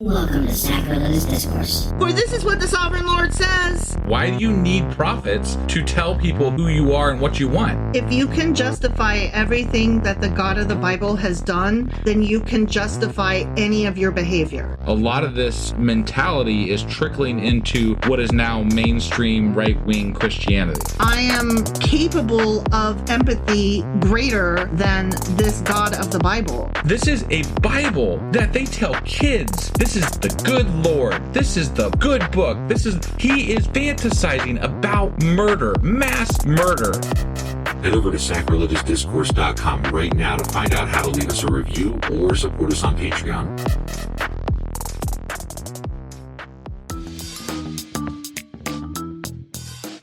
Welcome to Sacrilegious Discourse. For this is what the Sovereign Lord says. Why do you need prophets to tell people who you are and what you want? If you can justify everything that the God of the Bible has done, then you can justify any of your behavior. A lot of this mentality is trickling into what is now mainstream right-wing Christianity. I am capable of empathy greater than this God of the Bible. This is a Bible that they tell kids. This is the good Lord. This is the good book. He is fantasizing about murder, mass murder. Head over to sacrilegiousdiscourse.com right now to find out how to leave us a review or support us on Patreon.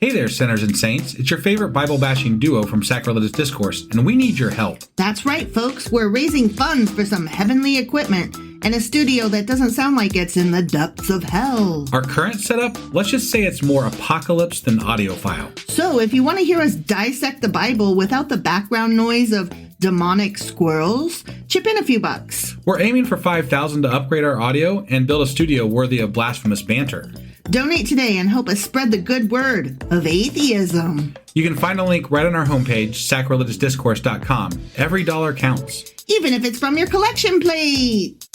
Hey there, sinners and saints. It's your favorite Bible-bashing duo from Sacrilegious Discourse, and we need your help. That's right, folks. We're raising funds for some heavenly equipment and a studio that doesn't sound like it's in the depths of hell. Our current setup, let's just say it's more apocalypse than audiophile. So if you want to hear us dissect the Bible without the background noise of demonic squirrels, chip in a few bucks. We're aiming for $5,000 to upgrade our audio and build a studio worthy of blasphemous banter. Donate today and help us spread the good word of atheism. You can find a link right on our homepage, sacrilegiousdiscourse.com. Every dollar counts. Even if it's from your collection plate.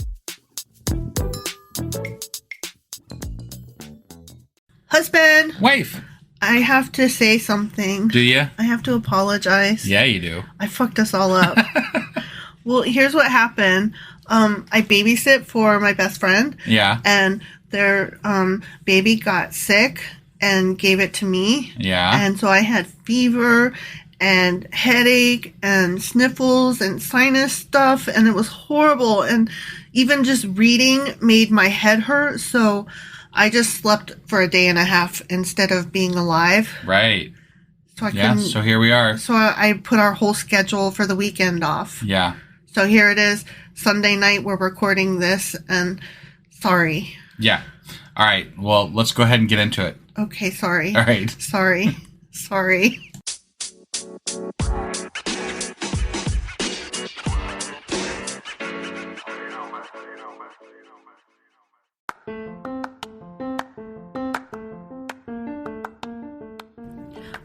Husband. Wife. I have to say something. Do you? I have to apologize. Yeah, you do. I fucked us all up. Well, here's what happened. I babysit for my best friend. Yeah. And their baby got sick and gave it to me. Yeah. And so I had fever and headache and sniffles and sinus stuff, and it was horrible. And even just reading made my head hurt. So I just slept for a day and a half instead of being alive. Right. So So here we are. So I put our whole schedule for the weekend off. Yeah. So here it is, Sunday night, we're recording this, and sorry. Yeah. All right. Well, let's go ahead and get into it. Okay, sorry. All right. Sorry.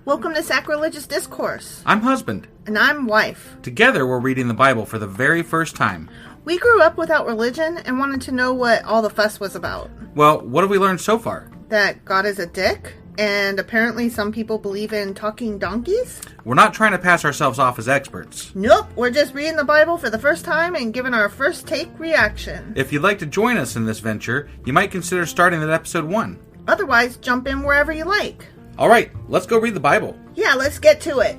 Welcome to Sacrilegious Discourse. I'm husband. And I'm wife. Together, we're reading the Bible for the very first time. We grew up without religion and wanted to know what all the fuss was about. Well, what have we learned so far? That God is a dick, and apparently some people believe in talking donkeys. We're not trying to pass ourselves off as experts. Nope, we're just reading the Bible for the first time and giving our first take reaction. If you'd like to join us in this venture, you might consider starting at episode 1. Otherwise, jump in wherever you like. All right, let's go read the Bible. Yeah, let's get to it.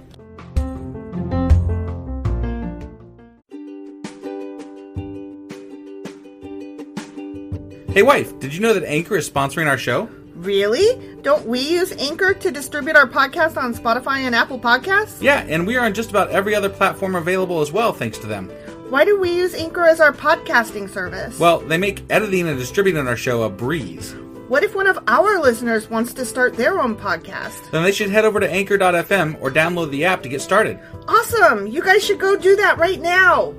Hey wife, did you know that Anchor is sponsoring our show? Really? Don't we use Anchor to distribute our podcast on Spotify and Apple Podcasts? Yeah, and we are on just about every other platform available as well, thanks to them. Why do we use Anchor as our podcasting service? Well, they make editing and distributing our show a breeze. What if one of our listeners wants to start their own podcast? Then they should head over to anchor.fm or download the app to get started. Awesome! You guys should go do that right now!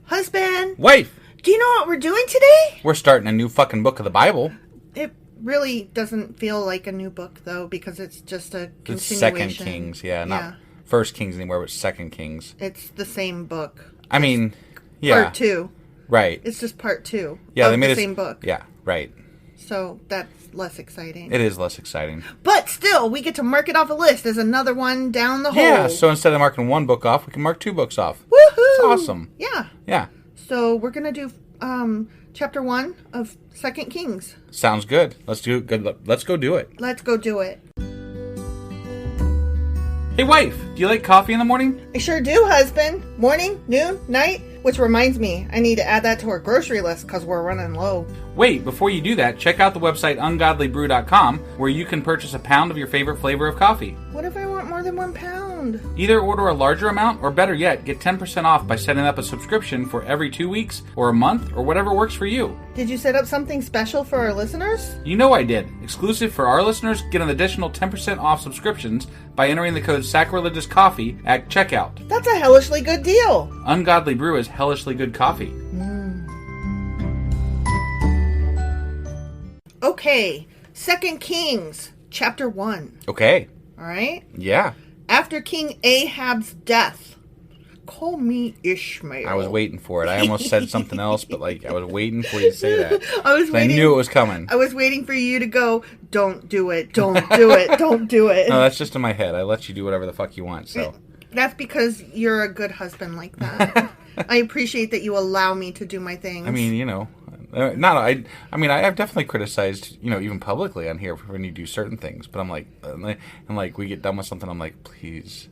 Husband! Wife! Do you know what we're doing today? We're starting a new fucking book of the Bible. It really doesn't feel like a new book, though, because it's just a continuation. It's Second Kings, not First Kings anymore, but Second Kings. It's the same book. I mean, yeah. Part 2. Right. It's just part 2 of they made the same book. Yeah, right. So that's less exciting. It is less exciting. But still, we get to mark it off a list as another one down the hole. Yeah, so instead of marking one book off, we can mark 2 books off. Woohoo! It's awesome. Yeah. Yeah. So we're going to do chapter 1 of 2 Kings. Sounds good. Let's go do it. Let's go do it. Hey wife, do you like coffee in the morning? I sure do, husband. Morning, noon, night. Which reminds me, I need to add that to our grocery list because we're running low. Wait, before you do that, check out the website ungodlybrew.com where you can purchase a pound of your favorite flavor of coffee. What if I want more than 1 pound? around. Either order a larger amount, or better yet, get 10% off by setting up a subscription for every 2 weeks, or a month, or whatever works for you. Did you set up something special for our listeners? You know I did. Exclusive for our listeners, get an additional 10% off subscriptions by entering the code SACRILEGIOUSCOFFEE at checkout. That's a hellishly good deal. Ungodly Brew is hellishly good coffee. Okay, 2 Kings, chapter 1. Okay. All right? Yeah. After King Ahab's death, call me Ishmael. I was waiting for it. I almost said something else, but I was waiting for you to say that. I knew it was coming. I was waiting for you to go, don't do it, don't do it, don't do it. No, that's just in my head. I let you do whatever the fuck you want, so. That's because you're a good husband like that. I appreciate that you allow me to do my things. I mean, I've definitely criticized, even publicly on here when you do certain things, but I'm like, we get done with something, I'm like, please,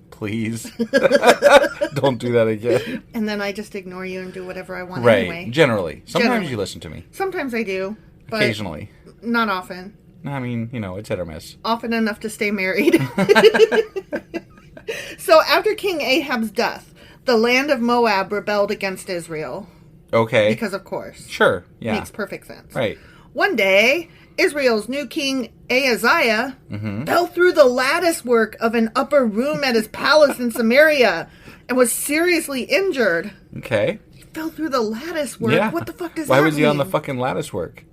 don't do that again. And then I just ignore you and do whatever I want right, anyway. Generally. Sometimes you listen to me. Sometimes I do. But occasionally. Not often. I mean, it's hit or miss. Often enough to stay married. So after King Ahab's death, the land of Moab rebelled against Israel. Okay. Because of course. Sure, yeah. Makes perfect sense. Right. One day, Israel's new king Ahaziah fell through the lattice work of an upper room at his palace in Samaria and was seriously injured. Okay. He fell through the lattice work? Yeah. What the fuck does that mean? Why was he on the fucking lattice work?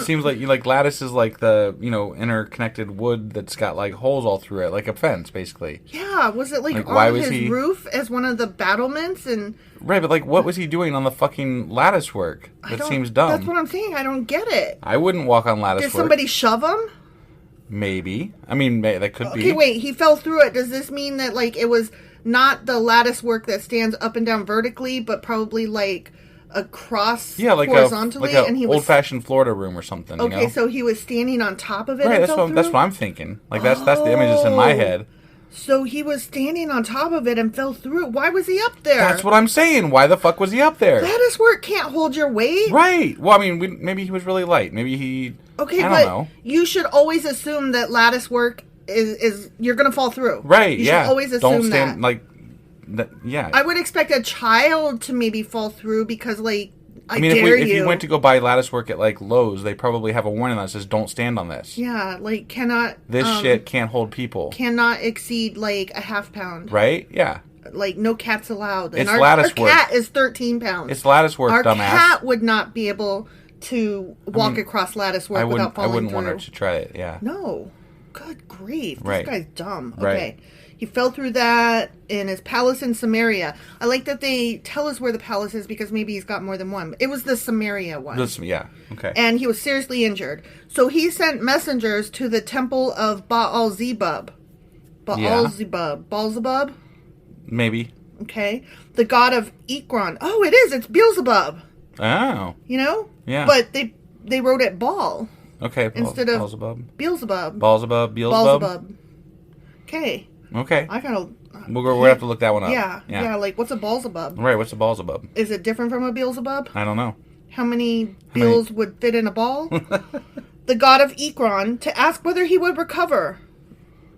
Seems like lattice is like the, interconnected wood that's got like holes all through it, like a fence, basically. Yeah, was it like why on was his roof as one of the battlements? And right, but what was he doing on the fucking lattice work? That seems dumb. That's what I'm saying. I don't get it. I wouldn't walk on lattice work. Did somebody shove him? Maybe. I mean, that could be. Okay, wait. He fell through it. Does this mean that it was not the lattice work that stands up and down vertically, but probably across horizontally? Like an old-fashioned Florida room or something. Okay, so he was standing on top of it. Right, and that's what I'm thinking. That's the image that's in my head. So he was standing on top of it and fell through. Why was he up there? That's what I'm saying. Why the fuck was he up there? Lattice work can't hold your weight. Right. Well, I mean, maybe he was really light. Maybe he. Okay, I don't know. You should always assume that lattice work is you're gonna fall through. Right. You should always assume don't stand that. Yeah. I would expect a child to maybe fall through because if you went to go buy lattice work at Lowe's, they probably have a warning that says "Don't stand on this." Yeah, cannot. This shit can't hold people. Cannot exceed a half pound. Right? Yeah. No cats allowed. It's and lattice our work. cat is 13 pounds. It's lattice work, our dumbass. Our cat would not be able to walk across lattice work without falling through. I wouldn't want her to try it. Yeah. No. Good grief. Right. This guy's dumb. Okay. Right. He fell through that in his palace in Samaria. I like that they tell us where the palace is because maybe he's got more than one. It was the Samaria one. Yeah, okay. And he was seriously injured. So he sent messengers to the temple of Baal-zebub. Baal-zebub? Maybe. Okay. The god of Ekron. Oh, it is. It's Beelzebub. Oh. Yeah. But they wrote it Baal. Okay. Instead of Beelzebub. Beelzebub. Okay. Okay. I gotta. We'll have to look that one up. Yeah. What's a Beelzebub? Right. What's a Beelzebub? Is it different from a Beelzebub? I don't know. How many Beels would fit in a ball? The god of Ekron to ask whether he would recover.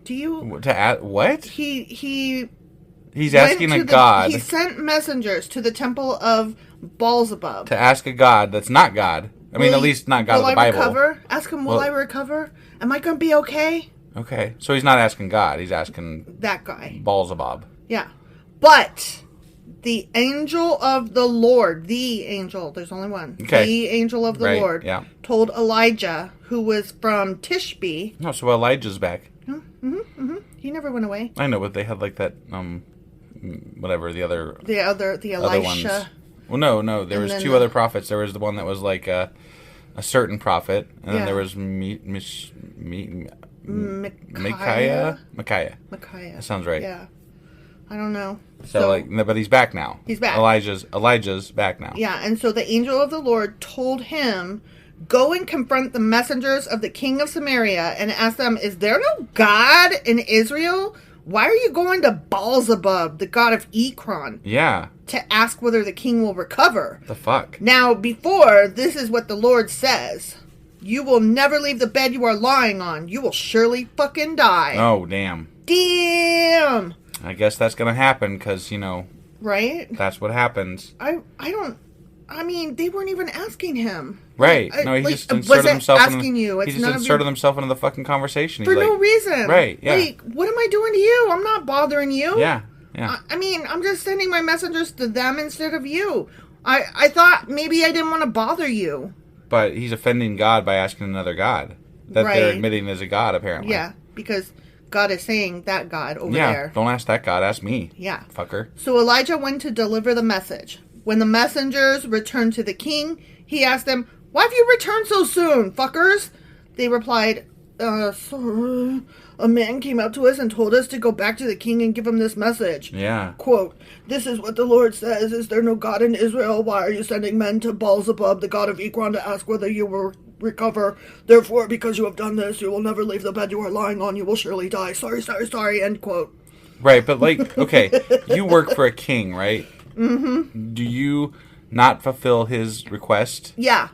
Do you what? He's asking a god. He sent messengers to the temple of Beelzebub to ask a god that's not God. At least not God of the Bible. Will I recover? Ask him, will I recover? Am I going to be okay? Okay. So he's not asking God. He's asking that guy. Beelzebub. Yeah. But the angel of the Lord, there's only one. Okay. The angel of the Lord told Elijah, who was from Tishbe. Oh, so Elijah's back. He never went away. I know, but they had that, whatever, the Elisha. Other ones. Well, no, there was two other prophets. There was the one that was a certain prophet, and then there was Micaiah. That sounds right. Yeah. I don't know. So but he's back now. He's back. Elijah's back now. Yeah, and so the angel of the Lord told him, go and confront the messengers of the king of Samaria and ask them, is there no God in Israel? Why are you going to Beelzebub, the god of Ekron? Yeah. To ask whether the king will recover. The fuck? Now, this is what the Lord says. You will never leave the bed you are lying on. You will surely fucking die. Oh, damn. Damn. I guess that's going to happen because, Right? that's what happens. I mean, they weren't even asking him. Right. No, he just inserted himself into the fucking conversation. For no reason. Right, yeah. Like, what am I doing to you? I'm not bothering you. Yeah. I mean, I'm just sending my messengers to them instead of you. I thought maybe I didn't want to bother you. But he's offending God by asking another God that they're admitting is a God, apparently. Yeah, because God is saying that God over there. Don't ask that God, ask me. Yeah. Fucker. So Elijah went to deliver the message. When the messengers returned to the king, he asked them, "Why have you returned so soon, fuckers?" They replied, "Sir, a man came up to us and told us to go back to the king and give him this message." Yeah. Quote, "This is what the Lord says. Is there no God in Israel? Why are you sending men to Beelzebub, the god of Ekron, to ask whether you will recover? Therefore, because you have done this, you will never leave the bed you are lying on. You will surely die. Sorry, end quote. Right, but okay, you work for a king, right? Mm-hmm. Do you not fulfill his request? Yeah.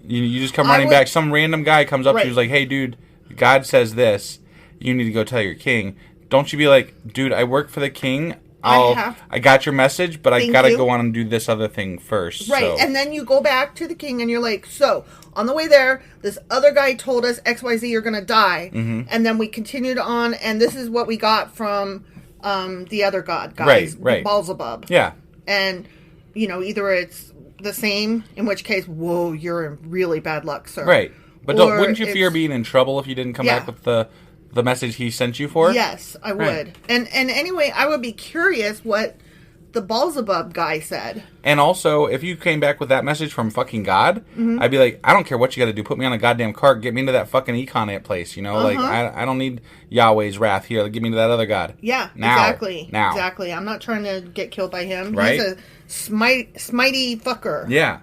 You just come running back. Some random guy comes up to you who's like, "Hey, dude, God says this. You need to go tell your king." Don't you be like, "Dude, I work for the king. I got your message, but I gotta go on and do this other thing first." Right, so. And then you go back to the king and you're like, "So, on the way there, this other guy told us XYZ, you're gonna die." Mm-hmm. And then we continued on, and this is what we got from the other god, guys. Right. Beelzebub. Yeah. And, either it's the same, in which case, whoa, you're in really bad luck, sir. Right. But wouldn't you fear being in trouble if you didn't come back with the message he sent you for? Yes, I would. Right. And anyway, I would be curious what the Beelzebub guy said. And also, if you came back with that message from fucking God, I'd be like, I don't care what you got to do. Put me on a goddamn cart. Get me into that fucking econ place, Like, I don't need Yahweh's wrath here. Get me to that other God. Yeah, now. Exactly. Now. Exactly. I'm not trying to get killed by him. Right? He's a smitey fucker. Yeah.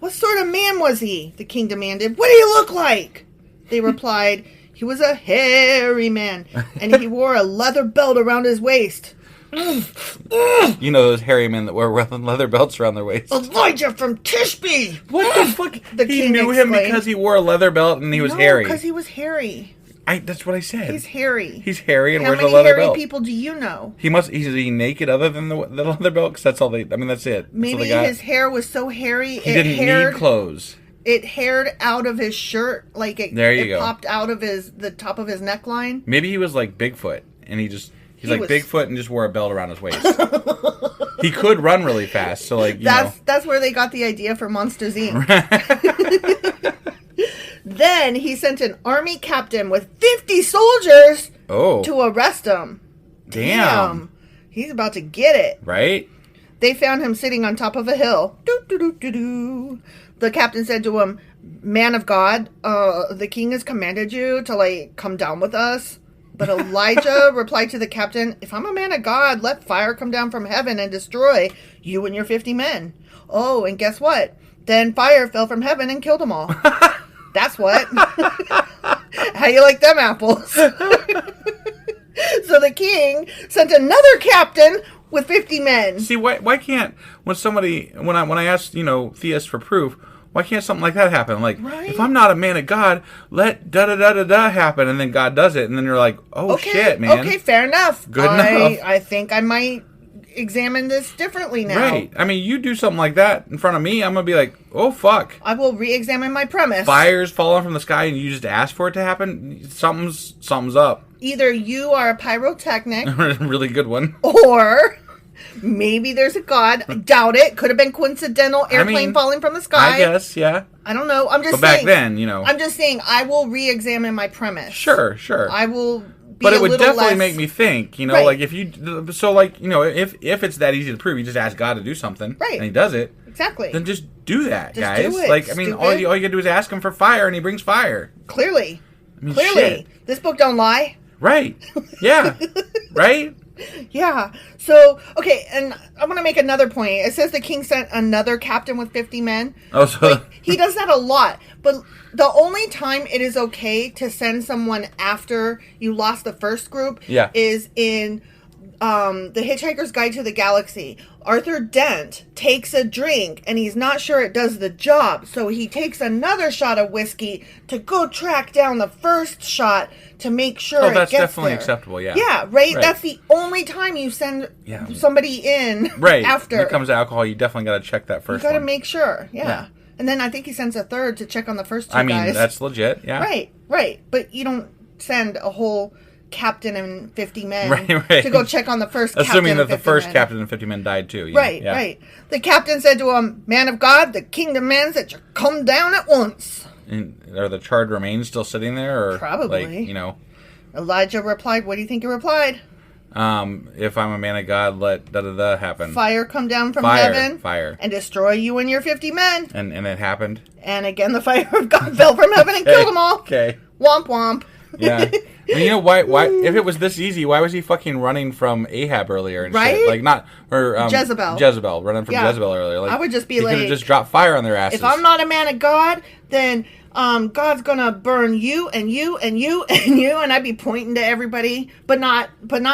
What sort of man was he? The king demanded. What do you look like? They replied, he was a hairy man, and he wore a leather belt around his waist. You know those hairy men that wear leather belts around their waist. Elijah from Tishbe! What the fuck? The he king knew exclaimed. him because he wore a leather belt and he was hairy. because he was hairy. That's what I said. He's hairy. He's hairy and How wears a many leather hairy belt. people do you know? Is he naked other than the leather belt? Because that's all that's it. Maybe his hair was so hairy he didn't need clothes. It haired out of his shirt, like it popped out of the top of his neckline. Maybe he was like Bigfoot and he's like Bigfoot and just wore a belt around his waist. He could run really fast, so that's where they got the idea for Monsters Inc. Then he sent an army captain with 50 soldiers to arrest him. Damn. He's about to get it. Right? They found him sitting on top of a hill. The captain said to him, "Man of God, the king has commanded you to come down with us." But Elijah replied to the captain, "If I'm a man of God, let fire come down from heaven and destroy you and your 50 men. Oh, and guess what? Then fire fell from heaven and killed them all." That's what. How you like them apples? So the king sent another captain with 50 men. See, why can't when I asked theists for proof, why can't something like that happen? Like, if I'm not a man of God, let da-da-da-da-da happen, and then God does it, and then you're like, shit, man. Okay, fair enough. Good enough. I think I might examine this differently now. Right. I mean, you do something like that in front of me, I'm going to be like, oh, fuck. I will re-examine my premise. Fire's falling from the sky, and you just ask for it to happen? Something's up. Either you are a pyrotechnic. Really good one. Or maybe there's a God. I doubt it. Could have been coincidental airplane falling from the sky. I guess, yeah. I don't know. I'm just saying. But back then, I'm just saying I will re-examine my premise. Sure. I will But it would definitely make me think, right. like if if it's that easy to prove, you just ask God to do something, right, and he does it. Exactly. Then just do that, guys. Do it. All you gotta do is ask him for fire, and he brings fire. Clearly. Shit. This book don't lie. Right. Yeah. Right? Yeah. So, okay, and I want to make another point. It says the king sent another captain with 50 men. Oh, so... he does that a lot. But the only time it is okay to send someone after you lost the first group is in The Hitchhiker's Guide to the Galaxy. Arthur Dent takes a drink and he's not sure it does the job. So he takes another shot of whiskey to go track down the first shot to make sure it gets there. Oh, that's definitely acceptable, yeah. Yeah, right? That's the only time you send somebody in after. When it comes to alcohol, you definitely got to check that first one. You got to make sure, yeah. And then I think he sends a third to check on the first two guys. I mean, that's legit, yeah. Right. But you don't send a whole captain and 50 men to go check on the first captain. Assuming that the first captain and 50 men died too. Right. The captain said to him, "Man of God, the king demands that you come down at once." And are the charred remains still sitting there? Or probably. Like, Elijah replied, what do you think he replied? If I'm a man of God, let da-da-da happen. Fire come down from heaven. Fire. And destroy you and your 50 men. And it happened. And again, the fire of God fell from heaven and killed them all. Okay. Womp womp. Yeah. And why? If it was this easy, why was he fucking running from Ahab earlier and shit? Like Jezebel. Jezebel, running from Jezebel earlier. Like, I would just be he could have just dropped fire on their asses. If I'm not a man of God, then God's gonna burn you and you and you and you, and I'd be pointing to everybody, but not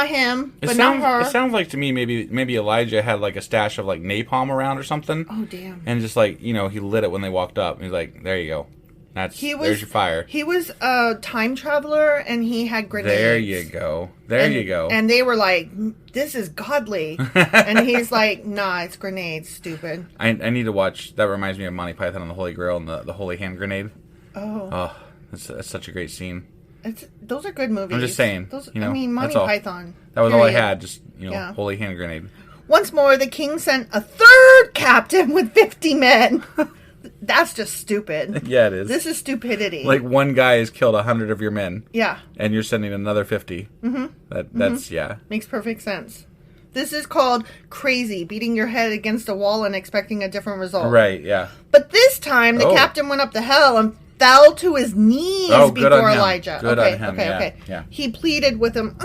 him, not her. It sounds like to me maybe Elijah had like a stash of like napalm around or something. Oh damn! And just like he lit it when they walked up. And he's like, there you go. There's your fire. He was a time traveler, and he had grenades. There you go. You go. And they were like, "This is godly," and he's like, "Nah, it's grenades, stupid." I need to watch. That reminds me of Monty Python and the Holy Grail and the Holy Hand Grenade. Oh, that's such a great scene. Those are good movies. I'm just saying. Monty Python. That was all I had. Just Holy Hand Grenade. Once more, the king sent a third captain with 50 men. That's just stupid. Yeah, it is. This is stupidity. Like one guy has killed 100 of your men. Yeah. And you're sending another 50. Mm-hmm. That's Makes perfect sense. This is called crazy, beating your head against a wall and expecting a different result. Right, yeah. But this time, the captain went up to hell and fell to his knees before Elijah. Good on him. Okay. Yeah. He pleaded with him,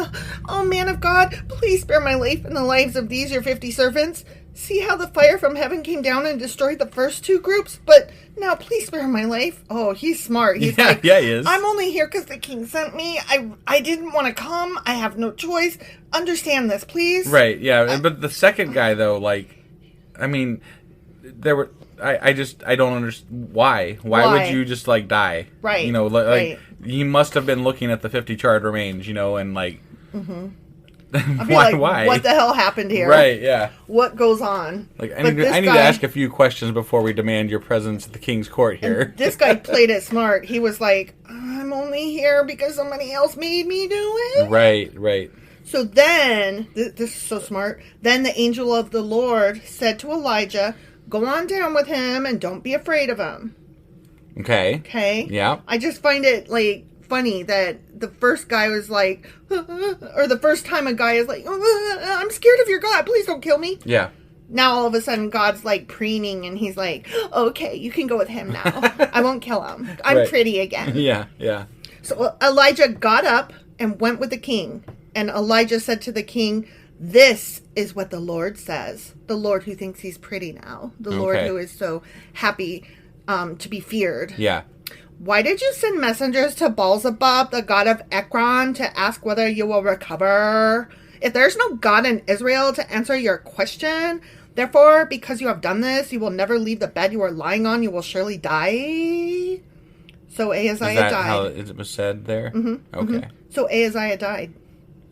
"Oh, man of God, please spare my life and the lives of these your 50 servants. See how the fire from heaven came down and destroyed the first two groups? But now please spare my life." Oh, he's smart. He's like, he is. "I'm only here because the king sent me. I didn't want to come. I have no choice. Understand this, please." Right, yeah. But the second guy, though, there were... I don't understand why. Why would you just die? Right. Right. He must have been looking at the 50 charred remains, and like... Mm-hmm. Why? What the hell happened here? Right, yeah. What goes on? I need to ask a few questions before we demand your presence at the king's court here. This guy played it smart. He was like, "I'm only here because somebody else made me do it." Right. So then, this is so smart, then the angel of the Lord said to Elijah, "Go on down with him and don't be afraid of him." Okay? Yeah. I just find it, funny that the first guy was like, or the first time a guy is like, "I'm scared of your God, please don't kill me." Yeah. Now all of a sudden God's preening and he's like, "Okay, you can go with him now. I won't kill him. I'm pretty again." Yeah. So Elijah got up and went with the king. And Elijah said to the king, "This is what the Lord says." The Lord who thinks he's pretty now. The Lord who is so happy to be feared. Yeah. "Why did you send messengers to Beelzebub, the god of Ekron, to ask whether you will recover? If there's no God in Israel to answer your question, therefore, because you have done this, you will never leave the bed you are lying on. You will surely die." So Ahaziah died. Is that how it was said there? Mm-hmm. Okay. Mm-hmm. So Ahaziah died.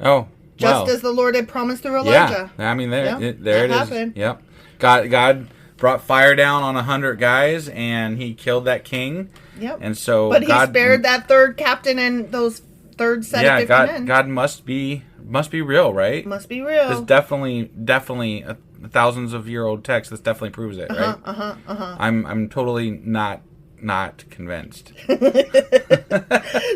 Oh, just as the Lord had promised through Elijah. Yeah, I mean, there it happened. is. Yep. God brought fire down on 100 guys, and he killed that king. Yep. And so, but he spared that third captain and those third set of 50 men. God must be real, right? Must be real. There's definitely thousands of year old text. This definitely proves it, right? I'm totally not convinced.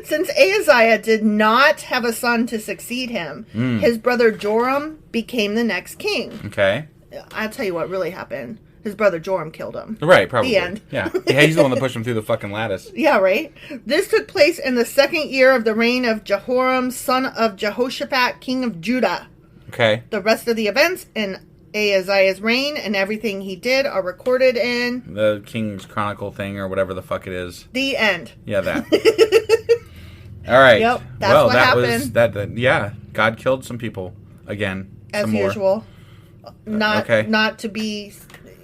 Since Ahaziah did not have a son to succeed him, his brother Joram became the next king. Okay. I'll tell you what really happened. His brother Joram killed him. Right, probably. The end. Yeah, he's the one that pushed him through the fucking lattice. Yeah, right? This took place in the second year of the reign of Jehoram, son of Jehoshaphat, king of Judah. Okay. The rest of the events in Ahaziah's reign and everything he did are recorded in the King's Chronicle thing or whatever the fuck it is. The end. Yeah, that. All right. Yep, that's what happened. Yeah, God killed some people again. As usual. Not to be,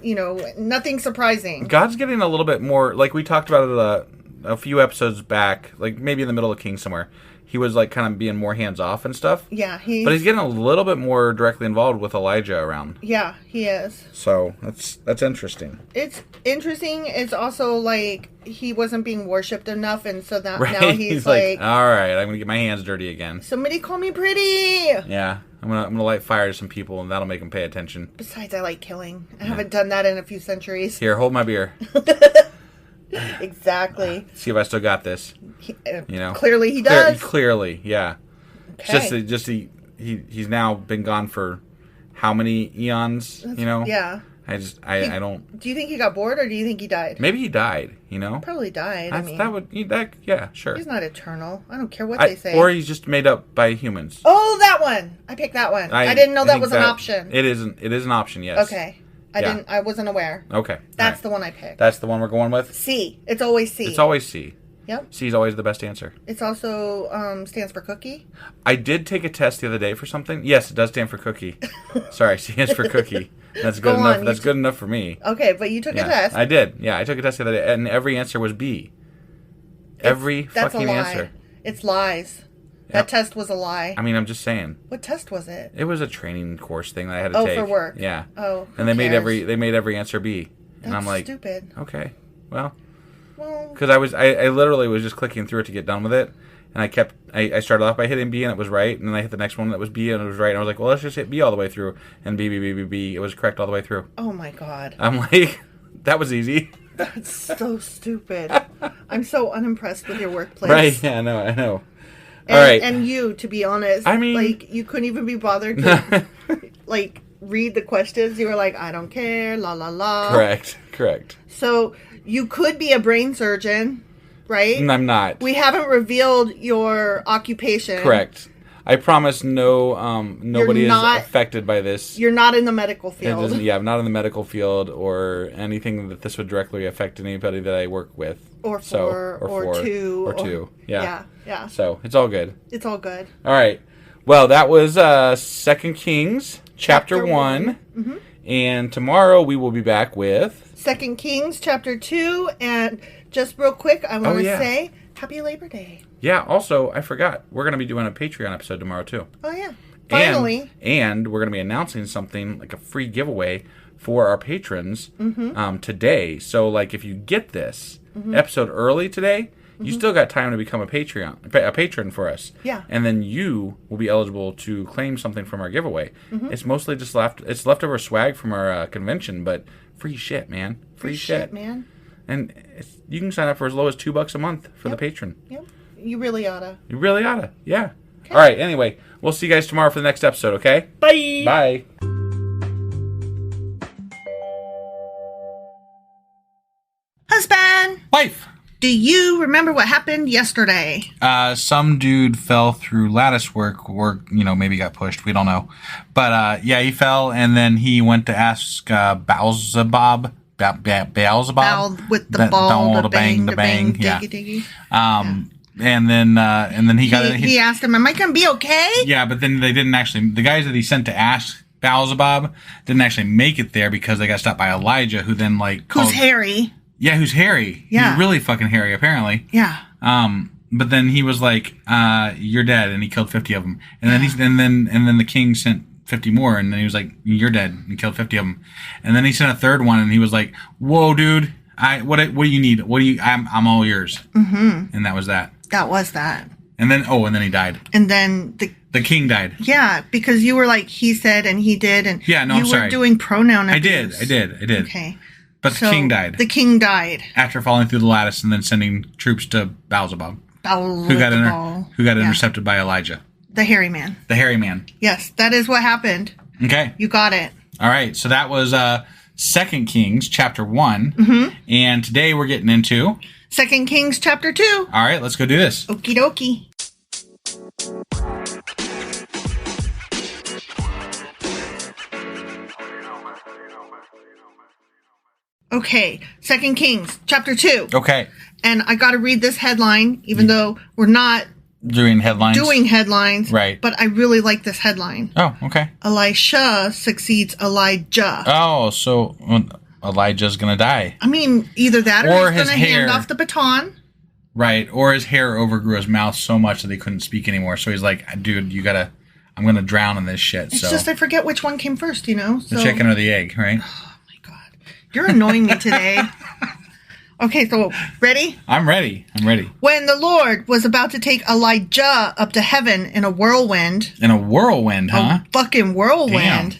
nothing surprising. God's getting a little bit more, like we talked about it a few episodes back, like maybe in the middle of King somewhere. He was like kind of being more hands off and stuff. Yeah, but he's getting a little bit more directly involved with Elijah around. Yeah, he is. So that's interesting. It's interesting. It's also like he wasn't being worshipped enough, and so that right? now he's like, all right, I'm gonna get my hands dirty again. Somebody call me pretty. Yeah, I'm gonna light fire to some people, and that'll make them pay attention. Besides, I like killing. I haven't done that in a few centuries. Here, hold my beer. Exactly. See if I still got this. Clearly he does. Clearly, yeah. Okay. He's now been gone for how many eons? Yeah. I don't. Do you think he got bored, or do you think he died? Maybe he died. Probably died. Yeah, sure. He's not eternal. I don't care what they say. Or he's just made up by humans. Oh, that one. I picked that one. I didn't know that was an option. It isn't. It is an option. Yes. Okay. I wasn't aware. Okay. That's the one I picked. That's the one we're going with? C. It's always C. It's always C. Yep. C is always the best answer. It's also stands for cookie. I did take a test the other day for something. Yes, it does stand for cookie. Sorry, C is for cookie. That's good enough. That's good enough for me. Okay, but you took a test. I did. Yeah, I took a test the other day, and every answer was B. Every fucking answer. It's lies. That test was a lie. I mean, I'm just saying. What test was it? It was a training course thing that I had to take. Oh, for work. Yeah. Oh, and they made every answer B. And I'm like, stupid. Okay, well, because I literally was just clicking through it to get done with it, and I started off by hitting B and it was right, and then I hit the next one that was B and it was right, and I was like, well, let's just hit B all the way through, and B, it was correct all the way through. Oh my god. I'm like, that was easy. That's so stupid. I'm so unimpressed with your workplace. Right? Yeah, I know. And, all right. And you, to be honest, I mean, like, you couldn't even be bothered to, like, read the questions. You were like, I don't care, la la la. Correct. So you could be a brain surgeon, right? I'm not. We haven't revealed your occupation. Correct. I promise nobody is affected by this. You're not in the medical field. I'm not in the medical field or anything that this would directly affect anybody that I work with. Or two. Yeah. Yeah. So it's all good. It's all good. All right. Well, that was 2 Kings chapter 1. Mm-hmm. And tomorrow we will be back with 2 Kings chapter 2. And just real quick, I want to say Happy Labor Day. Yeah, also, I forgot. We're going to be doing a Patreon episode tomorrow, too. Oh, yeah. Finally. And we're going to be announcing something, like a free giveaway for our patrons today. So, like, if you get this episode early today, you still got time to become a patron for us. Yeah. And then you will be eligible to claim something from our giveaway. It's mostly just leftover swag from our convention, but free shit, man. Free shit, man. And you can sign up for as low as $2 a month for the patron. Yep. You really oughta. Yeah. Okay. All right, anyway, we'll see you guys tomorrow for the next episode, okay? Bye. Husband! Wife! Do you remember what happened yesterday? Some dude fell through lattice work, or, maybe got pushed. We don't know. But, he fell, and then he went to ask Beelzebub. Beelzebub with the ball, the bang, yeah. diggy. And then he got. He asked him, "Am I gonna be okay?" Yeah, but then they didn't actually. The guys that he sent to ask Beelzebub didn't actually make it there because they got stopped by Elijah, who then called. Who's hairy? Yeah, who's hairy? Yeah, he's really fucking hairy, apparently. Yeah. But then he was like, "You're dead," and he killed 50 of them. And then the king sent 50 more, and then he was like, "You're dead," and killed 50 of them. And then he sent a third one, and he was like, "Whoa, dude, what do you need? I'm all yours." Mm-hmm. And that was that. That was that. And then he died. And then the king died. Yeah, because you were like, he said and he did, and I'm sorry. You were doing pronoun abuse. I did. Okay. But the king died. The king died after falling through the lattice and then sending troops to Beelzebub, who got intercepted by Elijah. The hairy man. Yes, that is what happened. Okay. You got it. All right. So that was 2 Kings chapter 1. Mm-hmm. And today we're getting into 2 Kings chapter 2. All right, let's go do this. Okie dokie. Okay, 2 Kings chapter 2. Okay. And I got to read this headline, even though we're not Doing headlines. Right. But I really like this headline. Oh, okay. Elisha succeeds Elijah. Oh, so Elijah's going to die. I mean, either that or he's going to hand off the baton. Right. Or his hair overgrew his mouth so much that he couldn't speak anymore. So he's like, dude, I'm going to drown in this shit. It's just I forget which one came first, you know? The chicken or the egg, right? Oh, my God. You're annoying me today. Okay, so ready? I'm ready. When the Lord was about to take Elijah up to heaven in a whirlwind. In a whirlwind, huh? A fucking whirlwind.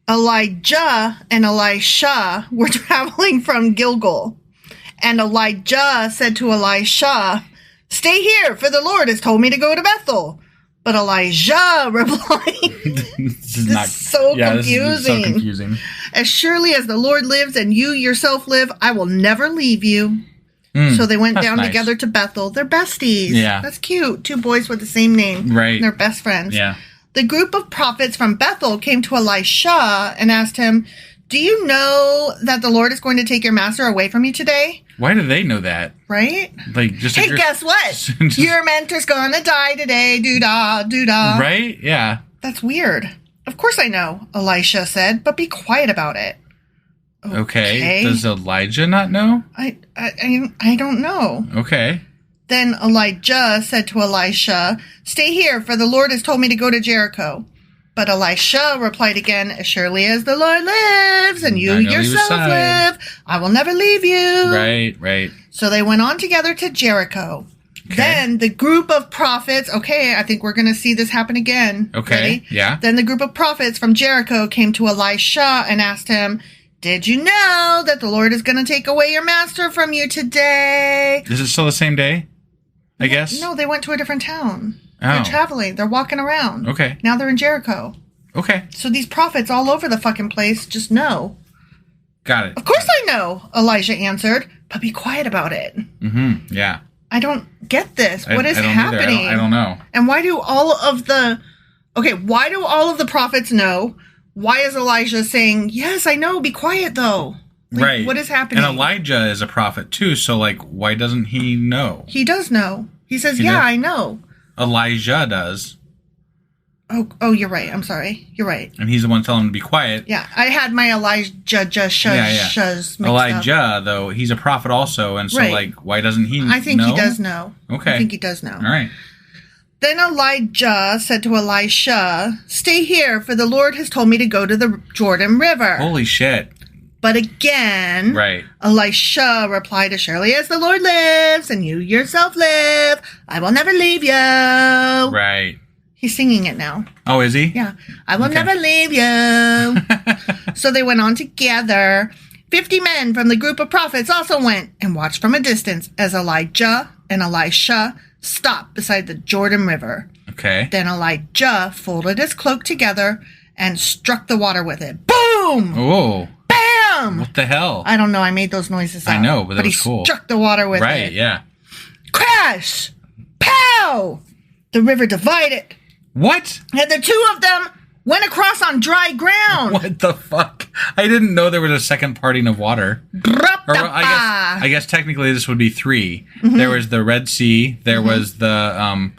Damn. Elijah and Elisha were traveling from Gilgal. And Elijah said to Elisha, "Stay here, for the Lord has told me to go to Bethel." But Elijah replied, This is so confusing. "As surely as the Lord lives and you yourself live, I will never leave you." So they went down together to Bethel. They're besties. Yeah. That's cute. Two boys with the same name. Right. And they're best friends. Yeah. The group of prophets from Bethel came to Elisha and asked him, "Do you know that the Lord is going to take your master away from you today?" Why do they know that? Right? Like, just hey, guess what? Your mentor's gonna die today. Doo-dah, doo-dah. Right? Yeah. That's weird. Of course I know, Elisha said, but be quiet about it. Okay. Does Elijah not know? I don't know. Okay. Then Elijah said to Elisha, "Stay here, for the Lord has told me to go to Jericho." But Elisha replied again, "As surely as the Lord lives and you yourself live, I will never leave you." Right. So they went on together to Jericho. Okay. Then the group of prophets, I think we're going to see this happen again. Okay, ready? Yeah. Then the group of prophets from Jericho came to Elisha and asked him, "Did you know that the Lord is going to take away your master from you today?" Is it still the same day? I guess? No, they went to a different town. Oh. They're traveling. They're walking around. Okay. Now they're in Jericho. Okay. So these prophets all over the fucking place just know. Got it. Of course I know, Elijah answered, but be quiet about it. Mm-hmm. Yeah. I don't get this. What is happening? I don't know. And why do all of the prophets know? Why is Elijah saying, "Yes, I know, be quiet though"? Like, right. What is happening? And Elijah is a prophet too, so why doesn't he know? He does know. He says, I know. Elijah does. Oh, you're right. I'm sorry. You're right. And he's the one telling him to be quiet. Yeah, I had my Elijah mixed up. Though, he's a prophet also, and so, why doesn't he know? I think he does know. Okay. I think he does know. All right. Then Elijah said to Elisha, "Stay here, for the Lord has told me to go to the Jordan River." Holy shit. But again, right. Elisha replied, "As surely as the Lord lives and you yourself live, I will never leave you." Right. He's singing it now. Oh, is he? Yeah. "I will never leave you." So they went on together. 50 men from the group of prophets also went and watched from a distance as Elijah and Elisha stopped beside the Jordan River. Okay. Then Elijah folded his cloak together and struck the water with it. Boom! Oh. Bam! What the hell? I don't know. I made those noises out. I know, but that was cool. He struck the water with it. Right, yeah. Crash! Pow! The river divided. What? And the two of them went across on dry ground. What the fuck? I didn't know there was a second parting of water. I guess technically this would be three. Mm-hmm. There was the Red Sea. There was the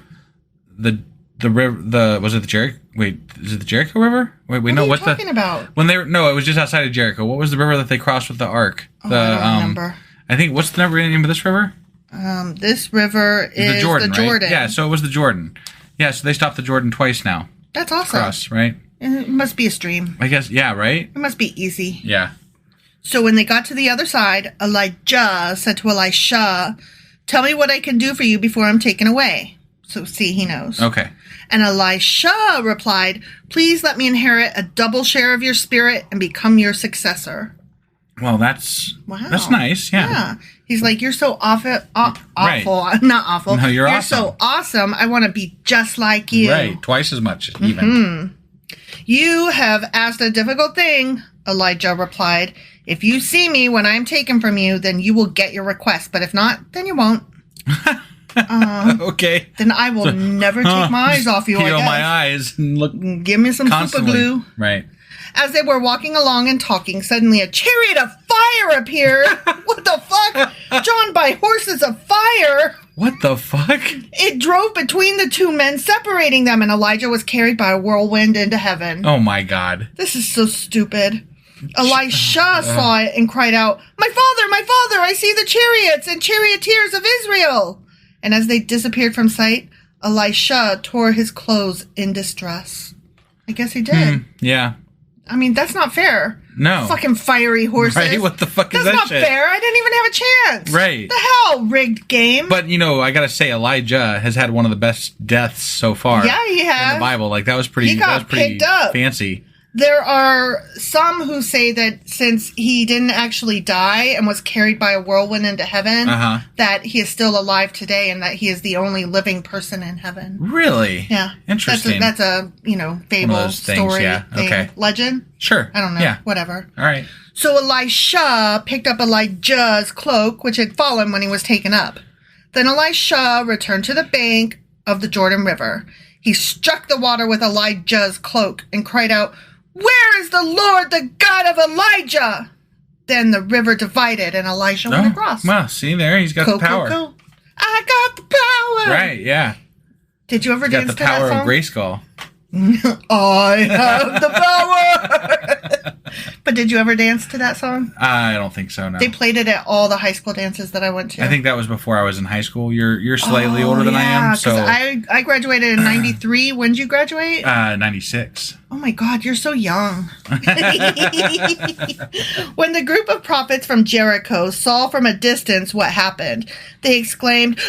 river. Was it the Jericho? Wait, is it the Jericho River? Wait, what are you talking about? When they were it was just outside of Jericho. What was the river that they crossed with the ark? I don't remember. I think what's the name of this river? This river is the Jordan. Right? Yeah, so it was the Jordan. Yeah, so they stopped the Jordan twice now. That's awesome. Cross, right? And it must be a stream. I guess, yeah, right? It must be easy. Yeah. So when they got to the other side, Elijah said to Elisha, "Tell me what I can do for you before I'm taken away." So see, he knows. Okay. And Elisha replied, "Please let me inherit a double share of your spirit and become your successor." Well, that's nice. Yeah. He's like, "You're so awful. Right. Not awful. No, you're awesome. So awesome. I want to be just like you." Right. Twice as much, even. Mm-hmm. "You have asked a difficult thing," Elijah replied. "If you see me when I'm taken from you, then you will get your request. But if not, then you won't." Okay. Then I will never take my eyes off you. Peel my eyes and look. Give me some super glue. Right. As they were walking along and talking, suddenly a chariot of fire appeared. What the fuck? Drawn by horses of fire. What the fuck? It drove between the two men, separating them, and Elijah was carried by a whirlwind into heaven. Oh my God. This is so stupid. Elisha saw it and cried out, my father, I see the chariots and charioteers of Israel. And as they disappeared from sight, Elisha tore his clothes in distress. I guess he did. Yeah. I mean, that's not fair. No. Fucking fiery horses. Right? What the fuck is that That's not shit? fair. I didn't even have a chance. Right. The hell, rigged game. But, I gotta say, Elijah has had one of the best deaths so far. Yeah, he has. In the Bible. Like, that was pretty, He got picked up. fancy. There are some who say that since he didn't actually die and was carried by a whirlwind into heaven, that he is still alive today and that he is the only living person in heaven. Really? Yeah. Interesting. That's a fable, story, Okay. legend. Sure. I don't know. Yeah. Whatever. All right. So Elisha picked up Elijah's cloak, which had fallen when he was taken up. Then Elisha returned to the bank of the Jordan River. He struck the water with Elijah's cloak and cried out, where is the Lord, the God of Elijah? Then the river divided and Elisha went across. Well, see there, he's got the power. I got the power. Right, yeah. Did you ever dance to that song? Got the power of Grayskull. I have the power. But did you ever dance to that song? I don't think so, no. They played it at all the high school dances that I went to. I think that was before I was in high school. You're slightly older than I am, so I graduated in 93. When did you graduate? 96. Oh my God, you're so young. When the group of prophets from Jericho saw from a distance what happened, they exclaimed,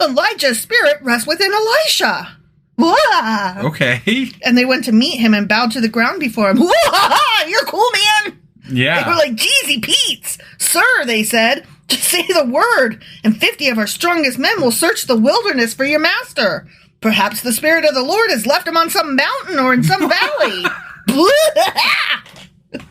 Elijah's spirit rests within Elisha. Wah! Okay. And they went to meet him and bowed to the ground before him. Wah! You're cool, man. Yeah. They were like, Jeezy Pete's. Sir, they said, just say the word, and 50 of our strongest men will search the wilderness for your master. Perhaps the Spirit of the Lord has left him on some mountain or in some valley.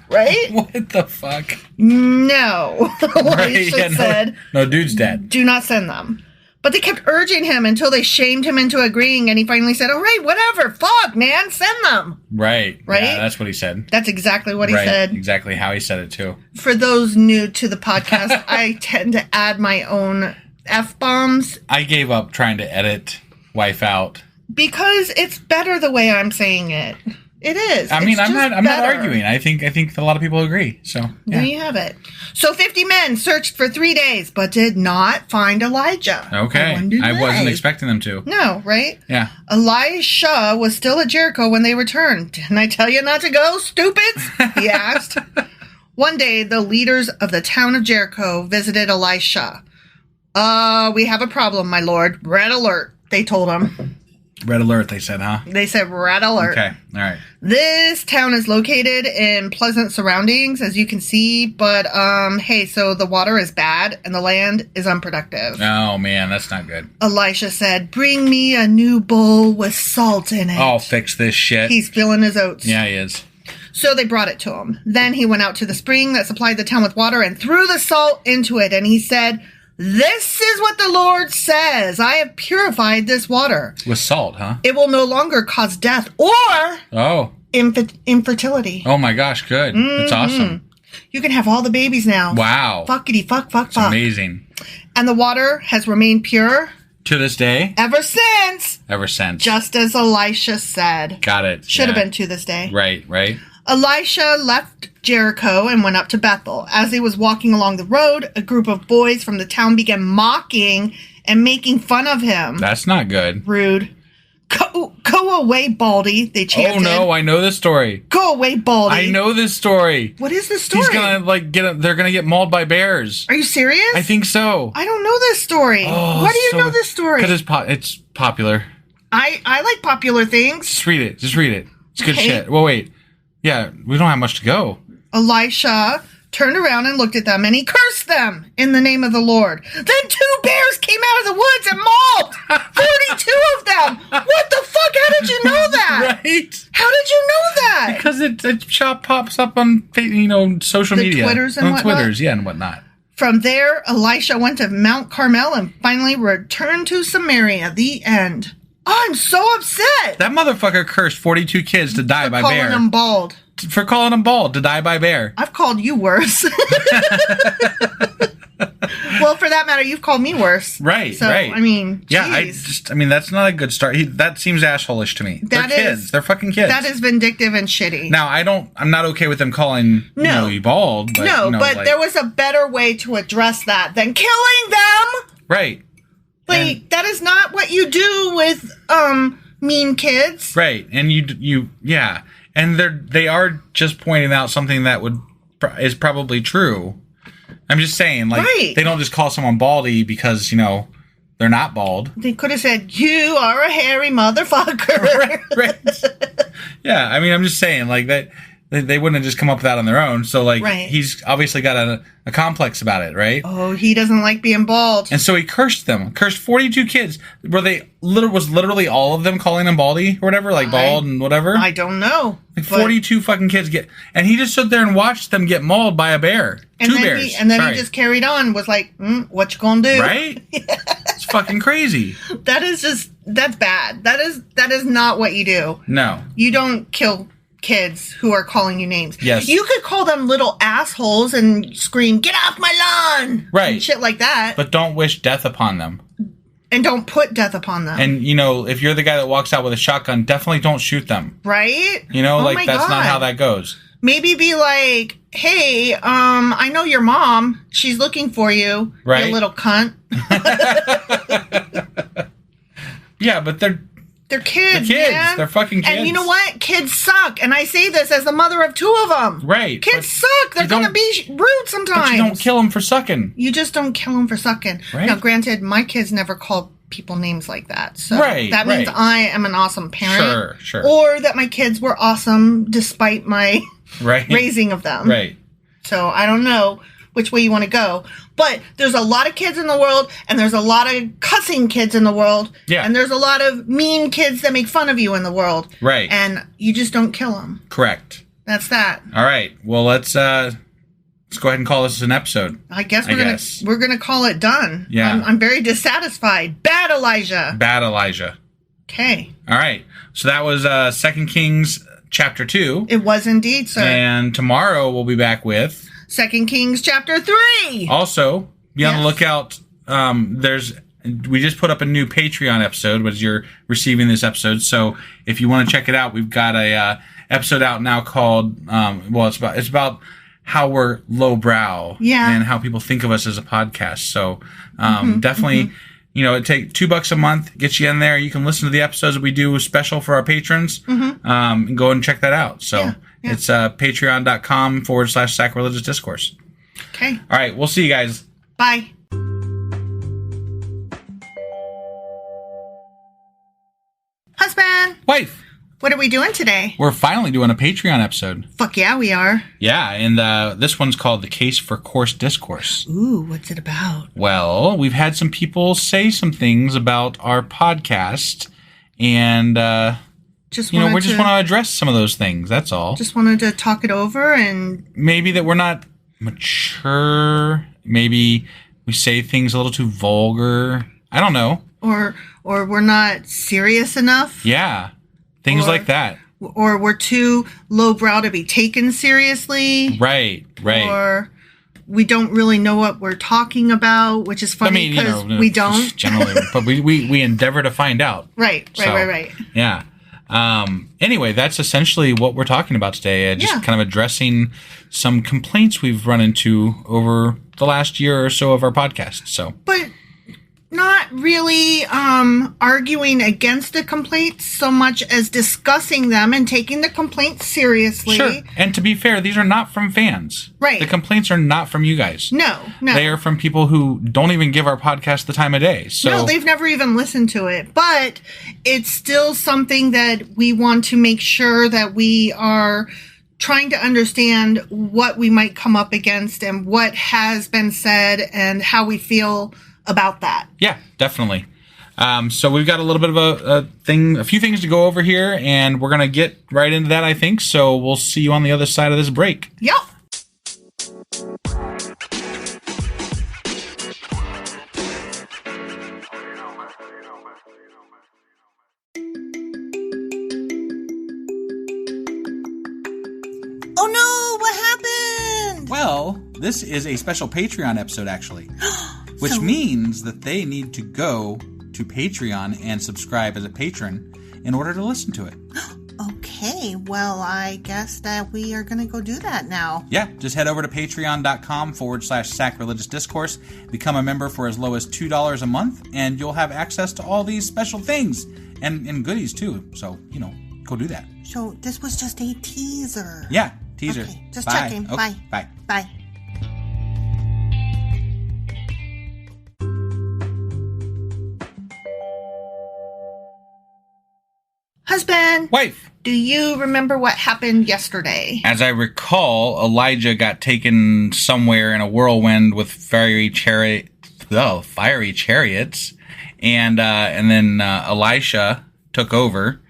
Right? What the fuck? No. Right, said, no, dude's dead. Do not send them. But they kept urging him until they shamed him into agreeing, and he finally said, all right, whatever, fuck, man, send them. Right. Right? Yeah, that's what he said. That's exactly what he said. Exactly how he said it, too. For those new to the podcast, I tend to add my own F-bombs. I gave up trying to edit Wife Out. Because it's better the way I'm saying it. It is. I mean, I'm not arguing. I think a lot of people agree. So yeah. There you have it. So 50 men searched for 3 days, but did not find Elijah. Okay. I wasn't expecting them to. No, right? Yeah. Elisha was still at Jericho when they returned. Didn't I tell you not to go, stupids? He asked. One day, the leaders of the town of Jericho visited Elisha. We have a problem, my lord. Red alert, they told him. Red alert, they said, huh? They said red alert. Okay, all right. This town is located in pleasant surroundings, as you can see, but, hey, so the water is bad and the land is unproductive. Oh, man, that's not good. Elisha said, bring me a new bowl with salt in it. I'll fix this shit. He's feeling his oats. Yeah, he is. So they brought it to him. Then he went out to the spring that supplied the town with water and threw the salt into it, and he said, this is what the Lord says. I have purified this water. With salt, huh? It will no longer cause death or infertility. Oh my gosh, good. That's awesome. You can have all the babies now. Wow. Fuckity fuck. Amazing. And the water has remained pure. To this day? Ever since. Just as Elisha said. Got it. Should have been to this day. Right. Elisha left Jericho and went up to Bethel. As he was walking along the road, a group of boys from the town began mocking and making fun of him. That's not good. Rude. Go away, Baldy, they chanted. Oh no, I know this story. Go away, Baldy. I know this story. What is this story? He's gonna they're gonna get mauled by bears. Are you serious? I think so. I don't know this story. Why do you know this story? Because it's popular. I like popular things. Just read it. It's good shit. Well, wait. Yeah, we don't have much to go. Elisha turned around and looked at them, and he cursed them in the name of the Lord. Then 2 bears came out of the woods and mauled 42 of them. What the fuck? How did you know that? Right? How did you know that? Because it pops up on social media. Twitters and whatnot? Twitters, yeah, and whatnot. From there, Elisha went to Mount Carmel and finally returned to Samaria. The end. I'm so upset. That motherfucker cursed 42 kids to die by bear. For calling them bald. For calling them bald, to die by bear. I've called you worse. Well, for that that matter, you've called me worse. Right, so, right. I mean, yeah, geez. that's not a good start. That seems asshole-ish to me. They're kids. They're fucking kids. That is vindictive and shitty. Now, I'm not okay with them calling you bald. But, but there was a better way to address that than killing them. Right. Like, that is not what you do with, mean kids. Right. And yeah. And they are just pointing out something that is probably true. I'm just saying, like, they don't just call someone baldy because, they're not bald. They could have said, you are a hairy motherfucker. right. Yeah, I mean, I'm just saying, like, that they wouldn't have just come up with that on their own. So, like, he's obviously got a complex about it, right? Oh, he doesn't like being bald. And so he cursed 42 kids. Was literally all of them calling him baldy or whatever, like bald and whatever? I don't know. Like 42 fucking kids and he just stood there and watched them get mauled by a bear. Two bears. And then he just carried on, was like, what you gonna do? Right? It's fucking crazy. That's bad. That is not what you do. No. You don't kill kids who are calling you names. Yes. You could call them little assholes and scream, get off my lawn! Right. And shit like that. But don't wish death upon them. And don't put death upon them. And, if you're the guy that walks out with a shotgun, definitely don't shoot them. Right? That's not how that goes. Maybe be like, hey, I know your mom. She's looking for you. Right. You little cunt. Yeah, but they're kids, man. They're fucking kids. And you know what? Kids suck. And I say this as the mother of 2 of them. Right. Kids suck. They're going to be rude sometimes. But you don't kill them for sucking. You just don't kill them for sucking. Right. Now, granted, my kids never called people names like that. So that means I am an awesome parent. Sure. Or that my kids were awesome despite my raising of them. Right. So I don't know which way you want to go. But there's a lot of kids in the world, and there's a lot of cussing kids in the world. Yeah. And there's a lot of mean kids that make fun of you in the world. Right. And you just don't kill them. Correct. That's that. All right. Well, let's go ahead and call this an episode. I guess we're gonna call it done. Yeah. I'm very dissatisfied. Bad Elijah. Okay. All right. So that was 2 Kings chapter 2. It was indeed, sir. And tomorrow we'll be back with 2 Kings chapter 3. Also, be on the lookout. We just put up a new Patreon episode as you're receiving this episode. So if you want to check it out, we've got a episode out now called it's about how we're lowbrow and how people think of us as a podcast. So definitely, it takes $2 a month, gets you in there. You can listen to the episodes that we do special for our patrons. And go and check that out. So it's patreon.com/sacrilegious discourse. Okay. All right. We'll see you guys. Bye. Husband. Wife. What are we doing today? We're finally doing a Patreon episode. Fuck yeah, we are. Yeah, and this one's called The Case for Coarse Discourse. Ooh, what's it about? Well, we've had some people say some things about our podcast, and we just want to address some of those things, that's all. Just wanted to talk it over and... Maybe that we're not mature. Maybe we say things a little too vulgar. I don't know. Or we're not serious enough. Yeah. Things like that. Or we're too lowbrow to be taken seriously. Right. Or we don't really know what we're talking about, which is funny because we don't. Generally, but we endeavor to find out. Right. Yeah. Anyway, that's essentially what we're talking about today. Just kind of addressing some complaints we've run into over the last year or so of our podcast. But not really arguing against the complaints so much as discussing them and taking the complaints seriously. Sure. And to be fair, these are not from fans. Right. The complaints are not from you guys. No. They are from people who don't even give our podcast the time of day. No, they've never even listened to it. But it's still something that we want to make sure that we are trying to understand what we might come up against and what has been said and how we feel about that. Yeah, definitely. So we've got a little bit of a few things to go over here, and we're going to get right into that, I think. So we'll see you on the other side of this break. Yep. Oh no, what happened? Well, this is a special Patreon episode, actually. which means that they need to go to Patreon and subscribe as a patron in order to listen to it. Okay, well, I guess that we are going to go do that now. Yeah, just head over to patreon.com/sacrilegious discourse, become a member for as low as $2 a month, and you'll have access to all these special things and goodies too. So, go do that. So this was just a teaser. Yeah, teaser. Okay, just Bye. checking. Oh, Bye. Bye. Bye. Husband. Wife. Do you remember what happened yesterday? As I recall, Elijah got taken somewhere in a whirlwind with fiery chariots, and then Elisha took over,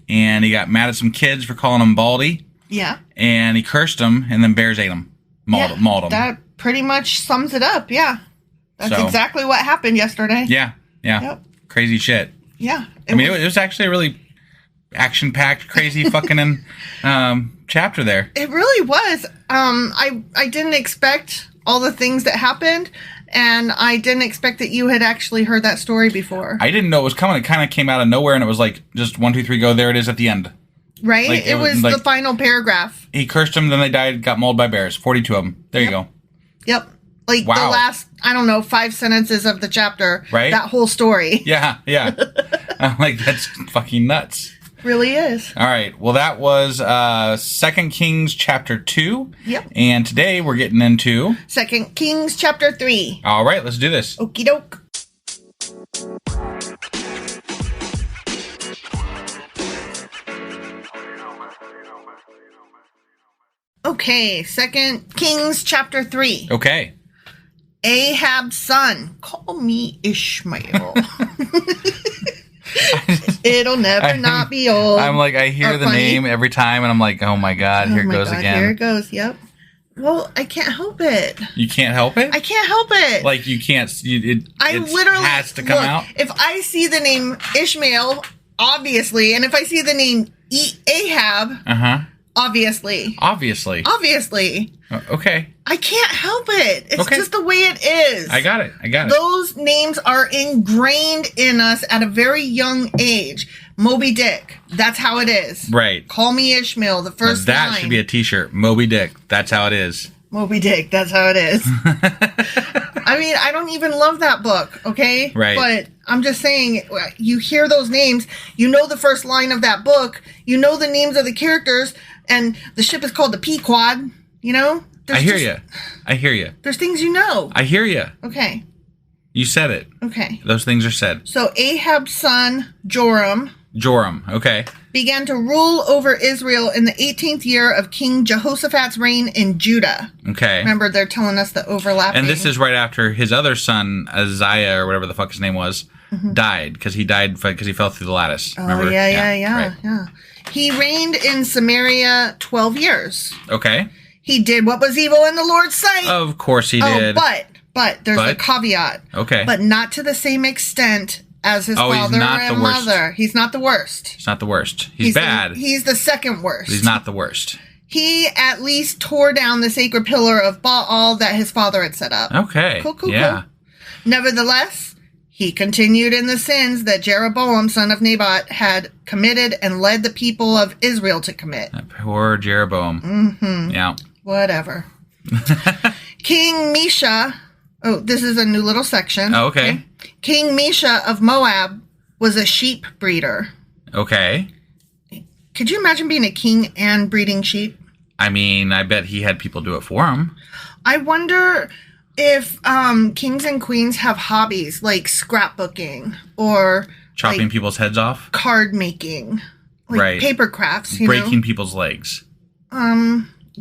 and he got mad at some kids for calling him Baldy. Yeah. And he cursed them, and then bears ate them, mauled them. That pretty much sums it up. Yeah, that's exactly what happened yesterday. Yeah. Yep. Crazy shit. Yeah. It was actually a really action-packed, crazy fucking chapter there. It really was. I didn't expect all the things that happened, and I didn't expect that you had actually heard that story before. I didn't know it was coming. It kind of came out of nowhere, and it was like just 1, 2, 3, go. There it is at the end. Right? Like, it was the final paragraph. He cursed them, then they died, got mauled by bears. 42 of them. There you go. Yep. Like the last, 5 sentences of the chapter. Right? That whole story. Yeah. I'm like, that's fucking nuts. Really is. All right. Well, that was 2 Kings chapter 2. Yep. And today we're getting into 2 Kings chapter 3. All right. Let's do this. Okie doke. Okay. 2 Kings chapter 3. Okay. Ahab's son. Call me Ishmael. It'll never not be old. I'm like, I hear the name every time, and I'm like, oh my God, here it goes again. Here it goes, yep. Well, I can't help it. You can't help it? I can't help it. Like, you can't, it literally has to come out? If I see the name Ishmael, obviously, and if I see the name Ahab, obviously. Obviously. Okay. I can't help it. It's just the way it is. I got it. Those names are ingrained in us at a very young age. Moby Dick. That's how it is. Right. Call me Ishmael, the first line. That should be a t-shirt. Moby Dick. That's how it is. Moby Dick. That's how it is. I mean, I don't even love that book, okay? Right. But I'm just saying, you hear those names, you know the first line of that book, you know the names of the characters, and the ship is called the Pequod, you know? I hear you. There's things you know. I hear you. Okay. You said it. Okay. Those things are said. So Ahab's son, Joram, okay, began to rule over Israel in the 18th year of King Jehoshaphat's reign in Judah. Okay. Remember, they're telling us the overlapping. And this is right after his other son, Uzziah, or whatever the fuck his name was, died. Because he fell through the lattice. Remember? Oh, yeah. He reigned in Samaria 12 years. Okay. He did what was evil in the Lord's sight. Of course he did. But there's a caveat. Okay. But not to the same extent as his father and mother. He's not the worst. He's not the worst. He's bad. He's the second worst. He's not the worst. He at least tore down the sacred pillar of Baal that his father had set up. Okay. Cool. Nevertheless, he continued in the sins that Jeroboam, son of Nebat, had committed and led the people of Israel to commit. That poor Jeroboam. Mm-hmm. Yeah. Whatever. King Mesha. Oh, this is a new little section. Oh, okay. King Mesha of Moab was a sheep breeder. Okay. Could you imagine being a king and breeding sheep? I mean, I bet he had people do it for him. I wonder if kings and queens have hobbies like scrapbooking or chopping people's heads off, card making, like paper crafts, breaking people's legs,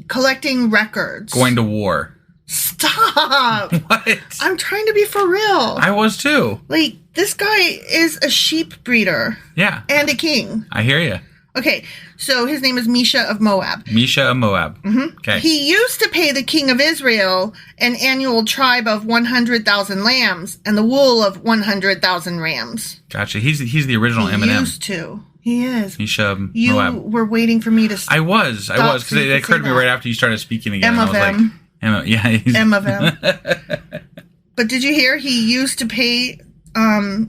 collecting records, going to war. Stop! What? I'm trying to be for real. I was too. Like, this guy is a sheep breeder. Yeah. And a king. I hear you. Okay, so his name is Mesha of Moab. Mesha of Moab. Mm-hmm. Okay. He used to pay the king of Israel an annual tribe of 100,000 lambs and the wool of 100,000 rams. Gotcha. He's the original Eminem. He used to. He is. Mesha of Moab. You were waiting for me to I was, because it occurred to me right after you started speaking again. M of M. Yeah. M of M. But did you hear he used to pay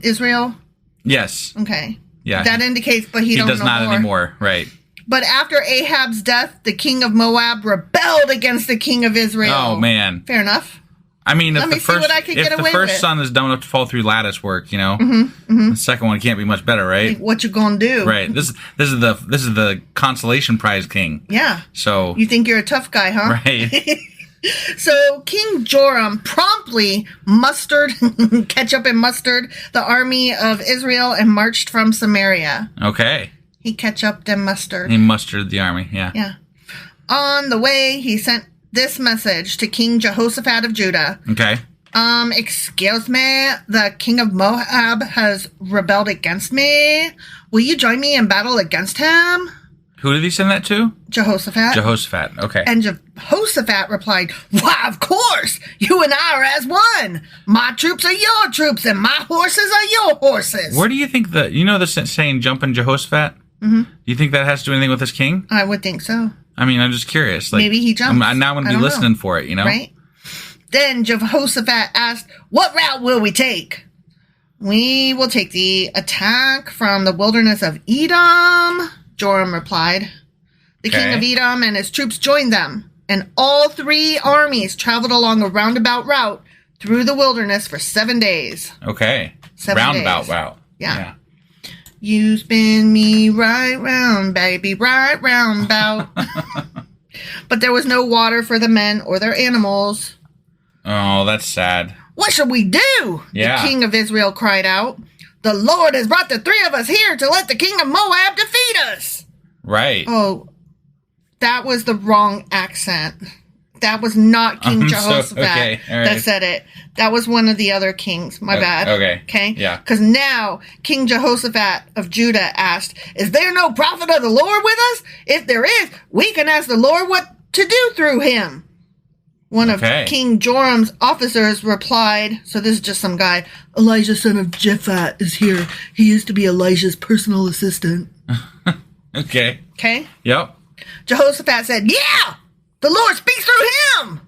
Israel? Yes. Okay. Yeah. That indicates, but he does not anymore. Right. But after Ahab's death, the king of Moab rebelled against the king of Israel. Oh, man. Fair enough. I mean, if the first son is dumb enough to fall through lattice work, the second one can't be much better, right? Like, what you gonna do? Right. This is the consolation prize king. Yeah. So you think you're a tough guy, huh? Right. So King Joram promptly mustered the army of Israel and marched from Samaria. Okay. He ketchuped and mustard. He mustered the army. Yeah. Yeah. On the way, he sent this message to King Jehoshaphat of Judah. Okay. Excuse me, the king of Moab has rebelled against me. Will you join me in battle against him? Who did he send that to? Jehoshaphat. Jehoshaphat, okay. And Jehoshaphat replied, why, of course, you and I are as one. My troops are your troops, and my horses are your horses. Where do you think the saying, jumping Jehoshaphat? Mm-hmm. Do you think that has to do anything with this king? I would think so. I mean, I'm just curious. Like, maybe he jumps. Now I'm going to be listening for it, Right? Then Jehoshaphat asked, what route will we take? We will take the attack from the wilderness of Edom, Joram replied. The king of Edom and his troops joined them, and all three armies traveled along a roundabout route through the wilderness for 7 days. Okay. 7 roundabout days. route. Yeah. You spin me right round, baby, right roundabout. But there was no water for the men or their animals. Oh, that's sad. What should we do? Yeah. The king of Israel cried out. The Lord has brought the three of us here to let the king of Moab defeat us. Right. Oh, that was the wrong accent. That was not King Jehoshaphat that said it. That was one of the other kings. My bad. Okay. Yeah. Because now King Jehoshaphat of Judah asked, is there no prophet of the Lord with us? If there is, we can ask the Lord what to do through him. One of King Joram's officers replied, so this is just some guy, Elijah son of Japhat is here. He used to be Elijah's personal assistant. Okay. Okay? Yep. Jehoshaphat said, yeah! The Lord speaks through him!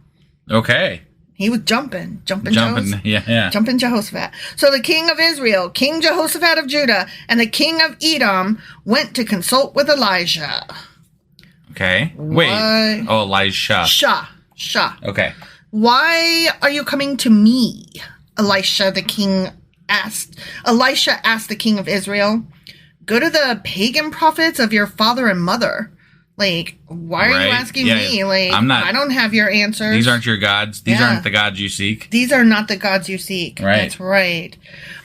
Okay. He was jumping yeah. Jumping Jehoshaphat. So the king of Israel, King Jehoshaphat of Judah, and the king of Edom went to consult with Elijah. Okay. Wait. Oh, Elijah. Shah. Okay. Why are you coming to me? Elisha asked the king of Israel. Go to the pagan prophets of your father and mother. Like, why are you asking me? Like, I don't have your answers. These aren't your gods. These aren't the gods you seek. These are not the gods you seek. Right. That's right.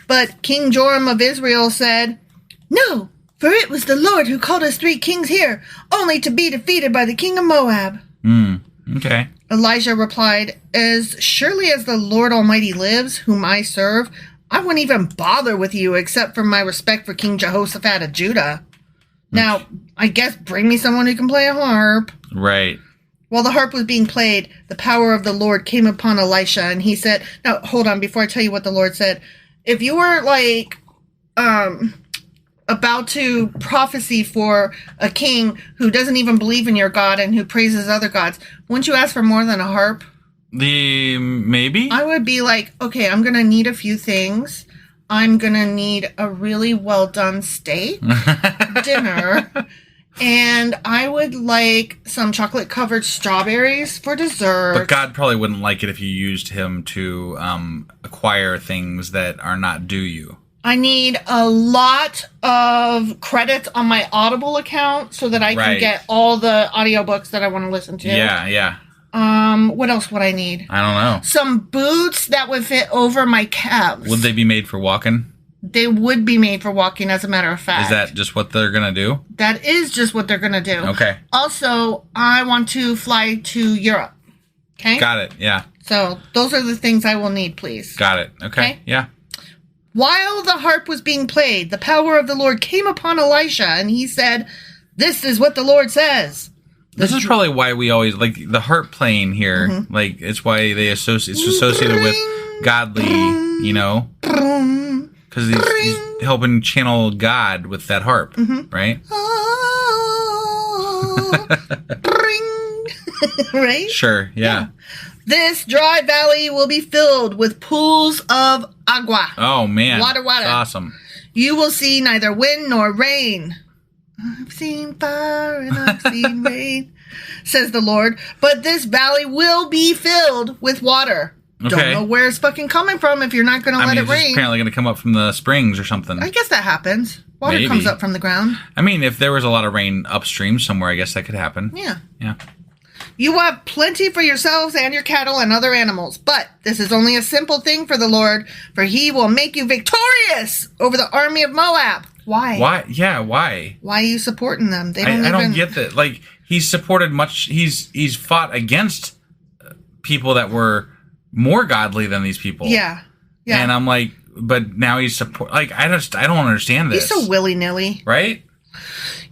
But King Joram of Israel said, no, for it was the Lord who called us three kings here, only to be defeated by the king of Moab. Okay. Elijah replied, as surely as the Lord Almighty lives, whom I serve, I wouldn't even bother with you except for my respect for King Jehoshaphat of Judah. Now, I guess bring me someone who can play a harp. Right. While the harp was being played, the power of the Lord came upon Elisha, and he said, now, hold on, before I tell you what the Lord said. If you were, like, about to prophecy for a king who doesn't even believe in your God and who praises other gods, wouldn't you ask for more than a harp? Maybe? I would be like, okay, I'm going to need a few things. I'm going to need a really well done steak dinner. And I would like some chocolate covered strawberries for dessert. But God probably wouldn't like it if you used him to acquire things that are not due you. I need a lot of credits on my Audible account so that I can get all the audiobooks that I want to listen to. Yeah. What else would I need? I don't know. Some boots that would fit over my calves. Would they be made for walking? They would be made for walking, as a matter of fact. Is that just what they're going to do? That is just what they're going to do. Okay. Also, I want to fly to Europe. Okay? Got it, yeah. So, those are the things I will need, please. Got it, okay. Yeah. While the harp was being played, the power of the Lord came upon Elisha, and he said, this is what the Lord says. This is probably why we always, like, the harp playing here, like, it's why it's associated with godly, you know? Because he's helping channel God with that harp, right? Right? Sure, yeah. This dry valley will be filled with pools of agua. Oh, man. Water. That's awesome. You will see neither wind nor rain. I've seen fire and I've seen rain, says the Lord. But this valley will be filled with water. Okay. Don't know where it's fucking coming from if you're not going to let it rain. It's apparently going to come up from the springs or something. I guess that happens. Water comes up from the ground. I mean, if there was a lot of rain upstream somewhere, I guess that could happen. Yeah. Yeah. You will have plenty for yourselves and your cattle and other animals. But this is only a simple thing for the Lord, for he will make you victorious over the army of Moab. Why? Why? Yeah, why? Why are you supporting them? They I don't get that. Like, he's supported much... He's fought against people that were more godly than these people. Yeah. Yeah. And I'm like, but now he's support... Like, I don't understand this. He's so willy-nilly. Right?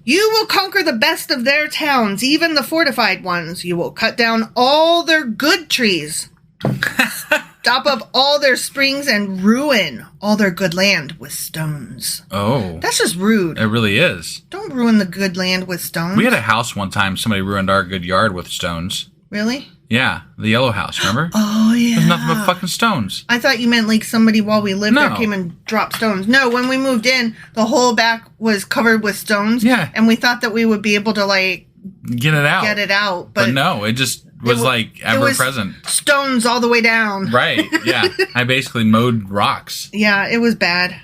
You will conquer the best of their towns, even the fortified ones. You will cut down all their good trees, stop up all their springs, and ruin all their good land with stones. Oh. That's just rude. It really is. Don't ruin the good land with stones. We had a house one time, somebody ruined our good yard with stones. Really? Yeah, the yellow house, remember? Oh, yeah. There's nothing but fucking stones. I thought you meant like somebody while we lived there came and dropped stones. No, when we moved in, the whole back was covered with stones. Yeah. And we thought that we would be able to like... Get it out. But no, it just was like ever-present. Stones all the way down. Right, yeah. I basically mowed rocks. Yeah, it was bad.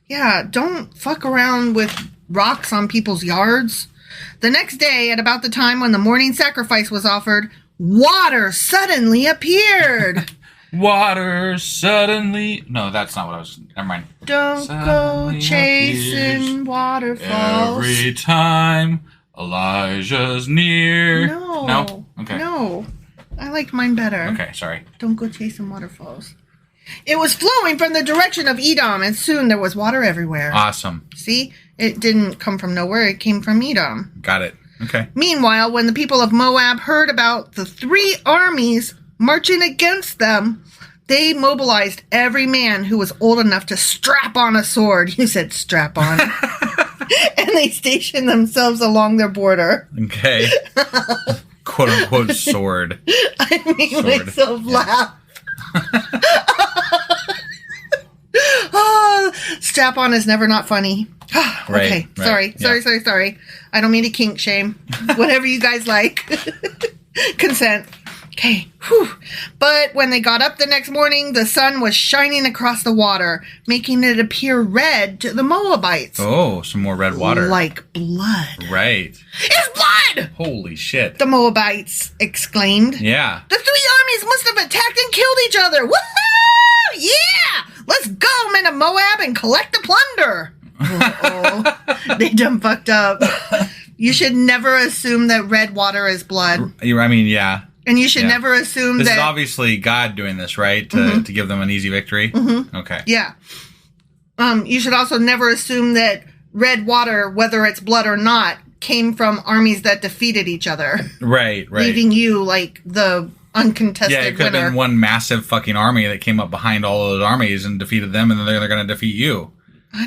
Yeah, don't fuck around with rocks on people's yards. The next day, at about the time when the morning sacrifice was offered, water suddenly appeared. Water suddenly... No, that's not what I was... Never mind. Don't Suddenly go chasing appears waterfalls. Every time Elijah's near. No. Okay. No. I liked mine better. Okay, sorry. Don't go chasing waterfalls. It was flowing from the direction of Edom, and soon there was water everywhere. Awesome. See? It didn't come from nowhere. It came from Edom. Got it. Okay. Meanwhile, when the people of Moab heard about the 3 armies marching against them, they mobilized every man who was old enough to strap on a sword. You said strap on. And they stationed themselves along their border. Okay. Quote unquote sword. I made myself laugh. Oh, strap on is never not funny. Okay, right. Sorry. I don't mean to kink shame. Whatever you guys like. Consent. Okay. Whew. But when they got up the next morning, the sun was shining across the water, making it appear red to the Moabites. Oh, some more red water. Like blood. Right. It's blood! Holy shit. The Moabites exclaimed. Yeah. The 3 armies must have attacked and killed each other. Woohoo! Yeah! Let's go, men of Moab, and collect the plunder. Uh-oh. They done fucked up. You should never assume that red water is blood. I mean, yeah. And you should never assume this that... This is obviously God doing this, right? To give them an easy victory? Mm-hmm. Okay. Yeah. You should also never assume that red water, whether it's blood or not, came from armies that defeated each other. Right. Leaving you, like, the uncontested winner. Yeah, it could have been one massive fucking army that came up behind all of those armies and defeated them, and then they're going to defeat you.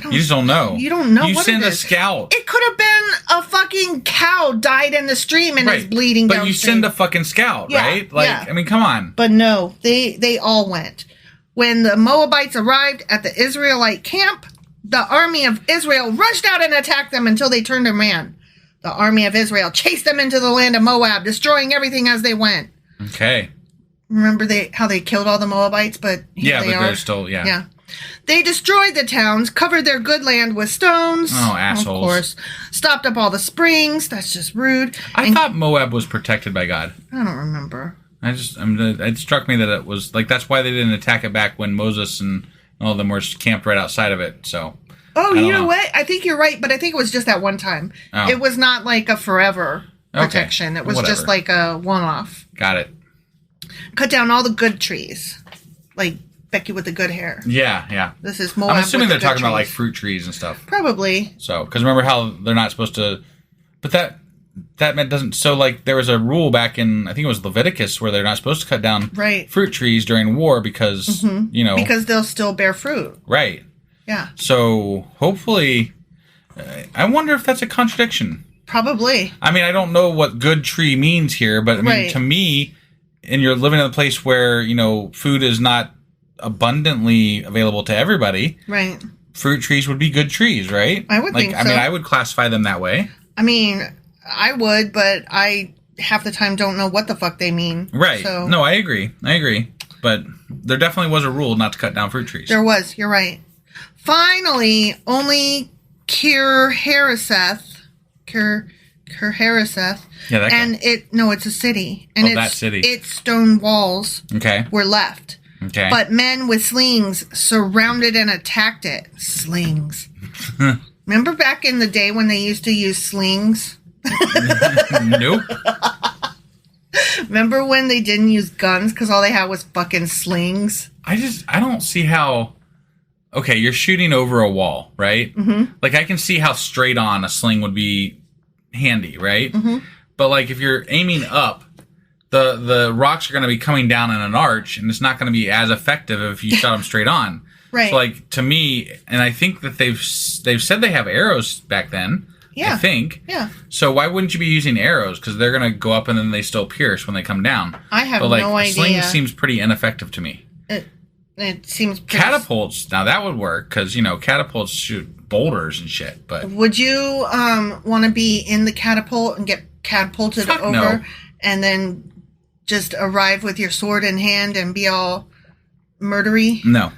You just don't know. You don't know you what send it a is. scout. It could have been a fucking cow died in the stream and is bleeding downstream. But you send a fucking scout, right? Like, I mean, come on. But no, they all went. When the Moabites arrived at the Israelite camp, the army of Israel rushed out and attacked them until they turned a man. The army of Israel chased them into the land of Moab, destroying everything as they went. Okay. Remember how they killed all the Moabites, but they're still, Yeah. They destroyed the towns, covered their good land with stones. Oh, assholes. Of course. Stopped up all the springs. That's just rude. I thought Moab was protected by God. I don't remember. It struck me that it was, like, that's why they didn't attack it back when Moses and all of them were camped right outside of it, so. Oh, you know what? I think you're right, but I think it was just that one time. Oh. It was not like a forever protection. It was just like a one-off. Got it. Cut down all the good trees. Like Becky with the good hair. Yeah. This is Moab. I'm assuming they're talking trees. about like fruit trees and stuff. Probably. So, because remember how they're not supposed to, but that meant doesn't. So, like, there was a rule back in, I think it was Leviticus, where they're not supposed to cut down fruit trees during war because because they'll still bear fruit. Right. Yeah. So hopefully, I wonder if that's a contradiction. Probably. I mean, I don't know what good tree means here, but I mean, to me, and you're living in a place where, food is not abundantly available to everybody. Right. Fruit trees would be good trees, right? I would think so. I mean, I would classify them that way. I mean, I would, but I half the time don't know what the fuck they mean. Right. So. No, I agree. But there definitely was a rule not to cut down fruit trees. There was. You're right. Finally, only Kir Hareseth. Yeah, that and guy. it's a city. And that city. Its stone walls were left. Okay. But men with slings surrounded and attacked it. Slings. Remember back in the day when they used to use slings? Nope. Remember when they didn't use guns because all they had was fucking slings? I don't see how... Okay, you're shooting over a wall, right? Mm-hmm. Like, I can see how straight on a sling would be handy, right? Mm-hmm. But, like, if you're aiming up, the rocks are going to be coming down in an arch, and it's not going to be as effective if you shot them straight on. Right. So, like, to me, and I think that they've said they have arrows back then. Yeah. I think. Yeah. So why wouldn't you be using arrows? Because they're going to go up and then they still pierce when they come down. I have no idea. Sling seems pretty ineffective to me. It seems pretty... Catapults, now that would work, because, catapults shoot boulders and shit, but... Would you want to be in the catapult and get catapulted over no. and then just arrive with your sword in hand and be all murdery? No.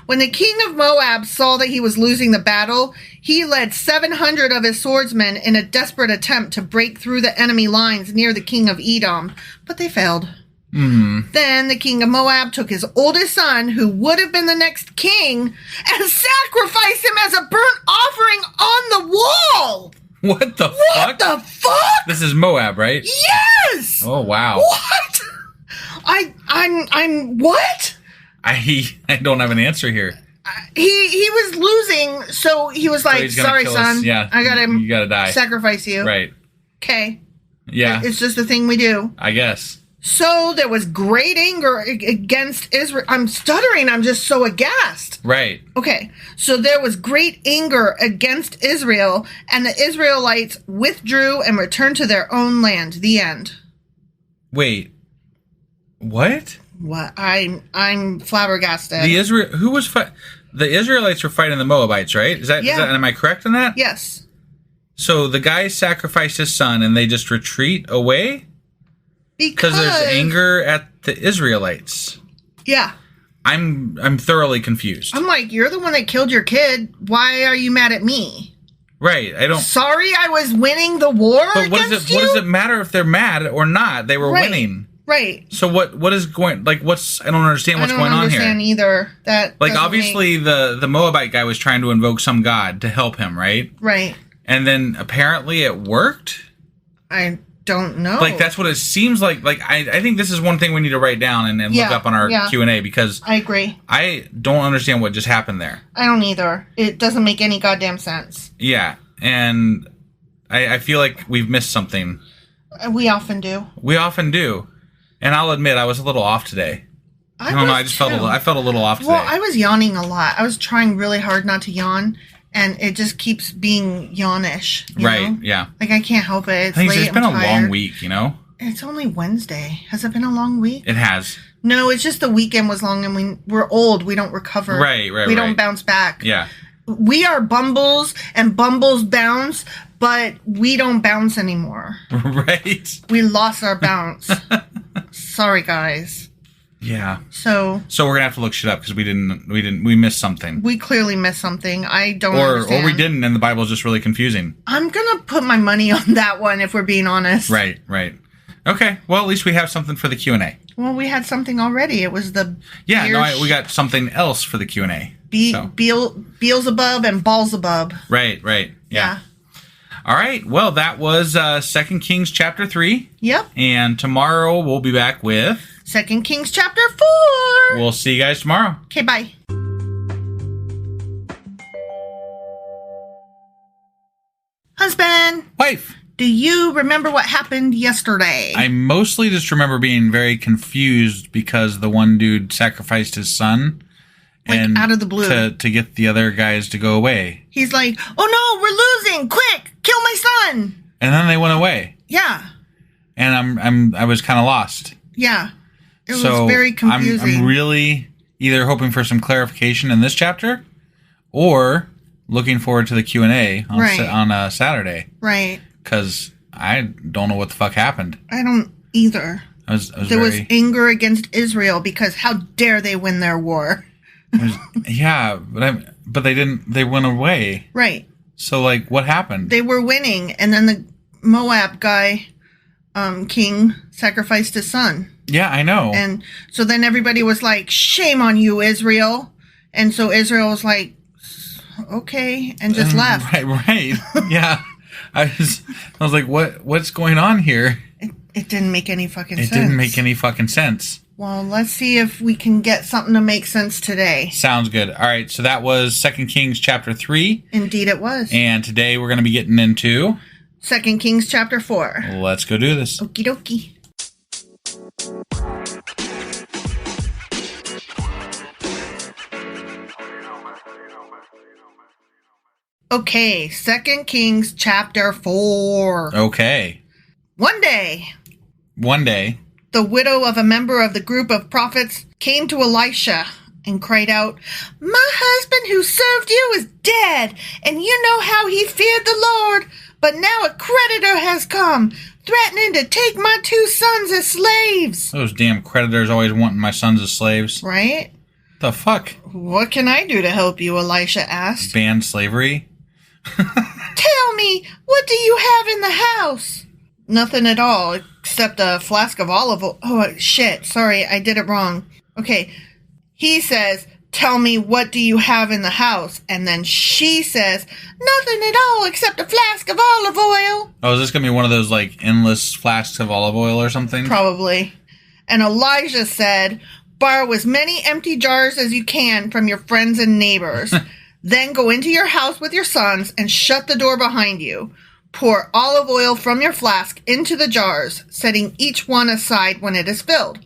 When the king of Moab saw that he was losing the battle, he led 700 of his swordsmen in a desperate attempt to break through the enemy lines near the king of Edom, but they failed. Mm. Then the king of Moab took his oldest son, who would have been the next king, and sacrificed him as a burnt offering on the wall. What the fuck? What the fuck? This is Moab, right? Yes. Oh, wow. What? I'm what? I don't have an answer here. He was losing, so he was like, "Sorry, son. Yeah, I gotta you gotta die. Sacrifice you." Right. Okay. Yeah. It's just a thing we do. I guess. So there was great anger against Israel. I'm stuttering. I'm just so aghast. Right. Okay. So there was great anger against Israel, and the Israelites withdrew and returned to their own land. The end. Wait. What? What? I'm flabbergasted. The Israelites were fighting the Moabites, right? Is that am I correct in that? Yes. So the guy sacrificed his son and they just retreat away? Because there's anger at the Israelites. Yeah. I'm thoroughly confused. I'm like, you're the one that killed your kid. Why are you mad at me? Right. I don't... Sorry I was winning the war what does it matter if they're mad or not? They were winning. Right. So what is going... Like, I don't understand what's going on here. I don't understand either. That obviously the Moabite guy was trying to invoke some god to help him, right? Right. And then apparently it worked? I don't know. Like, that's what it seems like. Like, I think this is one thing we need to write down and look up on our Q&A, because... I agree. I don't understand what just happened there. I don't either. It doesn't make any goddamn sense. Yeah, and I feel like we've missed something. We often do. We often do. And I'll admit, I was a little off today. I don't know, I felt a little off today. Well, I was yawning a lot. I was trying really hard not to yawn, and it just keeps being yawnish. Right, know? Yeah. Like, I can't help it. It's late. It's been a long week, It's only Wednesday. Has it been a long week? It has. No, it's just the weekend was long, and we're old. We don't recover. Right. We don't bounce back. Yeah. We are Bumbles, and Bumbles bounce, but we don't bounce anymore. Right. We lost our bounce. Sorry, guys. Yeah. So we're gonna have to look shit up because we missed something. We clearly missed something. I don't understand. Or we didn't, and the Bible's just really confusing. I'm gonna put my money on that one if we're being honest. Right. Okay. Well, at least we have something for the Q&A. Well, we had something already. It was the we got something else for the Q&A. Beelzebub and Ballsabub. Right. Yeah. All right. Well, that was 2 Kings chapter 3. Yep. And tomorrow we'll be back with 2 Kings chapter 4. We'll see you guys tomorrow. Okay, bye. Husband. Wife. Do you remember what happened yesterday? I mostly just remember being very confused because the one dude sacrificed his son. Like, out of the blue. To get the other guys to go away. He's like, oh no, we're losing, quick! kill my son. And then they went away. Yeah. And I was kind of lost. Yeah. It was very confusing. I'm really either hoping for some clarification in this chapter or looking forward to the Q&A on Saturday. Right. Because I don't know what the fuck happened. I don't either. There was anger against Israel because how dare they win their war? Yeah, but they didn't. They went away. Right. So, like, what happened? They were winning, and then the Moab guy, king, sacrificed his son. Yeah, I know. And so then everybody was like, "Shame on you, Israel!" And so Israel was like, "Okay," and just left. Right. Yeah. I was like, what's going on here? It didn't make any fucking sense. It didn't make any fucking sense. Well, let's see if we can get something to make sense today. Sounds good. All right, so that was 2 Kings chapter 3. Indeed it was. And today we're going to be getting into 2 Kings chapter 4. Let's go do this. Okie dokie. Okay, 2 Kings chapter 4. Okay. One day, the widow of a member of the group of prophets came to Elisha and cried out, "My husband who served you is dead, and you know how he feared the Lord. But now a creditor has come, threatening to take my 2 sons as slaves." Those damn creditors always wanting my sons as slaves. Right? The fuck? What can I do to help you? Elisha asked. Ban slavery? Tell me, what do you have in the house? Nothing at all, except a flask of olive oil. Oh, shit. Sorry, I did it wrong. Okay. He says, "Tell me, what do you have in the house?" And then she says, "Nothing at all, except a flask of olive oil." Oh, is this going to be one of those, like, endless flasks of olive oil or something? Probably. And Elijah said, "Borrow as many empty jars as you can from your friends and neighbors. Then go into your house with your sons and shut the door behind you. Pour olive oil from your flask into the jars, setting each one aside when it is filled."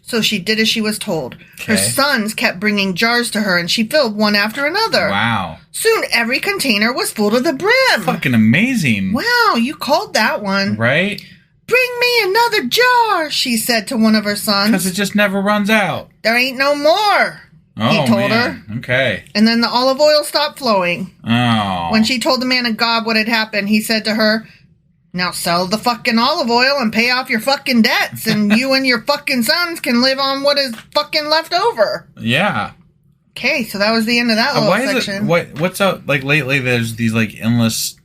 So she did as she was told. Okay. Her sons kept bringing jars to her, and she filled one after another. Wow. Soon every container was full to the brim. Fucking amazing. Wow, you called that one. Right? "Bring me another jar," she said to one of her sons. Because it just never runs out. "There ain't no more," he told her. Okay. And then the olive oil stopped flowing. Oh. When she told the man of God what had happened, he said to her, "Now sell the fucking olive oil and pay off your fucking debts, and you and your fucking sons can live on what is fucking left over." Yeah. Okay, so that was the end of that little section. What's up? Like, lately there's these, like, endless...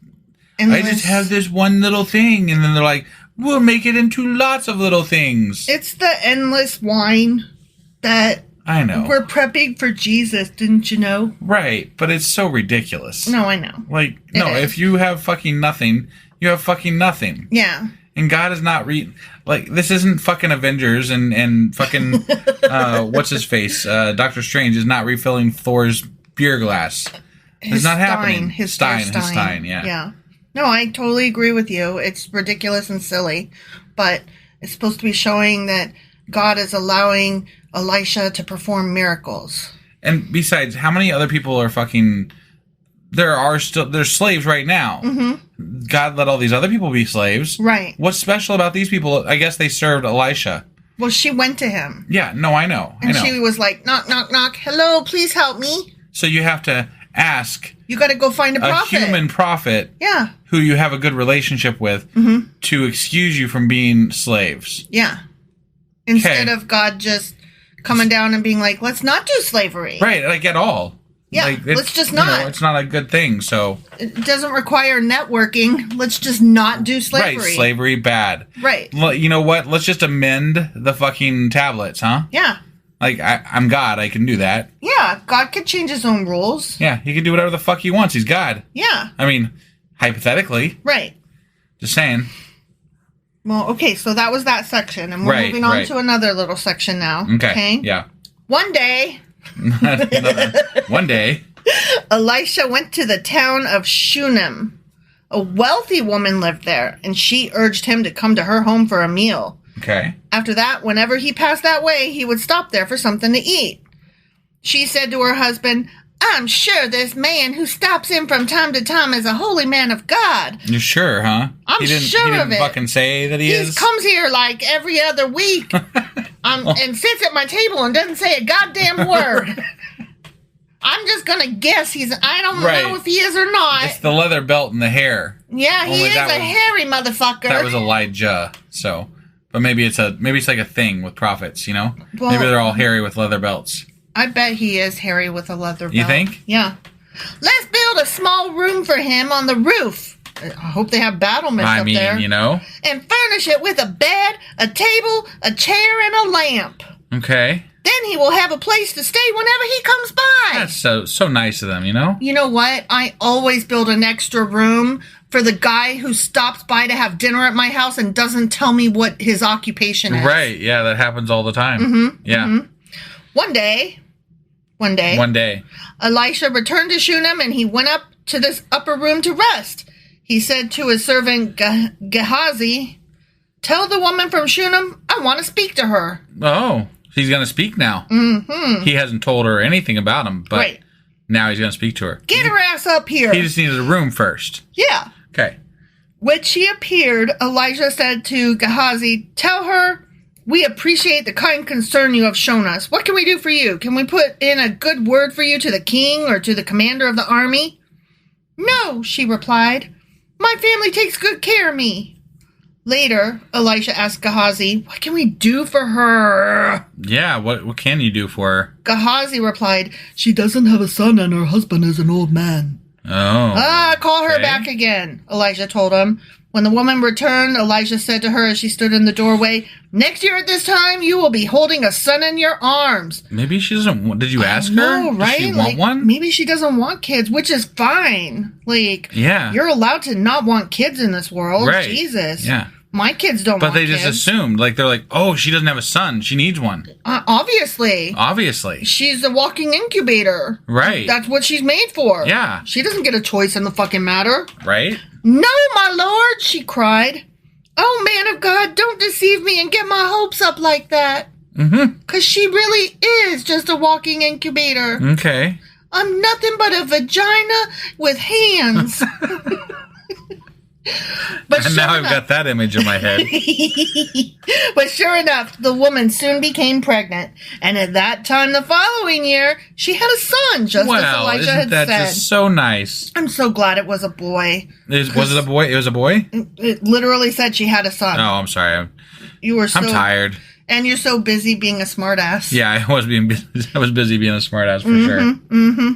I just have this one little thing, and then they're like, we'll make it into lots of little things. It's the endless wine that... I know. We're prepping for Jesus, didn't you know? Right, but it's so ridiculous. No, I know. Like, no, if you have fucking nothing, you have fucking nothing. Yeah. And God is not like, this isn't fucking Avengers and fucking what's his face? Doctor Strange is not refilling Thor's beer glass. It's not happening. His Stein, yeah. Yeah. No, I totally agree with you. It's ridiculous and silly, but it's supposed to be showing that God is allowing Elisha to perform miracles. And besides, how many other people are fucking... There's slaves right now. Mm-hmm. God let all these other people be slaves. Right. What's special about these people? I guess they served Elisha. Well, she went to him. Yeah, no, I know. And she was like, "Knock, knock, knock. Hello, please help me." So you have to ask... You got to go find a prophet. A human prophet. Yeah. Who you have a good relationship with to excuse you from being slaves. Yeah. Instead of God just coming down and being like, "Let's not do slavery." Right, like at all. Yeah, like, let's just not. It's not a good thing, so... It doesn't require networking. Let's just not do slavery. Right, slavery, bad. Right. You know what? Let's just amend the fucking tablets, huh? Yeah. Like, I'm God, I can do that. Yeah, God could change his own rules. Yeah, he can do whatever the fuck he wants. He's God. Yeah. I mean, hypothetically. Right. Just saying. Well, okay, so that was that section, and we're moving on to another little section now. Okay. Yeah. One day... One day, Elisha went to the town of Shunem. A wealthy woman lived there, and she urged him to come to her home for a meal. Okay. After that, whenever he passed that way, he would stop there for something to eat. She said to her husband, "I I'm sure this man who stops in from time to time is a holy man of God. You're sure, huh? I'm sure he didn't of it. Fucking say that he is. He comes here like every other week and sits at my table and doesn't say a goddamn word. I'm just gonna guess I don't know if he is or not. It's the leather belt and the hair. Yeah, he is a hairy motherfucker. That was Elijah, so. But maybe it's like a thing with prophets, you know? Well, maybe they're all hairy with leather belts. I bet he is hairy with a leather belt. You think? Yeah. Let's build a small room for him on the roof. I hope they have battlements up there. You know. And furnish it with a bed, a table, a chair, and a lamp. Okay. Then he will have a place to stay whenever he comes by. That's so nice of them, you know? You know what? I always build an extra room for the guy who stops by to have dinner at my house and doesn't tell me what his occupation is. Right, yeah, that happens all the time. Mm-hmm, yeah. Mm-hmm. One day, Elisha returned to Shunem and he went up to this upper room to rest. He said to his servant Gehazi, "Tell the woman from Shunem I want to speak to her." Oh, he's going to speak now. Mm-hmm. He hasn't told her anything about him, but now he's going to speak to her. Get her ass up here. He just needed a room first. Yeah. Okay. When she appeared, Elijah said to Gehazi, "Tell her, we appreciate the kind concern you have shown us. What can we do for you? Can we put in a good word for you to the king or to the commander of the army?" "No," she replied. "My family takes good care of me." Later, Elisha asked Gehazi, "What can we do for her?" Yeah, what can you do for her? Gehazi replied, "She doesn't have a son and her husband is an old man." Oh. Call her back again, Elijah told him. When the woman returned, Elijah said to her as she stood in the doorway, "Next year at this time, you will be holding a son in your arms." Maybe she doesn't want... Did you ask her? No, right? Does she want one? Maybe she doesn't want kids, which is fine. Yeah. You're allowed to not want kids in this world. Right. Jesus. Yeah. My kids don't want kids. But they just assumed. They're like, oh, she doesn't have a son. She needs one. Obviously. She's a walking incubator. Right. That's what she's made for. Yeah. She doesn't get a choice in the fucking matter. Right? "No, my lord," she cried. "Oh, man of God, don't deceive me and get my hopes up like that." Mm-hmm. 'Cause she really is just a walking incubator. Okay. I'm nothing but a vagina with hands. But and now I've got that image in my head. But sure enough, the woman soon became pregnant. And at that time the following year, she had a son, just as Elijah had said. That's just so nice. I'm so glad it was a boy. Was it a boy? It was a boy? It literally said she had a son. Oh, I'm sorry. I'm tired. And you're so busy being a smartass. Yeah, I was busy being a smartass for sure. Mm-hmm.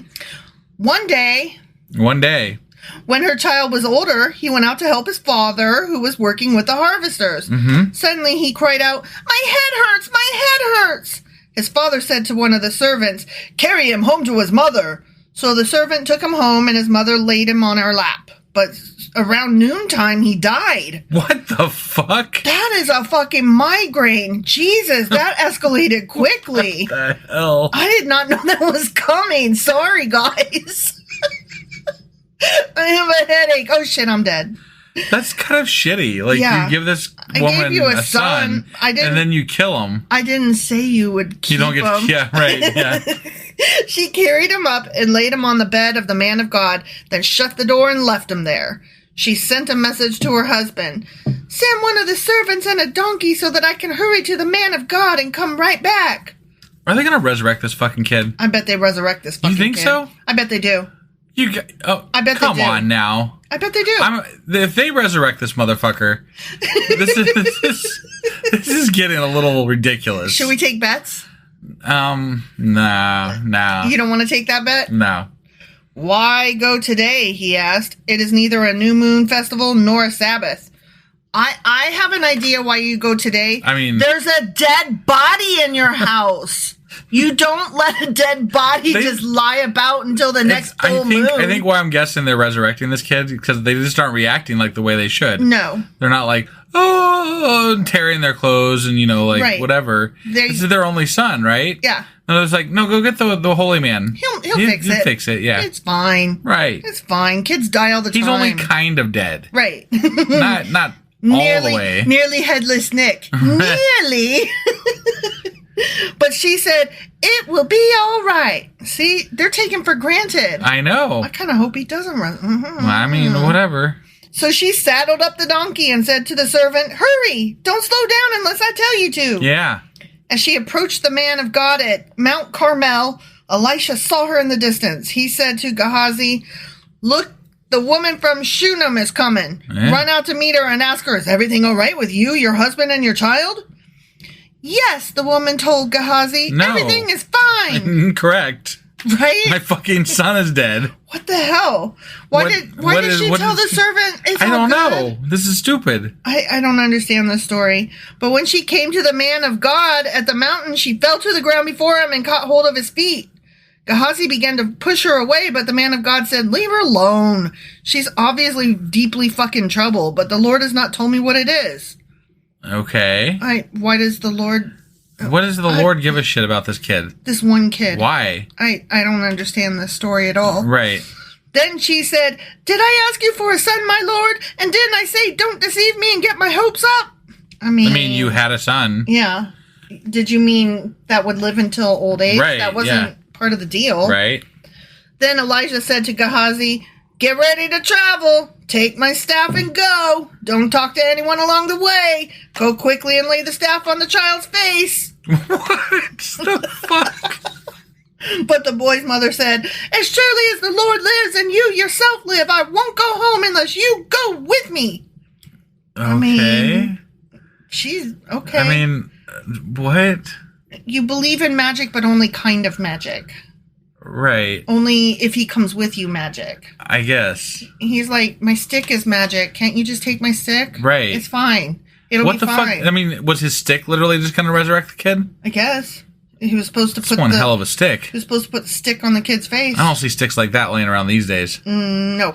One day, when her child was older, he went out to help his father, who was working with the harvesters. Mm-hmm. Suddenly he cried out, "My head hurts! My head hurts!" His father said to one of the servants, "Carry him home to his mother." So the servant took him home and his mother laid him on her lap. But around noontime, he died. What the fuck? That is a fucking migraine. Jesus, that escalated quickly. What the hell? I did not know that was coming. Sorry, guys. I have a headache. Oh, shit, I'm dead. That's kind of shitty. You give this woman gave you a son, and then you kill him. I didn't say you would keep him. Yeah, right, yeah. She carried him up and laid him on the bed of the man of God, then shut the door and left him there. She sent a message to her husband. "Send one of the servants and a donkey so that I can hurry to the man of God and come right back." Are they going to resurrect this fucking kid? I bet they resurrect this fucking kid. You think so? I bet they do. I bet come on now. I bet they do. If they resurrect this motherfucker, this is getting a little ridiculous. Should we take bets? No. You don't want to take that bet? No. "Why go today?" he asked. "It is neither a new moon festival nor a Sabbath." I have an idea why you go today. I mean, there's a dead body in your house. You don't let a dead body just lie about until the next full moon. I think why I'm guessing they're resurrecting this kid because they just aren't reacting like the way they should. No. They're not like, tearing their clothes and, whatever. This is their only son, right? Yeah. And it's like, no, go get the holy man. He'll fix it. He'll fix it, yeah. It's fine. Right. It's fine. Kids die all the time. He's only kind of dead. Right. Not all the way. Nearly headless Nick. Nearly. But she said, it will be all right. See, they're taken for granted. I know. I kind of hope he doesn't run. Well, I mean, whatever. So she saddled up the donkey and said to the servant, hurry, don't slow down unless I tell you to. Yeah. As she approached the man of God at Mount Carmel, Elisha saw her in the distance. He said to Gehazi, look, the woman from Shunem is coming. Yeah. Run out to meet her and ask her, is everything all right with you, your husband, and your child? Yes, the woman told Gehazi. No. Everything is fine. Correct. Right? My fucking son is dead. What the hell? Why did she tell the servant it's I don't all know. good? This is stupid. I don't understand the story. But when she came to the man of God at the mountain, she fell to the ground before him and caught hold of his feet. Gehazi began to push her away, but the man of God said, leave her alone. She's obviously deeply fucking trouble, but the Lord has not told me what it is. Okay. Why does the Lord... What does the Lord give a shit about this kid? This one kid. Why? I don't understand this story at all. Right. Then she said, did I ask you for a son, my lord? And didn't I say, don't deceive me and get my hopes up? I mean, you had a son. Yeah. Did you mean that would live until old age? Right, That wasn't part of the deal. Right. Then Elijah said to Gehazi, get ready to travel. Take my staff and go. Don't talk to anyone along the way. Go quickly and lay the staff on the child's face. What the fuck? But the boy's mother said, as surely as the Lord lives and you yourself live, I won't go home unless you go with me. Okay. She's okay. I mean, what? You believe in magic, but only kind of magic. Right. Only if he comes with you magic. I guess. He's like, my stick is magic. Can't you just take my stick? Right. It's fine. It'll be fine. What the fuck? I mean, was his stick literally just going to resurrect the kid? I guess. He was supposed to put one hell of a stick. He was supposed to put the stick on the kid's face. I don't see sticks like that laying around these days. No.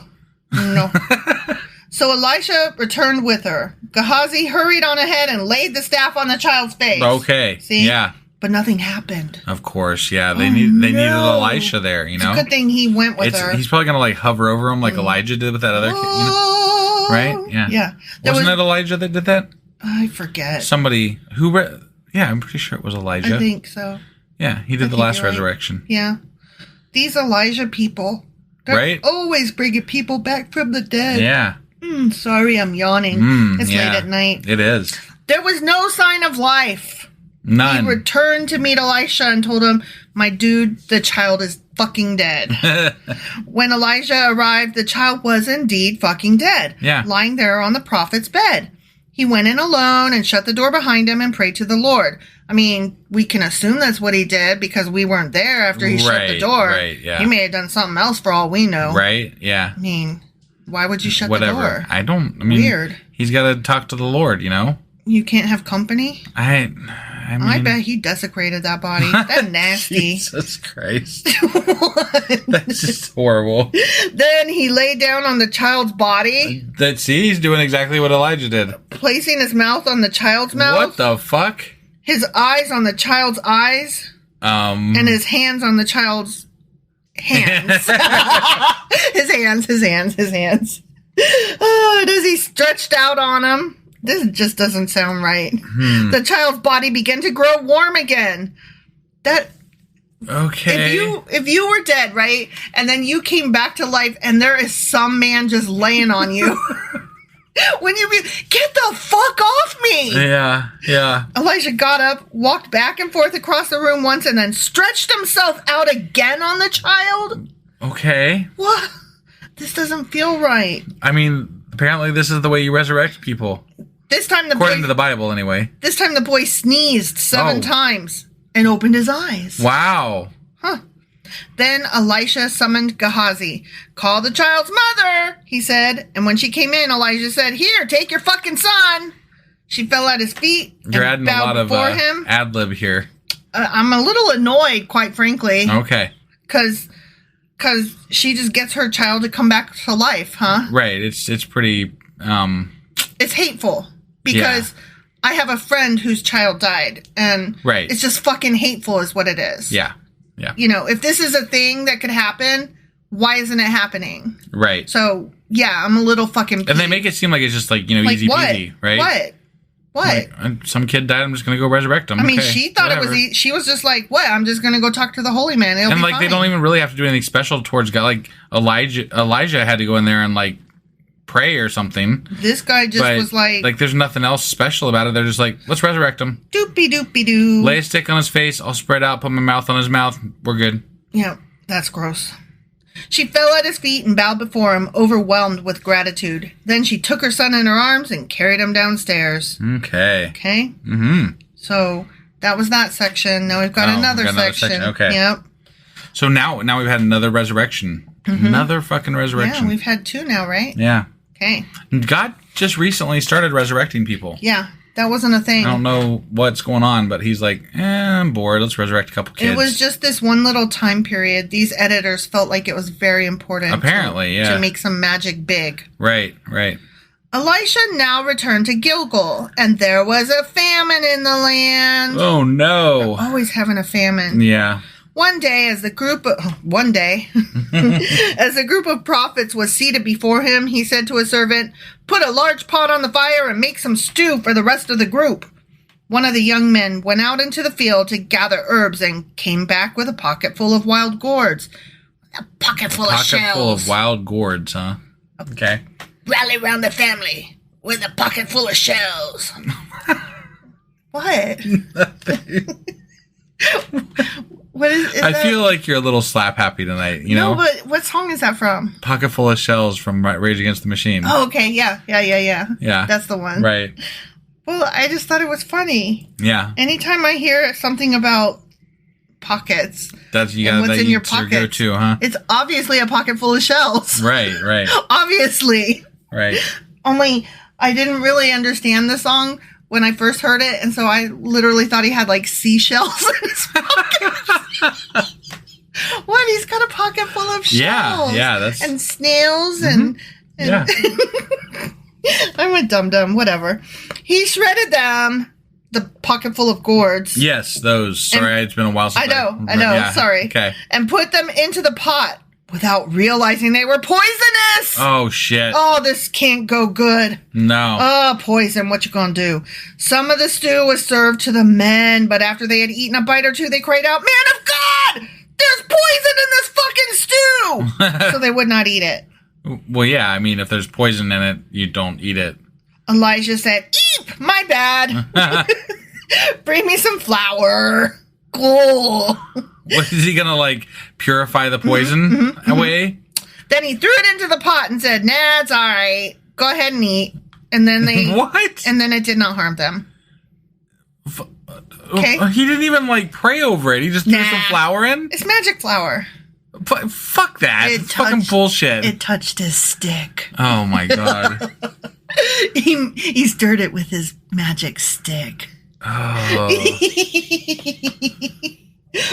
So Elisha returned with her. Gehazi hurried on ahead and laid the staff on the child's face. Okay. See? Yeah. But nothing happened. Of course, yeah. They needed Elisha there, you know? It's a good thing he went with her. He's probably going to like hover over him like Elijah did with that other kid, you know? Right? Yeah. Yeah. Wasn't it Elijah that did that? I forget. Somebody who yeah, I'm pretty sure it was Elijah. I think so. Yeah, he did the last resurrection. Right. Yeah. These Elijah people. They're always bringing people back from the dead. Yeah. Sorry, I'm yawning. It's late at night. It is. There was no sign of life. None. He returned to meet Elisha and told him, my dude, the child is fucking dead. When Elijah arrived, the child was indeed fucking dead. Yeah. Lying there on the prophet's bed. He went in alone and shut the door behind him and prayed to the Lord. I mean, we can assume that's what he did because we weren't there after he shut the door. Right, yeah. He may have done something else for all we know. Right, yeah. I mean, why would you shut the door? I mean, weird. He's got to talk to the Lord, you know? You can't have company? I mean, I bet he desecrated that body. That's nasty. Jesus Christ. That's just horrible. Then he lay down on the child's body. He's doing exactly what Elijah did. Placing his mouth on the child's mouth. What the fuck? His eyes on the child's eyes. And his hands on the child's hands. his hands. Oh, and as he stretched out on him. This just doesn't sound right. The child's body began to grow warm again. Okay. If you were dead, right, and then you came back to life, and there is some man just laying on you, when you get the fuck off me. Yeah. Elijah got up, walked back and forth across the room once, and then stretched himself out again on the child. Okay. What? This doesn't feel right. I mean, apparently this is the way you resurrect people. This time according to the Bible, anyway. This time the boy sneezed 7 times and opened his eyes. Wow. Huh. Then Elisha summoned Gehazi. Call the child's mother, he said. And when she came in, Elijah said, here, take your fucking son. She fell at his feet. You're adding a lot of him. ad-lib here. I'm a little annoyed, quite frankly. Okay. Because she just gets her child to come back to life, huh? Right. It's pretty... It's hateful. Because I have a friend whose child died. And it's just fucking hateful is what it is. Yeah. You know, if this is a thing that could happen, why isn't it happening? Right. So, yeah, I'm a little fucking peeved. And they make it seem like it's just like, you know, easy peasy, right? What? Like, some kid died. I'm just gonna go resurrect him. I mean, she thought it was. She was just like, "What? I'm just gonna go talk to the holy man." It'll and be like fine. they don't even really have to do anything special towards God. Like Elijah had to go in there and like pray or something. This guy just was like, there's nothing else special about it. They're just like, let's resurrect him. Doopy doopy doo. Lay a stick on his face. I'll spread out. Put my mouth on his mouth. We're good. Yeah, that's gross. She fell at his feet and bowed before him, overwhelmed with gratitude. Then she took her son in her arms and carried him downstairs. Okay. Okay? Mm-hmm. So, that was that section. Now we've got another section. Okay. Yep. So now we've had another resurrection. Mm-hmm. Another fucking resurrection. Yeah, we've had 2 now, right? Yeah. Okay. God just recently started resurrecting people. Yeah. That wasn't a thing. I don't know what's going on, but he's like, I'm bored. Let's resurrect a couple kids. It was just this one little time period. These editors felt like it was very important. Apparently, to make some magic big. Right. Elisha now returned to Gilgal, and there was a famine in the land. Oh, no. They're always having a famine. Yeah. One day, as a group of prophets was seated before him, he said to his servant, "Put a large pot on the fire and make some stew for the rest of the group." One of the young men went out into the field to gather herbs and came back with a pocket full of wild gourds. A pocket full of shells. Pocket full of wild gourds, huh? Okay. Rally round the family with a pocket full of shells. What? What is I feel like you're a little slap happy tonight, you know? No, but what song is that from? Pocket Full of Shells from Rage Against the Machine. Oh, okay. Yeah. Yeah. That's the one. Right. Well, I just thought it was funny. Yeah. Anytime I hear something about pockets, what's in your pocket? Your go-to, huh? It's obviously a pocket full of shells. Right. Obviously. Right. Only I didn't really understand the song when I first heard it, and so I literally thought he had like seashells in his pocket. What? He's got a pocket full of shells. Yeah, that's and snails and yeah. I'm a dum-dum, whatever. He shredded them, the pocket full of gourds. Yes, those. Sorry, it's been a while since I know, yeah. Sorry. Okay. And put them into the pot without realizing they were poisonous. Oh, shit. Oh, this can't go good. No. Oh, poison. What you gonna do? Some of the stew was served to the men, but after they had eaten a bite or two, they cried out, "Man of God! There's poison in this fucking stew!" So they would not eat it. Well, yeah, I mean, if there's poison in it, you don't eat it. Elijah said, "Eep! My bad. Bring me some flour." Cool. What, is he gonna, like, purify the poison away? Then he threw it into the pot and said, "Nah, it's all right. Go ahead and eat." And then they... What? And then it did not harm them. Okay. He didn't even, like, pray over it. He just threw some flour in? It's magic flour. Fuck that. It's fucking bullshit. It touched his stick. Oh, my God. He stirred it with his magic stick. Oh.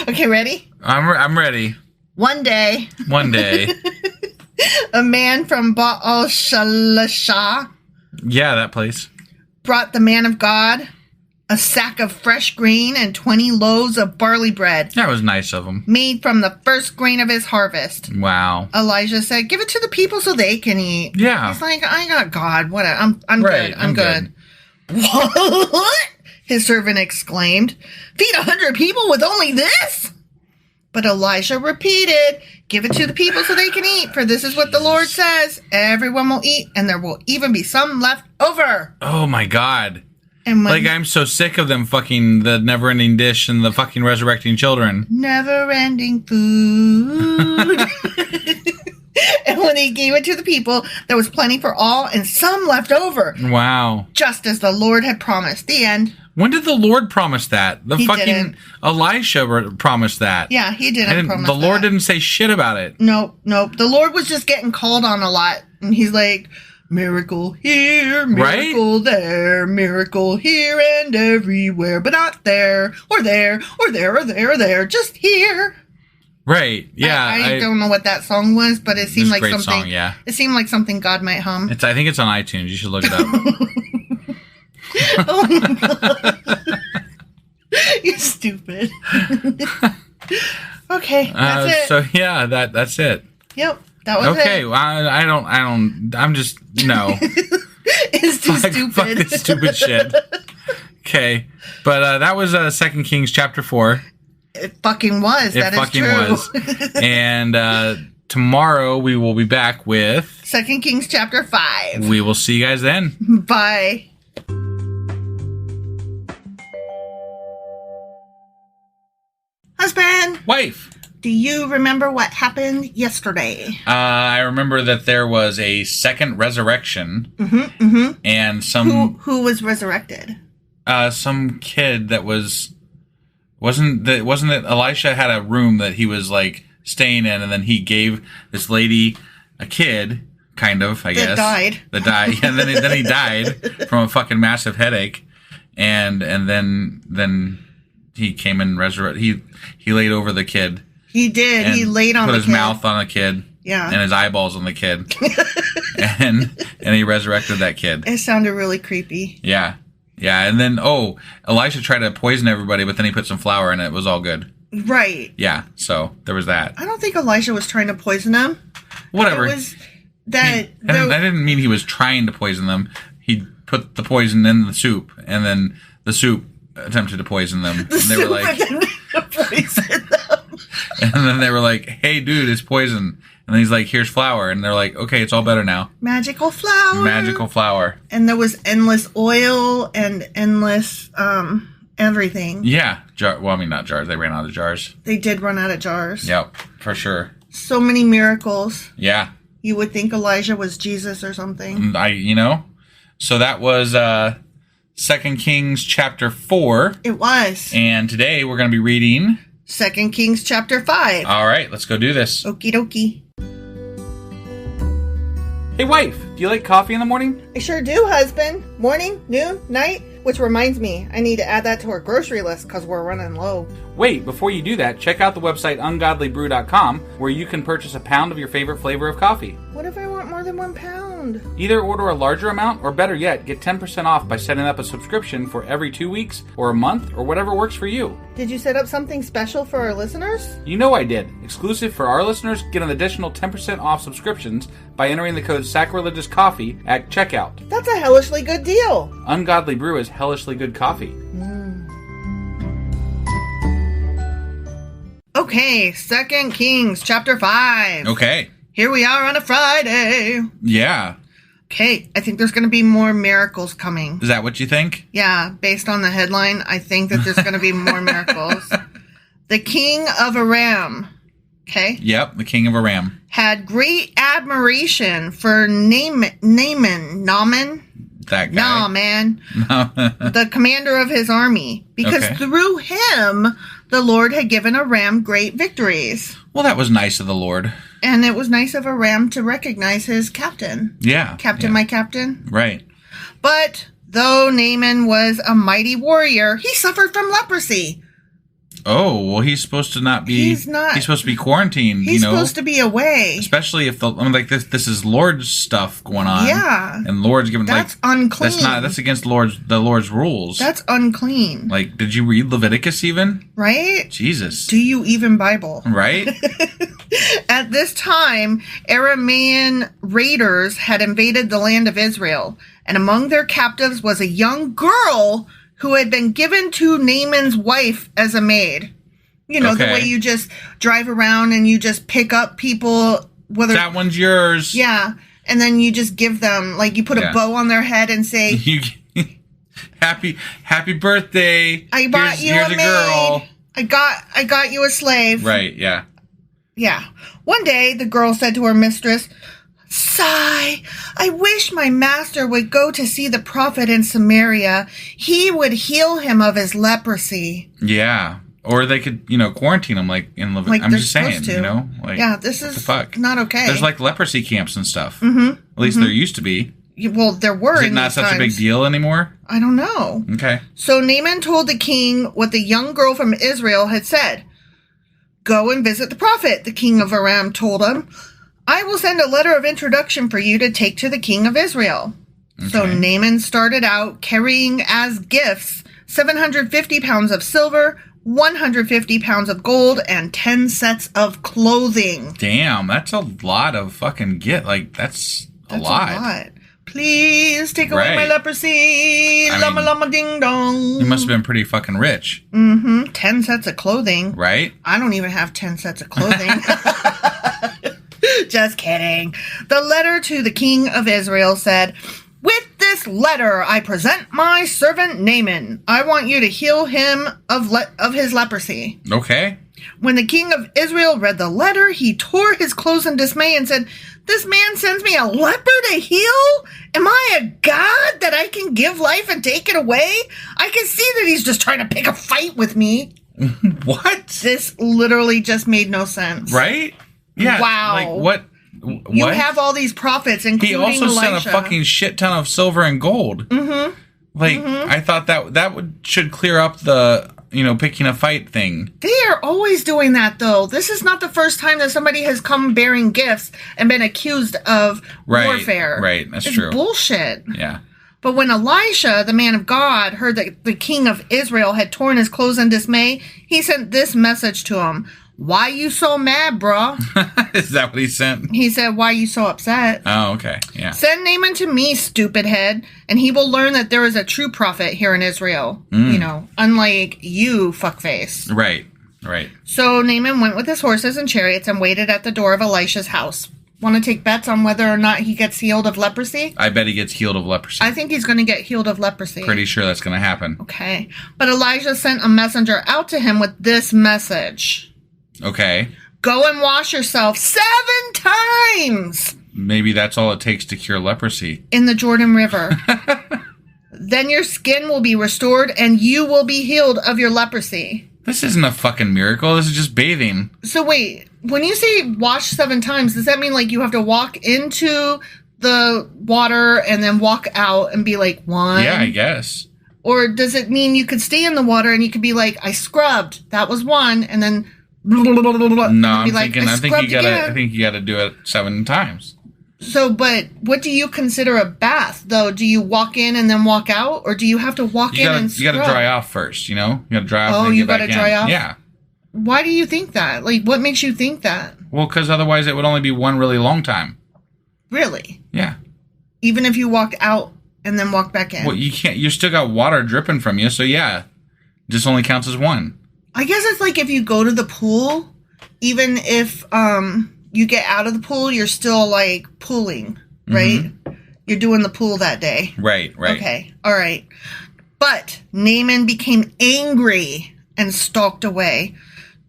Okay, ready? I'm ready. One day, a man from Baal Shalashah, yeah, that place, brought the man of God a sack of fresh grain and 20 loaves of barley bread. That was nice of him. Made from the first grain of his harvest. Wow. Elijah said, "Give it to the people so they can eat." Yeah. He's like, "I got God. What? I'm right, good. I'm good." What? His servant exclaimed. "Feed 100 people with only this?" But Elijah repeated, "Give it to the people so they can eat, for this is what the Lord says. Everyone will eat, and there will even be some left over." Oh my God. And like, I'm so sick of them fucking the never-ending dish and the fucking resurrecting children. Never-ending food. And when he gave it to the people, there was plenty for all and some left over. Wow. Just as the Lord had promised. The end. When did the Lord promise that? He fucking didn't. Elisha promised that. Yeah, he didn't promise the Lord that. didn't say shit about it. Nope. The Lord was just getting called on a lot. And he's like, miracle here, miracle there, miracle here and everywhere, but not there, or there, or there, or there, or there, just here. Right. Yeah. I don't know what that song was, but it seemed like great something. Song, yeah. It seemed like something God might hum. I think it's on iTunes. You should look it up. Oh my God. You're stupid. Okay, that's it. So yeah, that's it. Yep, that was okay, it. I'm just no. It's too stupid. Fuck this stupid shit. Okay. But that was 2 Kings chapter 4. It fucking was. That is true. Was. And tomorrow we will be back with 2 Kings chapter 5. We will see you guys then. Bye. Husband. Wife. Do you remember what happened yesterday? I remember that there was a second resurrection. And some... Who was resurrected? Some kid that wasn't it Elisha had a room that he was like staying in, and then he gave this lady a kid, kind of, I guess. That died. Yeah, and then he died from a fucking massive headache, and then he came and resurrected. He laid over the kid. He did. He laid on the kid. Put his mouth on the kid. Yeah. And his eyeballs on the kid. and he resurrected that kid. It sounded really creepy. Yeah. Yeah, and then, Elisha tried to poison everybody, but then he put some flour in it. It was all good. Right. Yeah, so there was that. I don't think Elisha was trying to poison them. Whatever. It was that... I didn't mean he was trying to poison them. He put the poison in the soup, and then the soup attempted to poison them. And they were like... poison them. And then they were like, hey, dude, it's poison. And then he's like, here's flour. And they're like, okay, it's all better now. Magical flour. Magical flour. And there was endless oil and endless everything. Yeah. Not jars. They ran out of jars. They did run out of jars. Yep, for sure. So many miracles. Yeah. You would think Elijah was Jesus or something. So that was 2 Kings chapter 4. It was. And today we're going to be reading 2 Kings chapter 5. All right, let's go do this. Okie dokie. Hey, wife, do you like coffee in the morning? I sure do, husband. Morning, noon, night. Which reminds me, I need to add that to our grocery list because we're running low. Wait, before you do that, check out the website ungodlybrew.com where you can purchase a pound of your favorite flavor of coffee. What if I want more than 1 pound? Either order a larger amount, or better yet, get 10% off by setting up a subscription for every 2 weeks or a month or whatever works for you. Did you set up something special for our listeners? You know I did. Exclusive for our listeners, get an additional 10% off subscriptions by entering the code SACRILEGIOUSCOFFEE at checkout. That's a hellishly good deal. Ungodly Brew is hellishly good coffee. Okay, 2 Kings chapter 5. Okay. Here we are on a Friday. Yeah. Okay, I think there's going to be more miracles coming. Is that what you think? Yeah, based on the headline, I think that there's going to be more miracles. The king of Aram, okay? Yep, the king of Aram. Had great admiration for Naaman. That guy? Nah, man. The commander of his army. Because through him, the Lord had given Aram great victories. Well, that was nice of the Lord. And it was nice of Aram to recognize his captain. Yeah. Captain, my captain. Right. But though Naaman was a mighty warrior, he suffered from leprosy. Oh, well, he's supposed to not be... He's not. He's supposed to be quarantined, He's supposed to be away. Especially if this is Lord's stuff going on. Yeah. And Lord's giving... That's unclean. That's against the Lord's rules. That's unclean. Like, did you read Leviticus even? Right? Jesus. Do you even Bible? Right? At this time, Aramean raiders had invaded the land of Israel, and among their captives was a young girl who had been given to Naaman's wife as a maid. You know, the way you just drive around and you just pick up people. Whether that one's yours. Yeah. And then you just give them, like, you put a bow on their head and say, happy birthday. I bought here's a maid. Girl. I got you a slave. Right, yeah. Yeah. One day, the girl said to her mistress, "Sigh, I wish my master would go to see the prophet in Samaria. He would heal him of his leprosy." Yeah. Or they could, quarantine them like in Leviticus. I'm just saying, yeah, this is not okay. There's like leprosy camps and stuff. Mm-hmm. At least there used to be. Well, there were. Is it not such a big deal anymore? I don't know. Okay. So Naaman told the king what the young girl from Israel had said. "Go and visit the prophet," the king of Aram told him. "I will send a letter of introduction for you to take to the king of Israel." Okay. So Naaman started out carrying as gifts 750 pounds of silver, 150 pounds of gold, and 10 sets of clothing. Damn, that's a lot of fucking that's a lot. Please take away my leprosy. Lama lama ding dong. You must have been pretty fucking rich. 10 sets of clothing. Right? I don't even have 10 sets of clothing. Just kidding. The letter to the king of Israel said, "With this letter I present my servant Naaman. I want you to heal him of his leprosy." Okay. When the king of Israel read the letter, he tore his clothes in dismay and said, "This man sends me a leper to heal? Am I a god that I can give life and take it away? I can see that he's just trying to pick a fight with me." What? This literally just made no sense. Right? Yeah. Wow. Like, what? You have all these prophets, including Elijah. He also sent a fucking shit ton of silver and gold. Mm-hmm. Like, I thought that should clear up the, picking a fight thing. They are always doing that, though. This is not the first time that somebody has come bearing gifts and been accused of warfare. Right, that's true. It's bullshit. Yeah. But when Elisha, the man of God, heard that the king of Israel had torn his clothes in dismay, he sent this message to him. "Why you so mad, bro?" Is that what he sent? He said, "Why you so upset?" Oh, okay. Yeah. "Send Naaman to me, stupid head, and he will learn that there is a true prophet here in Israel. Unlike you, fuckface." Right. So Naaman went with his horses and chariots and waited at the door of Elisha's house. Want to take bets on whether or not he gets healed of leprosy? I bet he gets healed of leprosy. I think he's going to get healed of leprosy. Pretty sure that's going to happen. Okay. But Elijah sent a messenger out to him with this message. Okay. "Go and wash yourself 7 times. Maybe that's all it takes to cure leprosy. In the Jordan River. Then your skin will be restored and you will be healed of your leprosy." This isn't a fucking miracle. This is just bathing. So wait, when you say wash 7 times, does that mean like you have to walk into the water and then walk out and be like 1? Yeah, I guess. Or does it mean you could stay in the water and you could be like, "I scrubbed, that was 1," and then No, I think you gotta do it 7 times. So, but what do you consider a bath, though? Do you walk in and then walk out? Or do you have to walk in and scrub? You gotta dry off first, You gotta dry off. Oh, you gotta dry off? Yeah. Why do you think that? Like, what makes you think that? Well, because otherwise it would only be one really long time. Really? Yeah. Even if you walk out and then walk back in? Well, you can't. You still got water dripping from you, so yeah. Just only counts as 1. I guess it's like if you go to the pool, even if you get out of the pool, you're still like pooling, right? Mm-hmm. You're doing the pool that day. Right. Okay, all right. But Naaman became angry and stalked away.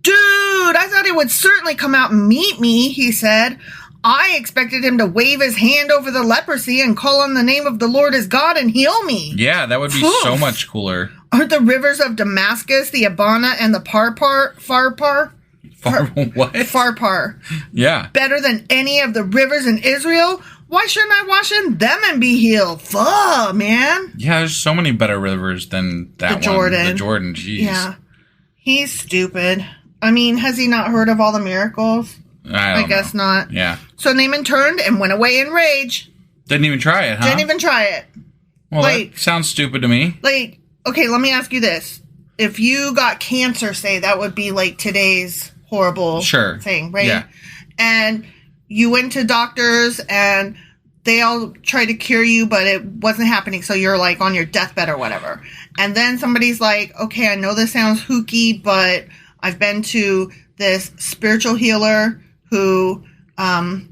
"Dude, I thought he would certainly come out and meet me," he said. "I expected him to wave his hand over the leprosy and call on the name of the Lord his God and heal me." Yeah, that would be so much cooler. Aren't the rivers of Damascus, the Abana, and the Farpar? Farpar. Yeah. Better than any of the rivers in Israel? Why shouldn't I wash in them and be healed? Fuck, man. Yeah, there's so many better rivers than that one. The Jordan, jeez. Yeah. He's stupid. I mean, has he not heard of all the miracles? I guess not. Yeah. So Naaman turned and went away in rage. Didn't even try it, huh? Didn't even try it. Well, that sounds stupid to me. Like, okay, let me ask you this. If you got cancer, say, that would be like today's horrible thing, right? Yeah. And you went to doctors and they all tried to cure you, but it wasn't happening. So you're like on your deathbed or whatever. And then somebody's like, "Okay, I know this sounds hooky, but I've been to this spiritual healer who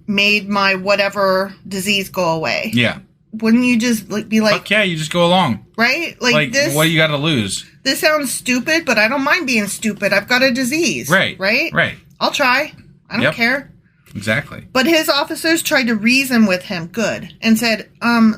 made my whatever disease go away." Yeah. Wouldn't you just be like, "Fuck yeah, you just go along." Right? Like this, what do you got to lose? This sounds stupid, but I don't mind being stupid. I've got a disease. Right. I'll try. I don't care. Exactly. But his officers tried to reason with him, and said,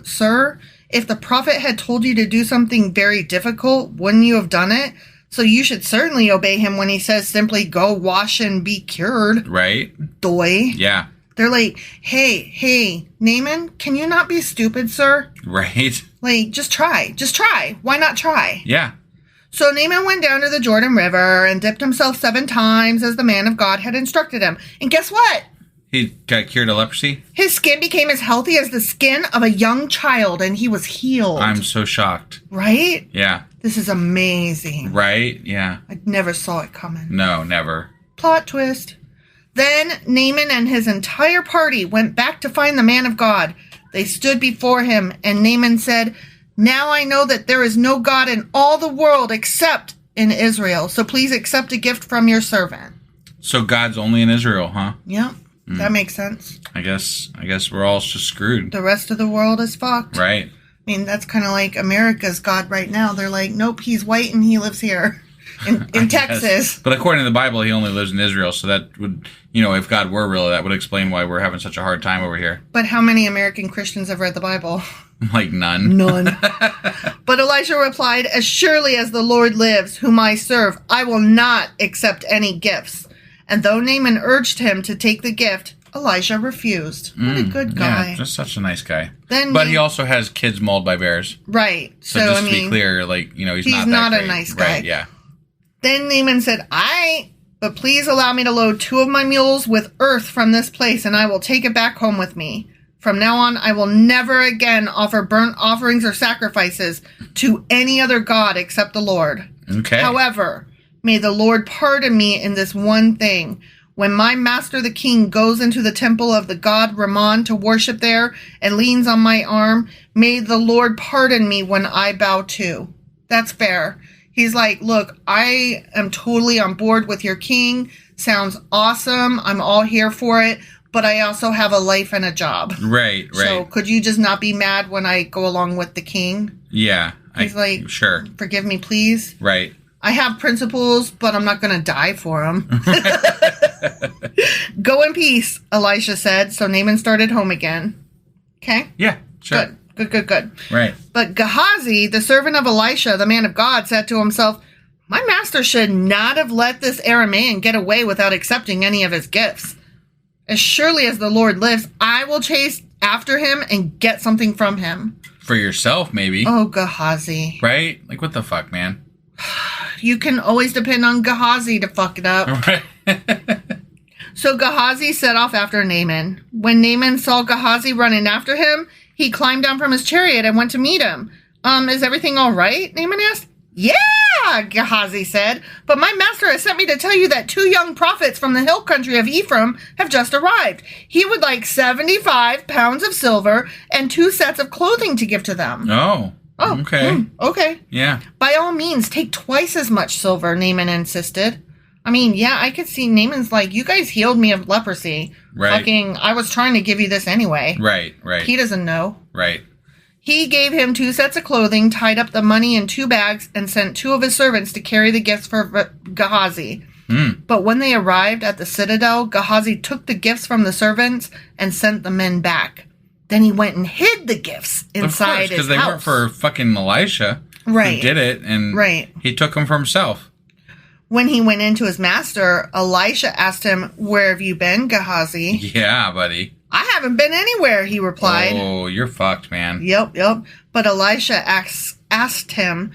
"Sir, if the prophet had told you to do something very difficult, wouldn't you have done it? So you should certainly obey him when he says simply go wash and be cured." Right. Doy. Yeah. They're like, hey, Naaman, can you not be stupid, sir? Right. Like, just try. Why not try? Yeah. So Naaman went down to the Jordan River and dipped himself 7 times as the man of God had instructed him. And guess what? He got cured of leprosy? His skin became as healthy as the skin of a young child, and he was healed. I'm so shocked. Right? Yeah. This is amazing. Right? Yeah. I never saw it coming. No, never. Plot twist. Then Naaman and his entire party went back to find the man of God. They stood before him, and Naaman said, "Now I know that there is no God in all the world except in Israel. So please accept a gift from your servant." So God's only in Israel, huh? Yep. That makes sense. I guess we're all just screwed. The rest of the world is fucked. Right. I mean, that's kind of like America's God right now. They're like, nope, he's white and he lives here in Texas. But according to the Bible, he only lives in Israel. So that would, if God were real, that would explain why we're having such a hard time over here. But how many American Christians have read the Bible? Like none. None. But Elisha replied, "As surely as the Lord lives, whom I serve, I will not accept any gifts." And though Naaman urged him to take the gift, Elisha refused. What a good guy. Yeah, just such a nice guy. But he also has kids mauled by bears. Right. So just to be clear, he's not that a nice guy. Right, yeah. Then Naaman said, but please allow me to load 2 of my mules with earth from this place, and I will take it back home with me. From now on, I will never again offer burnt offerings or sacrifices to any other god except the Lord. Okay. However, may the Lord pardon me in this one thing. When my master the king goes into the temple of the god Ramon to worship there and leans on my arm, may the Lord pardon me when I bow too. That's fair. He's like, look, I am totally on board with your king. Sounds awesome. I'm all here for it. But I also have a life and a job. Right. So could you just not be mad when I go along with the king? Yeah. He's like, sure. Forgive me, please. Right. I have principles, but I'm not going to die for them. Go in peace, Elisha said. So Naaman started home again. Okay? Yeah, sure. Good. Right. But Gehazi, the servant of Elisha, the man of God, said to himself, my master should not have let this Aramean get away without accepting any of his gifts. As surely as the Lord lives, I will chase after him and get something from him. For yourself, maybe. Oh, Gehazi. Right? Like, what the fuck, man? You can always depend on Gehazi to fuck it up. Right. So Gehazi set off after Naaman. When Naaman saw Gehazi running after him, he climbed down from his chariot and went to meet him. Is everything all right? Naaman asked. Yeah, Gehazi said, but my master has sent me to tell you that 2 young prophets from the hill country of Ephraim have just arrived. He would like 75 pounds of silver and 2 sets of clothing to give to them. Oh, okay. Okay. Yeah. By all means, take twice as much silver, Naaman insisted. I mean, yeah, I could see Naaman's like, you guys healed me of leprosy. Right. I was trying to give you this anyway. Right. He doesn't know. Right. He gave him 2 sets of clothing, tied up the money in 2 bags, and sent 2 of his servants to carry the gifts for Gehazi. But when they arrived at the citadel, Gehazi took the gifts from the servants and sent the men back. Then he went and hid the gifts inside his house. Because they weren't for fucking Elisha. Right. Who did it, and he took them for himself. When he went into his master, Elisha asked him, where have you been, Gehazi? Yeah, buddy. I haven't been anywhere, he replied. Oh, you're fucked, man. Yep. But Elisha asked him,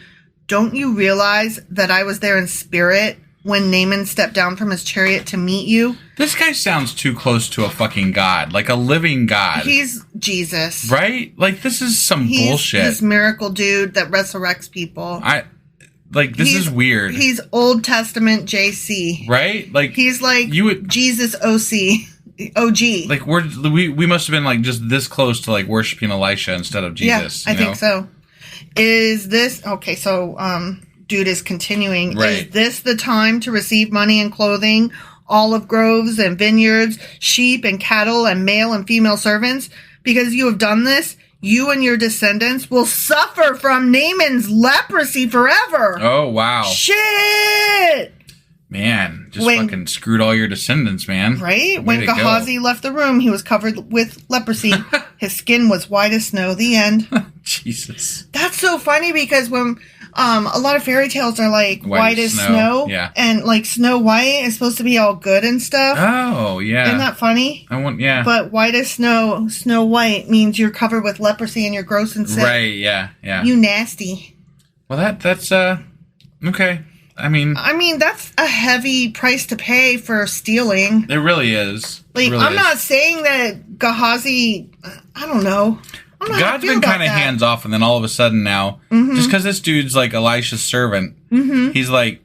don't you realize that I was there in spirit when Naaman stepped down from his chariot to meet you? This guy sounds too close to a fucking god, like a living god. He's Jesus. Right? Like, this is some bullshit. He's this miracle dude that resurrects people. This is weird. He's Old Testament JC. Right? Like, he's like Jesus OG. Like, we must have been like just this close to like worshiping Elisha instead of Jesus. Yeah, I think so. Is this okay? So, dude is continuing. Right. Is this the time to receive money and clothing, olive groves and vineyards, sheep and cattle and male and female servants? Because you have done this, you and your descendants will suffer from Naaman's leprosy forever. Oh, wow. Shit! Man, fucking screwed all your descendants, man. Right? When Gehazi left the room, he was covered with leprosy. His skin was white as snow. The end. Jesus. That's so funny because when a lot of fairy tales are like white as snow. Yeah. And like Snow White is supposed to be all good and stuff. Oh, yeah. Isn't that funny? Yeah. But white as snow, Snow White means you're covered with leprosy and you're gross and sick. Right, yeah. You nasty. Well, that's okay. I mean, that's a heavy price to pay for stealing. It really is. Like, I'm not saying that Gehazi, I don't know. God's been kind of hands off, and then all of a sudden now, just because this dude's like Elisha's servant, he's like,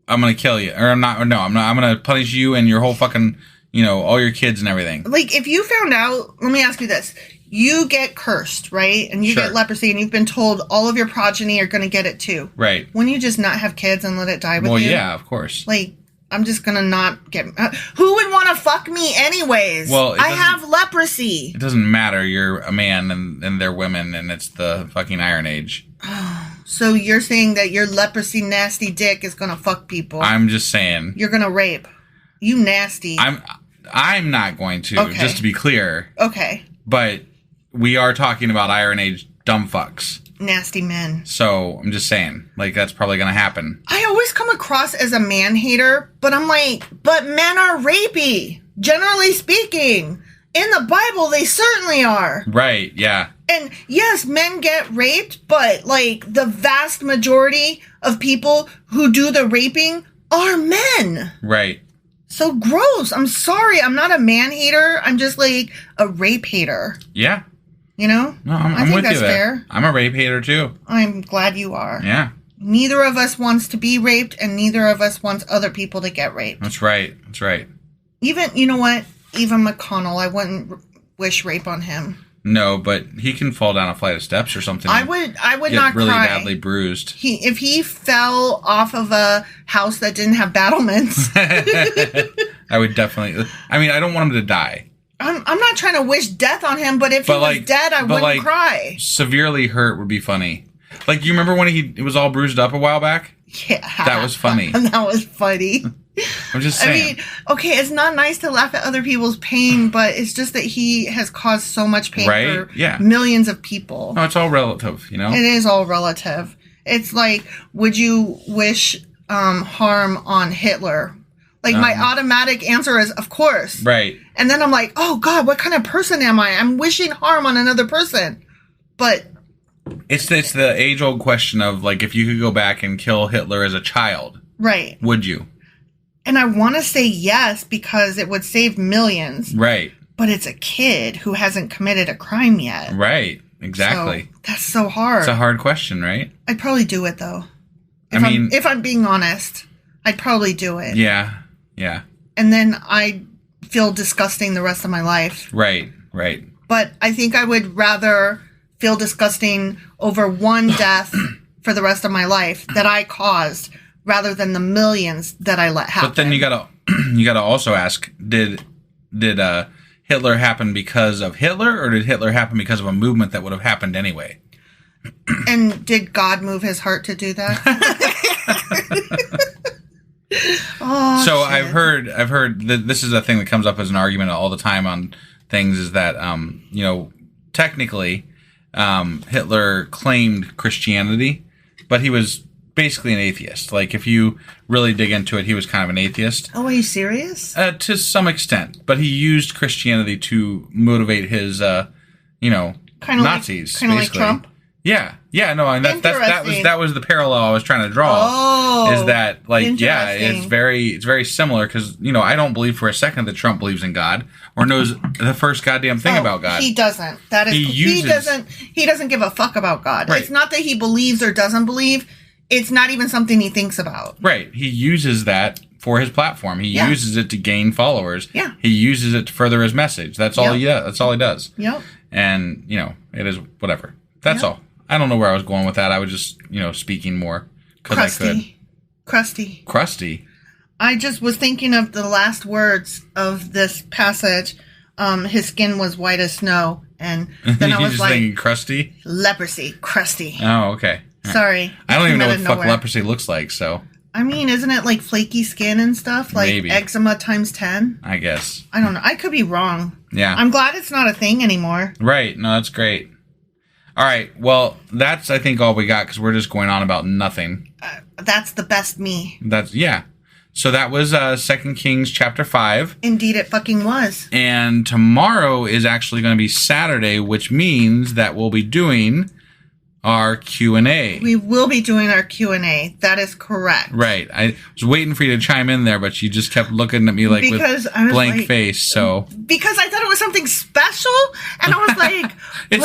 I'm going to kill you. I'm going to punish you and your whole fucking, all your kids and everything. Like, if you found out, let me ask you this. You get cursed, right? And you get leprosy, and you've been told all of your progeny are going to get it too. Right. Wouldn't you just not have kids and let it die with you? Well, yeah, of course. Like, I'm just going to not get... who would want to fuck me anyways? Well, I have leprosy. It doesn't matter. You're a man, and they're women, and it's the fucking Iron Age. So you're saying that your leprosy nasty dick is going to fuck people? I'm just saying. You're going to rape. You nasty. I'm not going to, just to be clear. Okay. But we are talking about Iron Age dumb fucks. Nasty men. So I'm just saying, like, that's probably going to happen. I always come across as a man hater, but I'm like, but men are rapey, generally speaking. In the Bible, they certainly are. Right, yeah. And yes, men get raped, but like the vast majority of people who do the raping are men. Right. So gross. I'm sorry. I'm not a man hater. I'm just like a rape hater. Yeah. You know? No, I'm I think with that's you there. fair. I'm a rape hater too. I'm glad you are. Yeah. Neither of us wants to be raped, and neither of us wants other people to get raped. That's right. That's right. Even, you know what? Even McConnell, I wouldn't wish rape on him. No, but he can fall down a flight of steps or something. I would get not really cry. badly bruised. If he fell off of a house that didn't have battlements, I would definitely. I mean, I don't want him to die. I'm not trying to wish death on him, but if he was dead, I wouldn't cry. Severely hurt would be funny. Like, you remember when it was all bruised up a while back? Yeah, that was funny. That was funny. I'm just saying. I mean, okay, it's not nice to laugh at other people's pain, but it's just that he has caused so much pain for millions of people. No, it's all relative, you know? It is all relative. It's like, would you wish harm on Hitler? Like, my automatic answer is, of course. Right. And then I'm like, oh, God, what kind of person am I? I'm wishing harm on another person. But... It's the age-old question of, like, if you could go back and kill Hitler as a child. Right. Would you? And I want to say yes, because it would save millions. Right. But it's a kid who hasn't committed a crime yet. Right. Exactly. So that's so hard. It's a hard question, right? I'd probably do it, though. If I'm being honest, I'd probably do it. Yeah. Yeah. And then I'd feel disgusting the rest of my life. Right. Right. But I think I would rather feel disgusting over one death for the rest of my life that I caused, rather than the millions that I let happen. But then you gotta also ask, did Hitler happen because of Hitler, or did Hitler happen because of a movement that would have happened anyway? And did God move his heart to do that? Oh, so shit. I've heard that this is a thing that comes up as an argument all the time on things, is that technically Hitler claimed Christianity, but he was basically an atheist. Like, if you really dig into it, he was kind of an atheist. Oh, are you serious? To some extent, but he used Christianity to motivate his Nazis, kind of like Trump. Yeah, no, and that was the parallel I was trying to draw. Oh, is that, like, yeah, it's very similar, because I don't believe for a second that Trump believes in God or knows the first goddamn thing about God. He doesn't. He doesn't give a fuck about God. Right. It's not that he believes or doesn't believe. It's not even something he thinks about. Right. He uses that for his platform. He uses it to gain followers. Yeah. He uses it to further his message. That's all. Yeah. That's all he does. Yep. And it is whatever. That's all. I don't know where I was going with that. I was just, speaking more because I could. Crusty. I just was thinking of the last words of this passage. His skin was white as snow, and then I was just like, thinking crusty? Leprosy, crusty. Oh, okay. Sorry. I don't even know what the fuck leprosy looks like, so. I mean, isn't it like flaky skin and stuff? Like maybe. Eczema times 10? I guess. I don't know. I could be wrong. Yeah. I'm glad it's not a thing anymore. Right. No, that's great. All right. Well, that's, I think, all we got, because we're just going on about nothing. That's the best me. Yeah. So that was 2 Kings chapter 5. Indeed, it fucking was. And tomorrow is actually going to be Saturday, which means that we'll be doing our Q&A. We will be doing our Q&A. That is correct. Right. I was waiting for you to chime in there, but you just kept looking at me like with blank face. So because I thought it was something special, and I was like,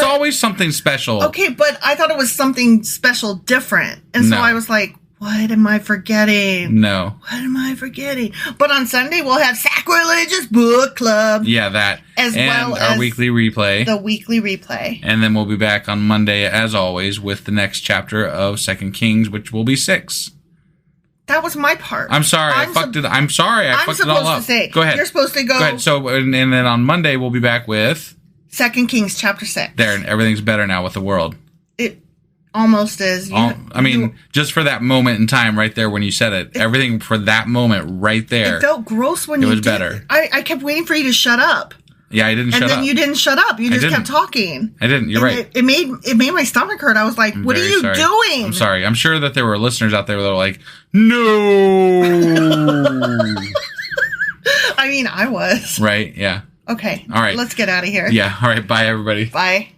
always something special. Okay, but I thought it was something special different. And so I was like, What am I forgetting? No. What am I forgetting? But on Sunday, we'll have Sacrilegious Book Club. Yeah, that. As well as our weekly replay. The weekly replay. And then we'll be back on Monday, as always, with the next chapter of 2 Kings, which will be 6. That was my part. I'm sorry. I fucked it. I'm sorry. I fucked it all up. I'm supposed to say. Go ahead. You're supposed to go. Go ahead. So, and then on Monday, we'll be back with 2 Kings chapter 6. There, and everything's better now with the world. It almost is. Just for that moment in time right there when you said it, everything for that moment right there. It felt gross when it was better. I kept waiting for you to shut up. Yeah, I didn't shut up. And then you didn't shut up. You just kept talking. I didn't. You're right. It made my stomach hurt. I was like, what are you doing? I'm sorry. I'm sure that there were listeners out there that were like, no. I mean, I was. Right, yeah. Okay. All right. Let's get out of here. Yeah. All right. Bye, everybody. Bye.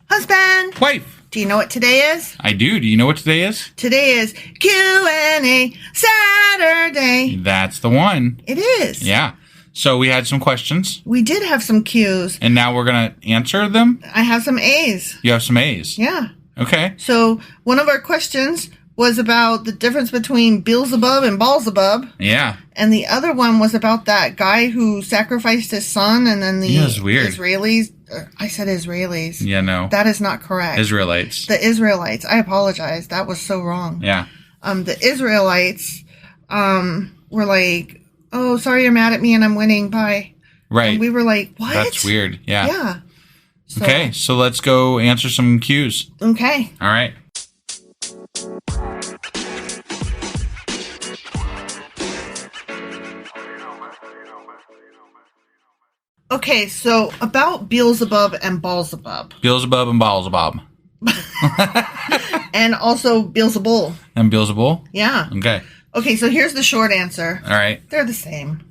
Husband. Wife. Do you know what today is? I do. Do you know what today is? Today is Q&A Saturday. That's the one. It is. Yeah. So we had some questions. We did have some Q's. And now we're going to answer them? I have some A's. You have some A's? Yeah. Okay. So one of our questions was about the difference between Beelzebub and Baalzebub. Yeah. And the other one was about that guy who sacrificed his son and then the Israelis. I said Israelis. Yeah, no. That is not correct. Israelites. The Israelites. I apologize. That was so wrong. Yeah. The Israelites were like, oh, sorry you're mad at me and I'm winning. Bye. Right. And we were like, what? That's weird. Yeah. Yeah. So, okay, so let's go answer some Q's. Okay. All right. Okay, so about Beelzebub and Baalzebub. Beelzebub and Baalzebub. And also Beelzebul. And Beelzebul? Yeah. Okay. Okay, so here's the short answer. All right. They're the same.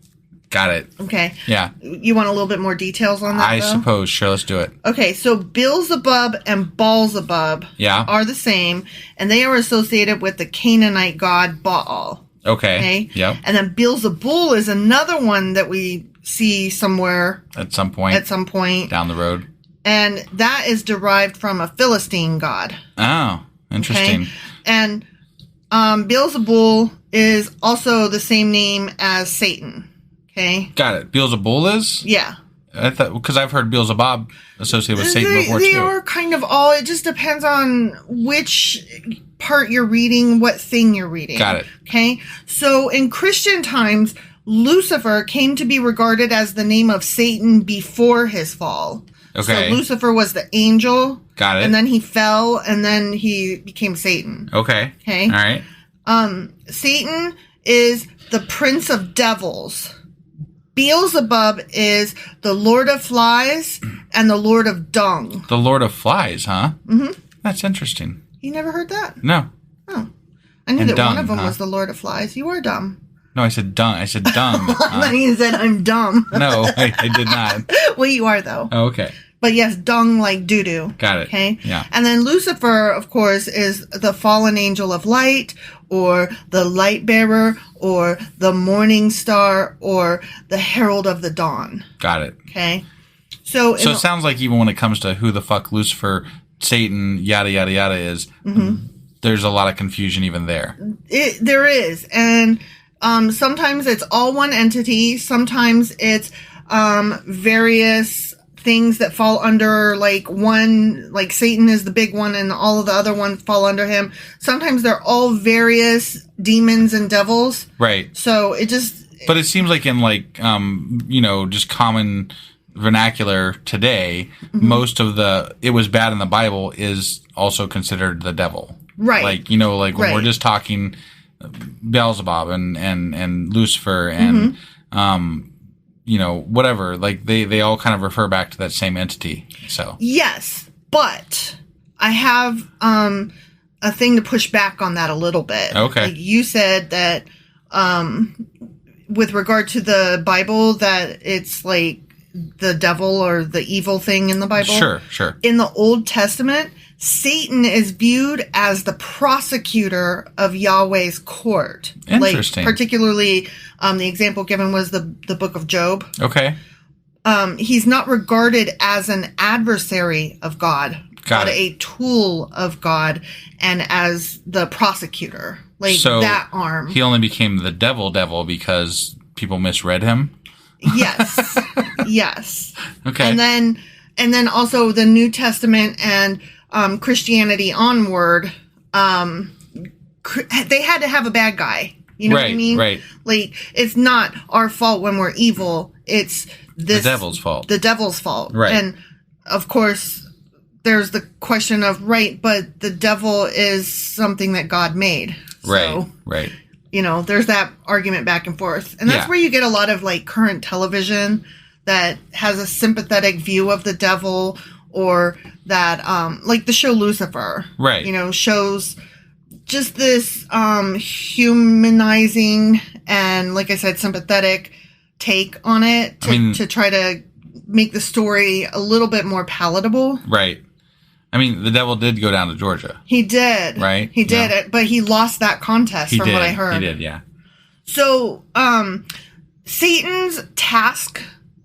Got it. Okay. Yeah. You want a little bit more details on that, I suppose. Sure, let's do it. Okay, so Beelzebub and Baalzebub are the same, and they are associated with the Canaanite god Baal. Okay. Yep. And then Beelzebul is another one that we see somewhere. At some point. Down the road. And that is derived from a Philistine god. Oh, interesting. Okay? And Beelzebul is also the same name as Satan. Okay. Got it. Beelzebul is? Yeah. I thought, because I've heard Beelzebub associated with Satan before, they too. They are kind of all, it just depends on which part you're reading, what thing you're reading. Got it. Okay. So in Christian times, Lucifer came to be regarded as the name of Satan before his fall. Okay. So Lucifer was the angel. Got it. And then he fell, and then he became Satan. Okay. Okay. All right. Satan is the prince of devils. Beelzebub is the Lord of Flies and the Lord of Dung. The Lord of Flies, huh? Mm-hmm. That's interesting. You never heard that? No. Oh. I knew that one of them was the Lord of Flies. You are dumb. No, I said dung. I said dung. Then you said I'm dumb. No, I did not. Well, you are, though. Oh, okay. But yes, dung like doo-doo. Got it. Okay? Yeah. And then Lucifer, of course, is the fallen angel of light, or the light bearer, or the morning star, or the herald of the dawn. Got it. Okay? So it sounds like even when it comes to who the fuck Lucifer, Satan, yada, yada, yada is, there's a lot of confusion even there. There is. And sometimes it's all one entity. Sometimes it's various things that fall under like one, like Satan is the big one and all of the other ones fall under him. Sometimes they're all various demons and devils. Right. So it just... But it seems like in like, just common vernacular today, most of the it was bad in the Bible is also considered the devil. Right. Like, when we're just talking Beelzebub and Lucifer and, whatever, like they all kind of refer back to that same entity. So yes, but I have a thing to push back on that a little bit. Okay. Like you said that with regard to the Bible that it's like the devil or the evil thing in the Bible. Sure. In the Old Testament, Satan is viewed as the prosecutor of Yahweh's court. Interesting. Like, particularly, the example given was the book of Job. Okay. He's not regarded as an adversary of God. but a tool of God and as the prosecutor. Like so that arm. He only became the devil because people misread him? Yes. Yes. Okay. And then also the New Testament and Christianity onward, they had to have a bad guy. You know what I mean? Right. Like, it's not our fault when we're evil. It's the devil's fault. The devil's fault. Right. And, of course, there's the question of, but the devil is something that God made. Right. You know, there's that argument back and forth. And that's where you get a lot of, like, current television that has a sympathetic view of the devil or that, like the show Lucifer. Right. You know, shows just this humanizing and, like I said, sympathetic take on it to try to make the story a little bit more palatable. Right. I mean, the devil did go down to Georgia. He did. Right? He did it, but he lost that contest what I heard. He did, yeah. So, Satan's task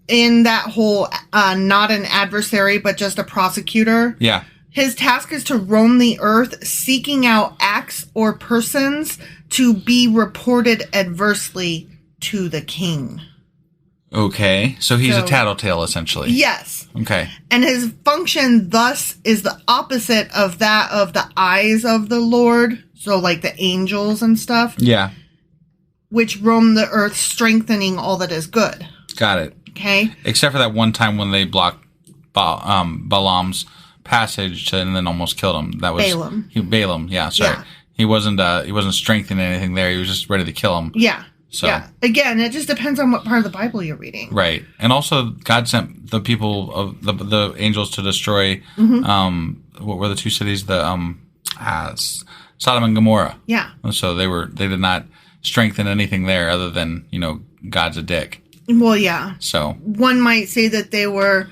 in that whole, not an adversary, but just a prosecutor. Yeah. His task is to roam the earth, seeking out acts or persons to be reported adversely to the king. Okay. So he's a tattletale, essentially. Yes. Okay. And his function, thus, is the opposite of that of the eyes of the Lord. So, like the angels and stuff. Yeah. Which roam the earth, strengthening all that is good. Got it. Okay. Except for that one time when they blocked Balaam's passage and then almost killed him. That was Balaam. Balaam, yeah, sorry. Yeah. He wasn't strengthening anything there. He was just ready to kill him. Yeah. So yeah. Again, it just depends on what part of the Bible you're reading. Right. And also God sent the people of the angels to destroy what were the two cities? The Sodom and Gomorrah. Yeah. So they did not strengthen anything there other than, God's a dick. Well, yeah. So one might say that they were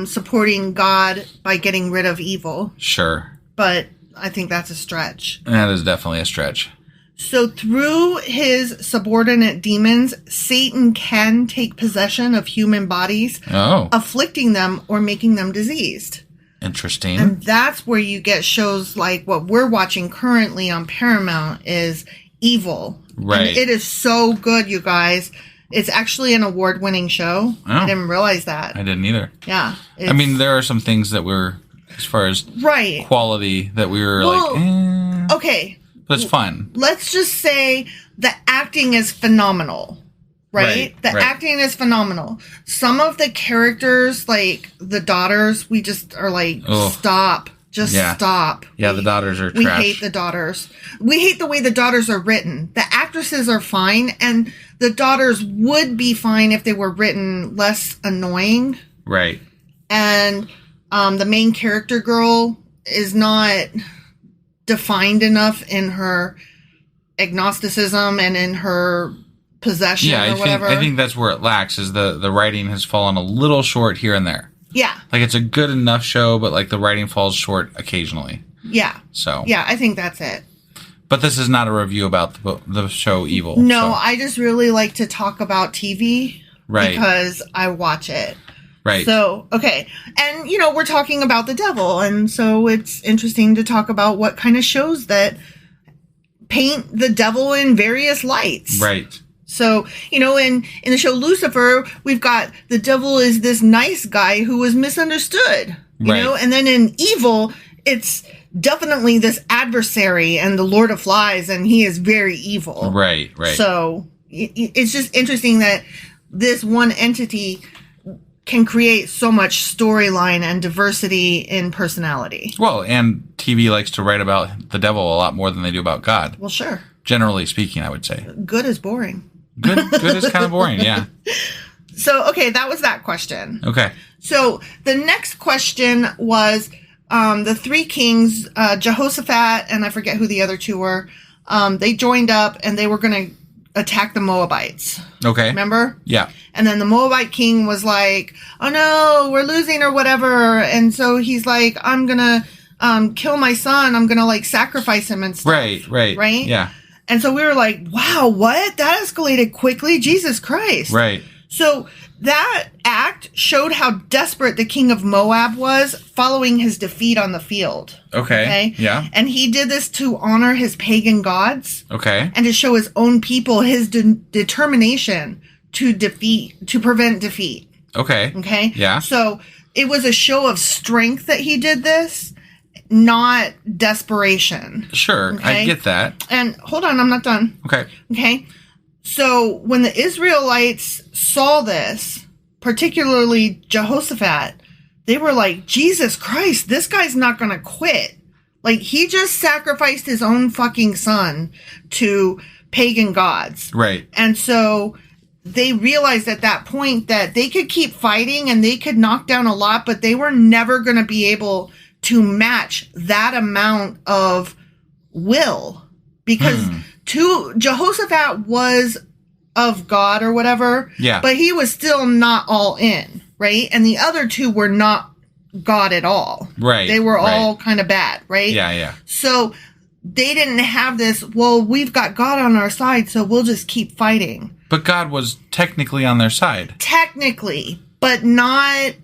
supporting God by getting rid of evil. Sure. But I think that's a stretch. That is definitely a stretch. So through his subordinate demons, Satan can take possession of human bodies, afflicting them or making them diseased. Interesting. And that's where you get shows like what we're watching currently on Paramount is Evil. Right. And it is so good, you guys. It's actually an award-winning show. Oh, I didn't realize that. I didn't either. Yeah. I mean, there are some things that were, as far as quality, that we were okay. But it's fun. Let's just say the acting is phenomenal, right? The acting is phenomenal. Some of the characters, like the daughters, we just are like, stop. Just stop. Yeah, the daughters are trash. We hate the daughters. We hate the way the daughters are written. The actresses are fine, and the daughters would be fine if they were written less annoying. Right. And the main character girl is not defined enough in her agnosticism and in her possession or whatever. I think that's where it lacks, is the writing has fallen a little short here and there. Yeah. Like, it's a good enough show, but, like, the writing falls short occasionally. Yeah. So. Yeah, I think that's it. But this is not a review about the show Evil. No, I just really like to talk about TV. Right. Because I watch it. Right. So, okay. And, we're talking about the devil. And so it's interesting to talk about what kind of shows that paint the devil in various lights. Right. So, in the show Lucifer, we've got the devil is this nice guy who was misunderstood, you know? And then in Evil, it's definitely this adversary and the Lord of Flies, and he is very evil. Right. So it's just interesting that this one entity can create so much storyline and diversity in personality. Well, and TV likes to write about the devil a lot more than they do about God. Well, sure. Generally speaking, I would say. Good is boring. Good is kind of boring, yeah. So, okay, that was that question. Okay. So, the next question was the three kings, Jehoshaphat, and I forget who the other two were. They joined up, and they were going to attack the Moabites. Okay. Remember? Yeah. And then the Moabite king was like, oh no, we're losing or whatever. And so he's like, I'm going to kill my son. I'm going to sacrifice him and stuff. Right? Right? Yeah. And so we were like, wow, what? That escalated quickly. Jesus Christ. Right. So that act showed how desperate the king of Moab was following his defeat on the field. Okay. Yeah. And he did this to honor his pagan gods. Okay. And to show his own people his determination to prevent defeat. Okay. Okay. Yeah. So it was a show of strength that he did this, not desperation. Sure. Okay? I get that. And hold on, I'm not done. Okay. Okay. So when the Israelites saw this, particularly Jehoshaphat, they were like, Jesus Christ, this guy's not going to quit. Like, he just sacrificed his own fucking son to pagan gods. Right. And so they realized at that point that they could keep fighting and they could knock down a lot, but they were never going to be able to match that amount of will. Because Jehoshaphat was of God or whatever, but he was still not all in, right? And the other two were not God at all. Right. They were all kind of bad, right? Yeah. So they didn't have this, well, we've got God on our side, so we'll just keep fighting. But God was technically on their side. Technically, but not,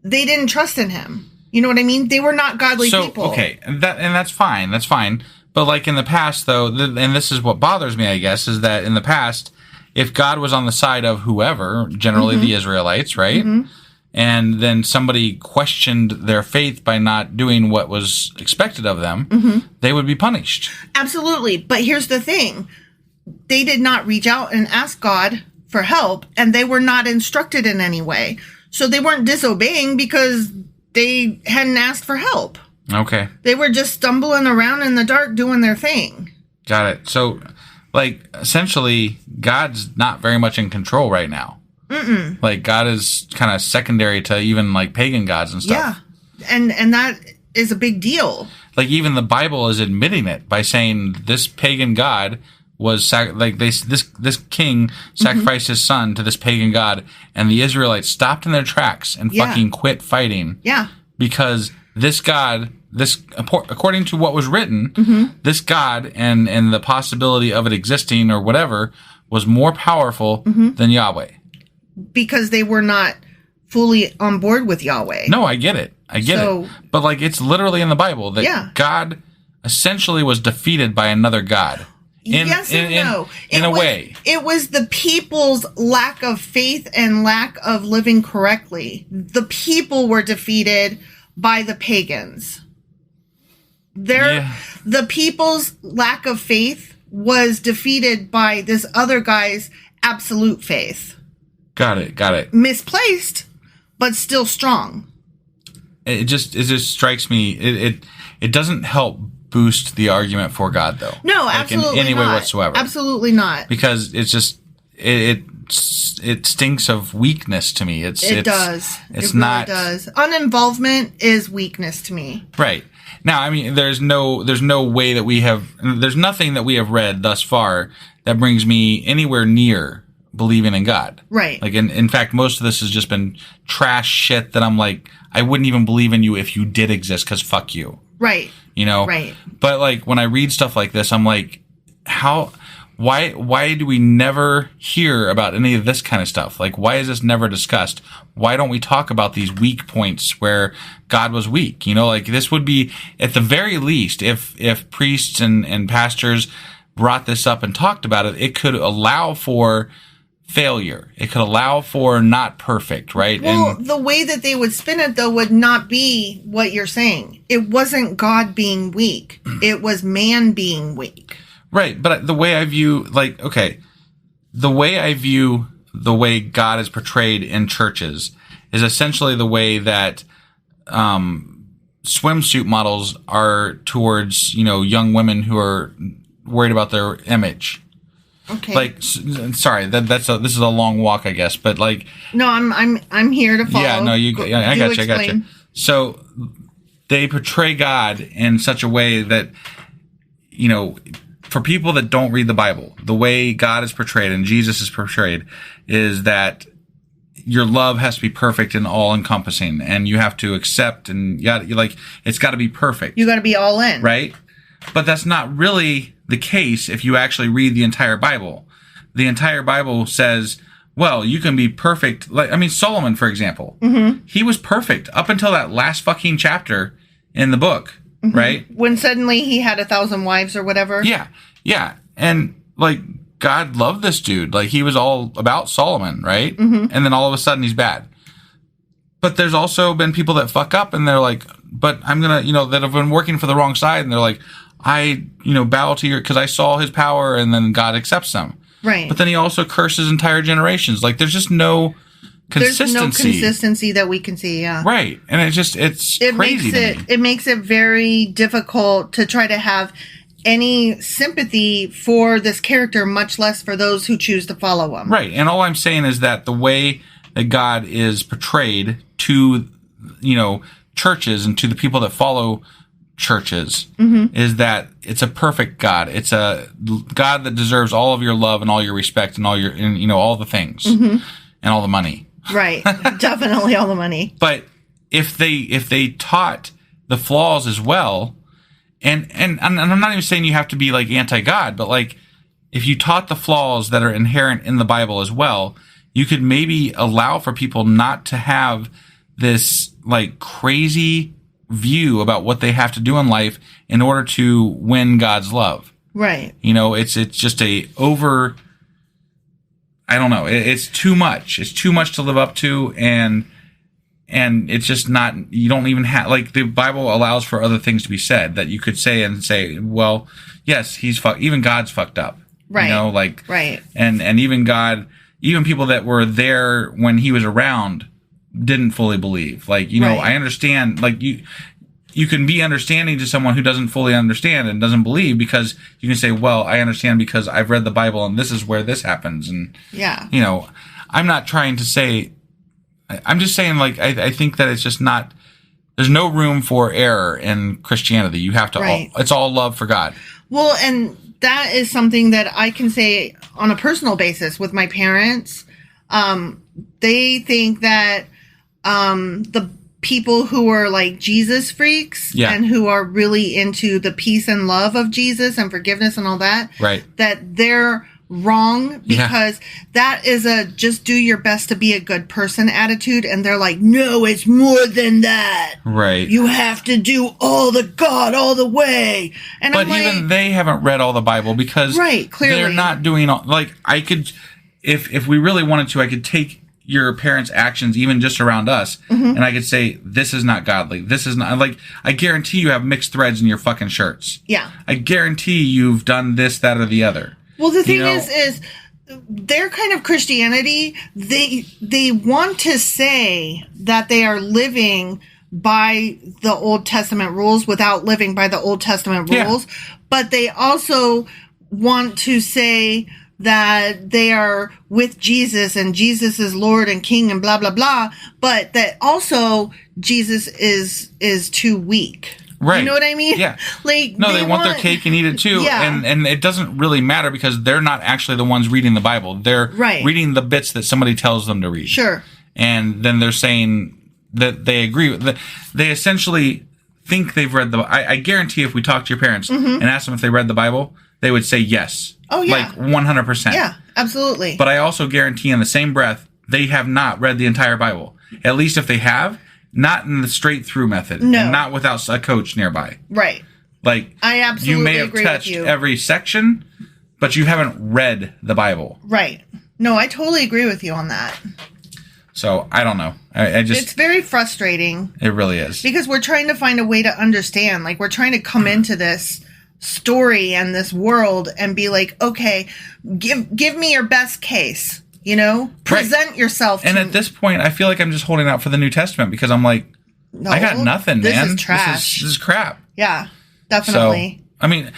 they didn't trust in him. You know what I mean? They were not godly people. Okay, and that's fine. That's fine. But like in the past, though, and this is what bothers me, I guess, is that in the past, if God was on the side of whoever, generally the Israelites, right? And then somebody questioned their faith by not doing what was expected of them, they would be punished. Absolutely. But here's the thing. They did not reach out and ask God for help, and they were not instructed in any way. So they weren't disobeying because they hadn't asked for help. Okay. They were just stumbling around in the dark doing their thing. Got it. So, like, essentially, God's not very much in control right now. Like, God is kind of secondary to even, like, pagan gods and stuff. Yeah. And that is a big deal. Like, even the Bible is admitting it by saying this pagan god was, this king sacrificed his son to this pagan god, and the Israelites stopped in their tracks and fucking quit fighting. Yeah. Because this god, according to what was written, this God and the possibility of it existing or whatever was more powerful than Yahweh. Because they were not fully on board with Yahweh. No, I get it. It. But like, it's literally in the Bible that God essentially was defeated by another God. Yes and no. In a way. It was the people's lack of faith and lack of living correctly. The people were defeated by the pagans. The people's lack of faith was defeated by this other guy's absolute faith. Got it. Misplaced, but still strong. It just strikes me. It doesn't help boost the argument for God, though. No, absolutely in any not. way whatsoever. Absolutely not. Because it's just it stinks of weakness to me. It does. It's not. Really does. Uninvolvement is weakness to me. Right. Now, I mean, there's no way that there's nothing that we have read thus far that brings me anywhere near believing in God. Right. Like, in fact, most of this has just been trash shit that I'm like, I wouldn't even believe in you if you did exist, because fuck you. Right. You know? Right. But like, when I read stuff like this, I'm like, why do we never hear about any of this kind of stuff? Like, why is this never discussed? Why don't we talk about these weak points where God was weak? You know, like, this would be, at the very least, if priests and pastors brought this up and talked about it, it could allow for failure. It could allow for not perfect, right? Well, the way that they would spin it, though, would not be what you're saying. It wasn't God being weak. It was man being weak. Right, but the way I view, the way God is portrayed in churches is essentially the way that swimsuit models are towards, young women who are worried about their image. Okay. Like, sorry, this is a long walk, I guess, but like. No, I'm here to follow. Yeah, no, I got you. So they portray God in such a way that, for people that don't read the Bible, the way God is portrayed and Jesus is portrayed is that your love has to be perfect and all encompassing, and you have to accept, and it's got to be perfect. You got to be all in, right? But that's not really the case if you actually read the entire Bible. The entire Bible says well, you can be perfect. Like, I mean, Solomon, for example, he was perfect up until that last fucking chapter in the book, right? When suddenly he had 1,000 wives or whatever. Yeah, yeah. And, like, God loved this dude. Like, he was all about Solomon, right? And then all of a sudden he's bad. But there's also been people that fuck up and they're like, but I'm going to, that have been working for the wrong side. And they're like, I, bow to your, because I saw his power, and then God accepts them. Right. But then he also curses entire generations. Like, there's just no consistency. There's no consistency that we can see, yeah. Right. And it's crazy to me. It makes it very difficult to try to have any sympathy for this character, much less for those who choose to follow him. Right. And all I'm saying is that the way that God is portrayed to, churches and to the people that follow churches is that it's a perfect God. It's a God that deserves all of your love and all your respect and all your, all the things and all the money. Right. Definitely all the money. But if they taught the flaws as well, and I'm not even saying you have to be like anti-God, but like if you taught the flaws that are inherent in the Bible as well, you could maybe allow for people not to have this like crazy view about what they have to do in life in order to win God's love. Right. It's just I don't know. It's too much. It's too much to live up to, and it's just not. You don't even have, like, the Bible allows for other things to be said that you could say and say, well, yes, even God's fucked up. Right. Right. And even God, even people that were there when he was around didn't fully believe. Like, right. I understand, like, you can be understanding to someone who doesn't fully understand and doesn't believe, because you can say, well, I understand because I've read the Bible and this is where this happens. And, yeah, I'm not trying to say, I'm just saying, like, I think that it's just not, there's no room for error in Christianity. You have to, right. It's all love for God. Well, and that is something that I can say on a personal basis with my parents. They think that the people who are like Jesus freaks and who are really into the peace and love of Jesus and forgiveness and all that, right, that they're wrong, because that is a just do your best to be a good person attitude. And they're like, no, it's more than that. Right. You have to do all the God all the way. And but even they haven't read all the Bible, because clearly they're not doing all, like, I could, if we really wanted to, I could take your parents' actions, even just around us, and I could say, this is not godly. This is not, like, I guarantee you have mixed threads in your fucking shirts. Yeah. I guarantee you've done this, that, or the other. Well, the thing is their kind of Christianity, they want to say that they are living by the Old Testament rules without living by the Old Testament rules, but they also want to say that they are with Jesus and Jesus is Lord and King and blah, blah, blah, but that also Jesus is too weak. Right. You know what I mean? Yeah. Like, no, they want their cake and eat it too. Yeah. And it doesn't really matter, because they're not actually the ones reading the Bible. They're reading the bits that somebody tells them to read. Sure. And then they're saying that they agree with they essentially think they've read I guarantee if we talk to your parents and ask them if they read the Bible, they would say yes. Oh, yeah. Like 100%. Yeah, absolutely. But I also guarantee in the same breath, they have not read the entire Bible. At least if they have, not in the straight through method. No. And not without a coach nearby. Right. Like, I absolutely you may have agree touched with you. every section, but you haven't read the Bible. Right. No, I totally agree with you on that. So, I don't know. I just... It's very frustrating. It really is. Because we're trying to find a way to understand. Like, we're trying to come into this story and this world and be like, okay, give me your best case. Present yourself. And at this point, I feel like I'm just holding out for the New Testament, because I'm like, no, I got nothing, man. This is trash. This is crap. Yeah, definitely. So, I mean,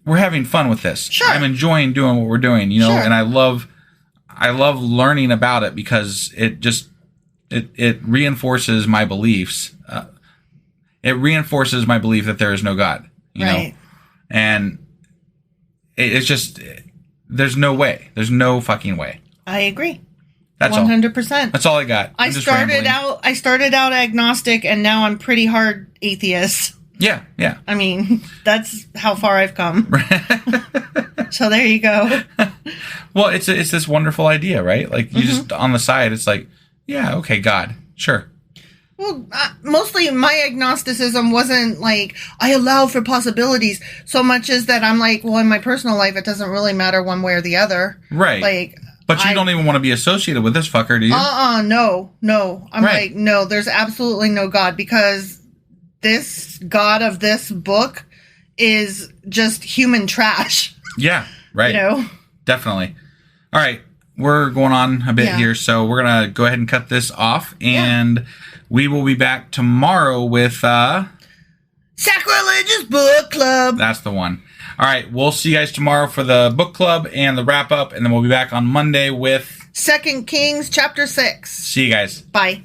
we're having fun with this. Sure. I'm enjoying doing what we're doing, Sure. and I love learning about it, because it just it reinforces my beliefs. It reinforces my belief that there is no God. You know, and it's just there's no way. There's no fucking way. I agree. That's 100%. All. That's all I got. I started out agnostic, and now I'm pretty hard atheist. Yeah. I mean, that's how far I've come. So there you go. Well, it's this wonderful idea, right? Like, you just, on the side, it's like, yeah, okay, God, sure. Well, mostly my agnosticism wasn't like, I allow for possibilities, so much as that I'm like, well, in my personal life, it doesn't really matter one way or the other. Right. Like, but you don't even want to be associated with this fucker, do you? No. I'm like, no, there's absolutely no God, because this God of this book is just human trash. Yeah, right. You know? Definitely. All right. We're going on a bit here, so we're going to go ahead and cut this off, and we will be back tomorrow with Sacrilegious Book Club. That's the one. All right. We'll see you guys tomorrow for the book club and the wrap-up, and then we'll be back on Monday with 2 Kings chapter 6. See you guys. Bye.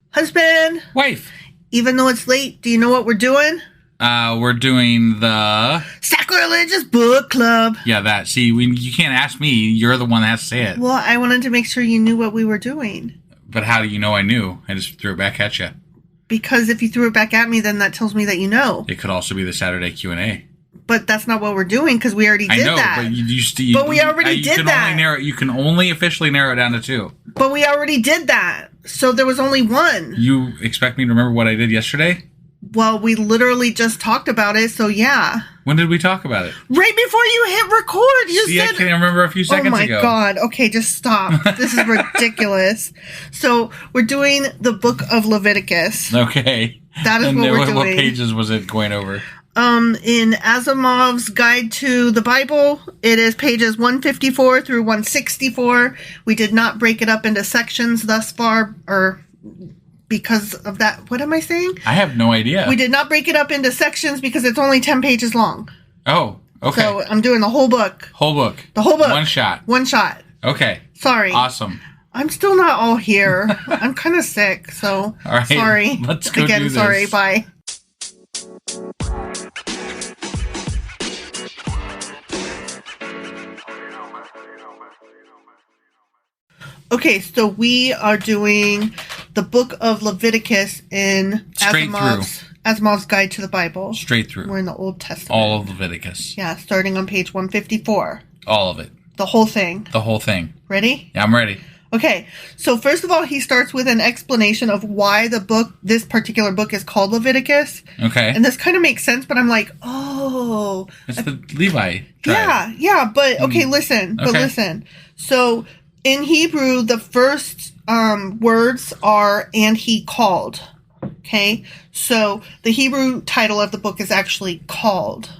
Husband. Wife. Even though it's late, do you know what we're doing? We're doing the Sacrilegious Book Club. Yeah, that. See, you can't ask me. You're the one that has to say it. Well, I wanted to make sure you knew what we were doing. But how do you know I knew? I just threw it back at you. Because if you threw it back at me, then that tells me that you know. It could also be the Saturday Q&A. But that's not what we're doing, because we already did that. But we already did that. You can only officially narrow it down to 2. But we already did that. So there was only 1. You expect me to remember what I did yesterday? Well, we literally just talked about it, so yeah. When did we talk about it? Right before you hit record. You said... I can't remember a few seconds ago. Oh my God. Okay, just stop. This is ridiculous. So we're doing the book of Leviticus. Okay. That is what we're doing. What pages was it going over? In Asimov's Guide to the Bible, it is pages 154 through 164. We did not break it up into sections thus far, or because of that. What am I saying? I have no idea. We did not break it up into sections because it's only 10 pages long. Oh, okay. So I'm doing the whole book. Whole book. The whole book. One shot. One shot. Okay. Sorry. Awesome. I'm still not all here. I'm kind of sick, so all right, sorry. Let's go Again, do this. Sorry. Bye. Okay, so we are doing the book of Leviticus in Asimov's Guide to the Bible. Straight through. We're in the Old Testament. All of Leviticus. Yeah, starting on page 154. All of it. The whole thing. The whole thing. Ready? Yeah, I'm ready. Okay, so first of all, he starts with an explanation of why this particular book is called Leviticus. Okay. And this kind of makes sense, but I'm like, oh. It's the Levi tribe. Yeah, but okay, listen. But listen. So in Hebrew, the first words are, and he called. Okay? So the Hebrew title of the book is actually called.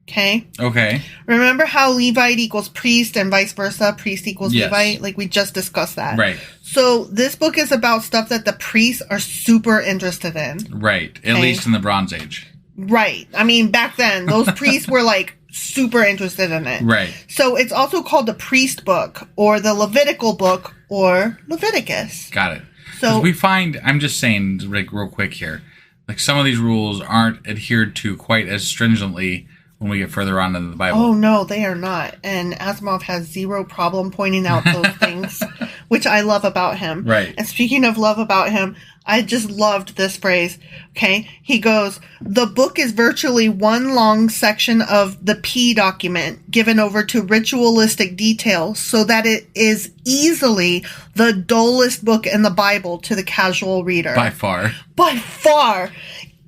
Okay? Okay. Remember how Levite equals priest and vice versa? Priest equals Levite? Like, we just discussed that. Right. So this book is about stuff that the priests are super interested in. Right. At least in the Bronze Age. Right. I mean, back then, those priests were, like, super interested in it. Right. So it's also called the priest book, or the Levitical book, or Leviticus. Got it. So we find, I'm just saying, like, real quick here, like, some of these rules aren't adhered to quite as stringently when we get further on into the Bible. Oh, no, they are not. And Asimov has zero problem pointing out those things, which I love about him. Right. And speaking of love about him, I just loved this phrase. Okay. He goes, the book is virtually one long section of the P document given over to ritualistic details so that it is easily the dullest book in the Bible to the casual reader. By far. By far.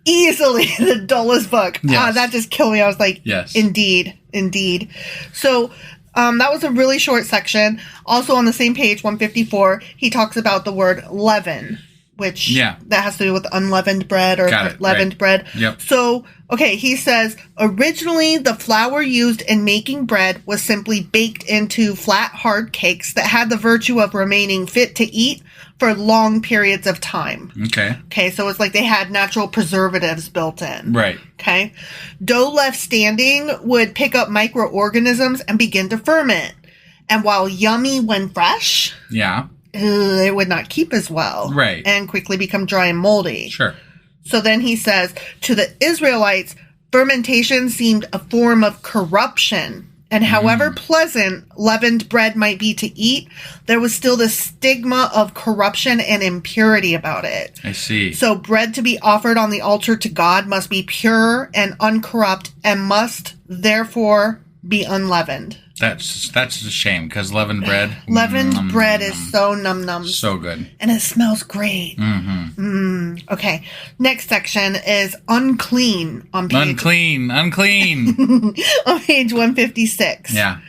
Easily the dullest book. Yes. That just killed me. I was like, yes. Indeed. So that was a really short section. Also on the same page, 154, he talks about the word leaven, which that has to do with unleavened bread or leavened bread. Yep. So, okay, he says, originally the flour used in making bread was simply baked into flat, hard cakes that had the virtue of remaining fit to eat for long periods of time. Okay, so it's like they had natural preservatives built in. Right. Okay. Dough left standing would pick up microorganisms and begin to ferment. And while yummy when fresh, it would not keep as well. Right. And quickly become dry and moldy. Sure. So then he says, to the Israelites, fermentation seemed a form of corruption And however pleasant leavened bread might be to eat, there was still the stigma of corruption and impurity about it. I see. So bread to be offered on the altar to God must be pure and uncorrupt and must therefore be unleavened. That's a shame, because leavened bread... bread is so num-num. So good. And it smells great. Okay. Next section is unclean on page... Unclean. on page 156. Yeah.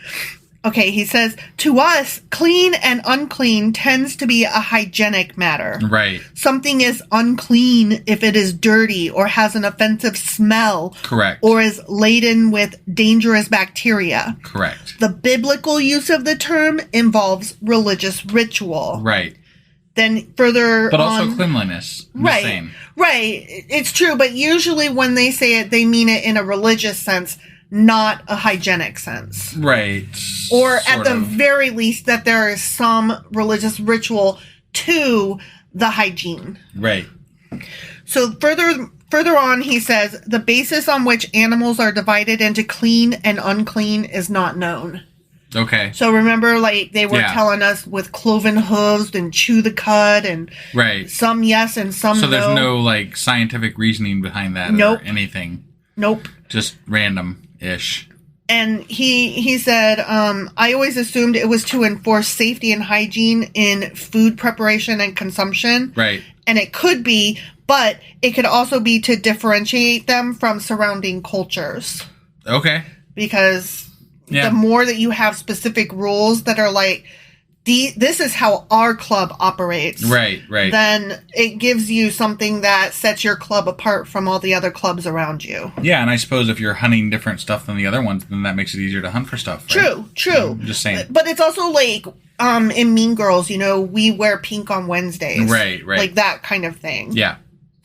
Okay, he says, to us, clean and unclean tends to be a hygienic matter. Right. Something is unclean if it is dirty or has an offensive smell. Correct. Or is laden with dangerous bacteria. Correct. The biblical use of the term involves religious ritual. Right. Then further But on, also cleanliness. Right. The same. Right. It's true, but usually when they say it, they mean it in a religious sense, not a hygienic sense. Right. Or at the very least that there is some religious ritual to the hygiene. Right. So further on, he says, the basis on which animals are divided into clean and unclean is not known. Okay. So remember, like, they were telling us with cloven hooves and chew the cud and right. Some yes and some no. So there's no, like, scientific reasoning behind that or anything. Nope. Just random-ish. And he said, I always assumed it was to enforce safety and hygiene in food preparation and consumption. Right. And it could be, but it could also be to differentiate them from surrounding cultures. Okay. Because the more that you have specific rules that are like, this is how our club operates. Right. Then it gives you something that sets your club apart from all the other clubs around you. Yeah, and I suppose if you're hunting different stuff than the other ones, then that makes it easier to hunt for stuff. Right? True. Just saying. But it's also like, in Mean Girls, we wear pink on Wednesdays. Right. Like that kind of thing. Yeah.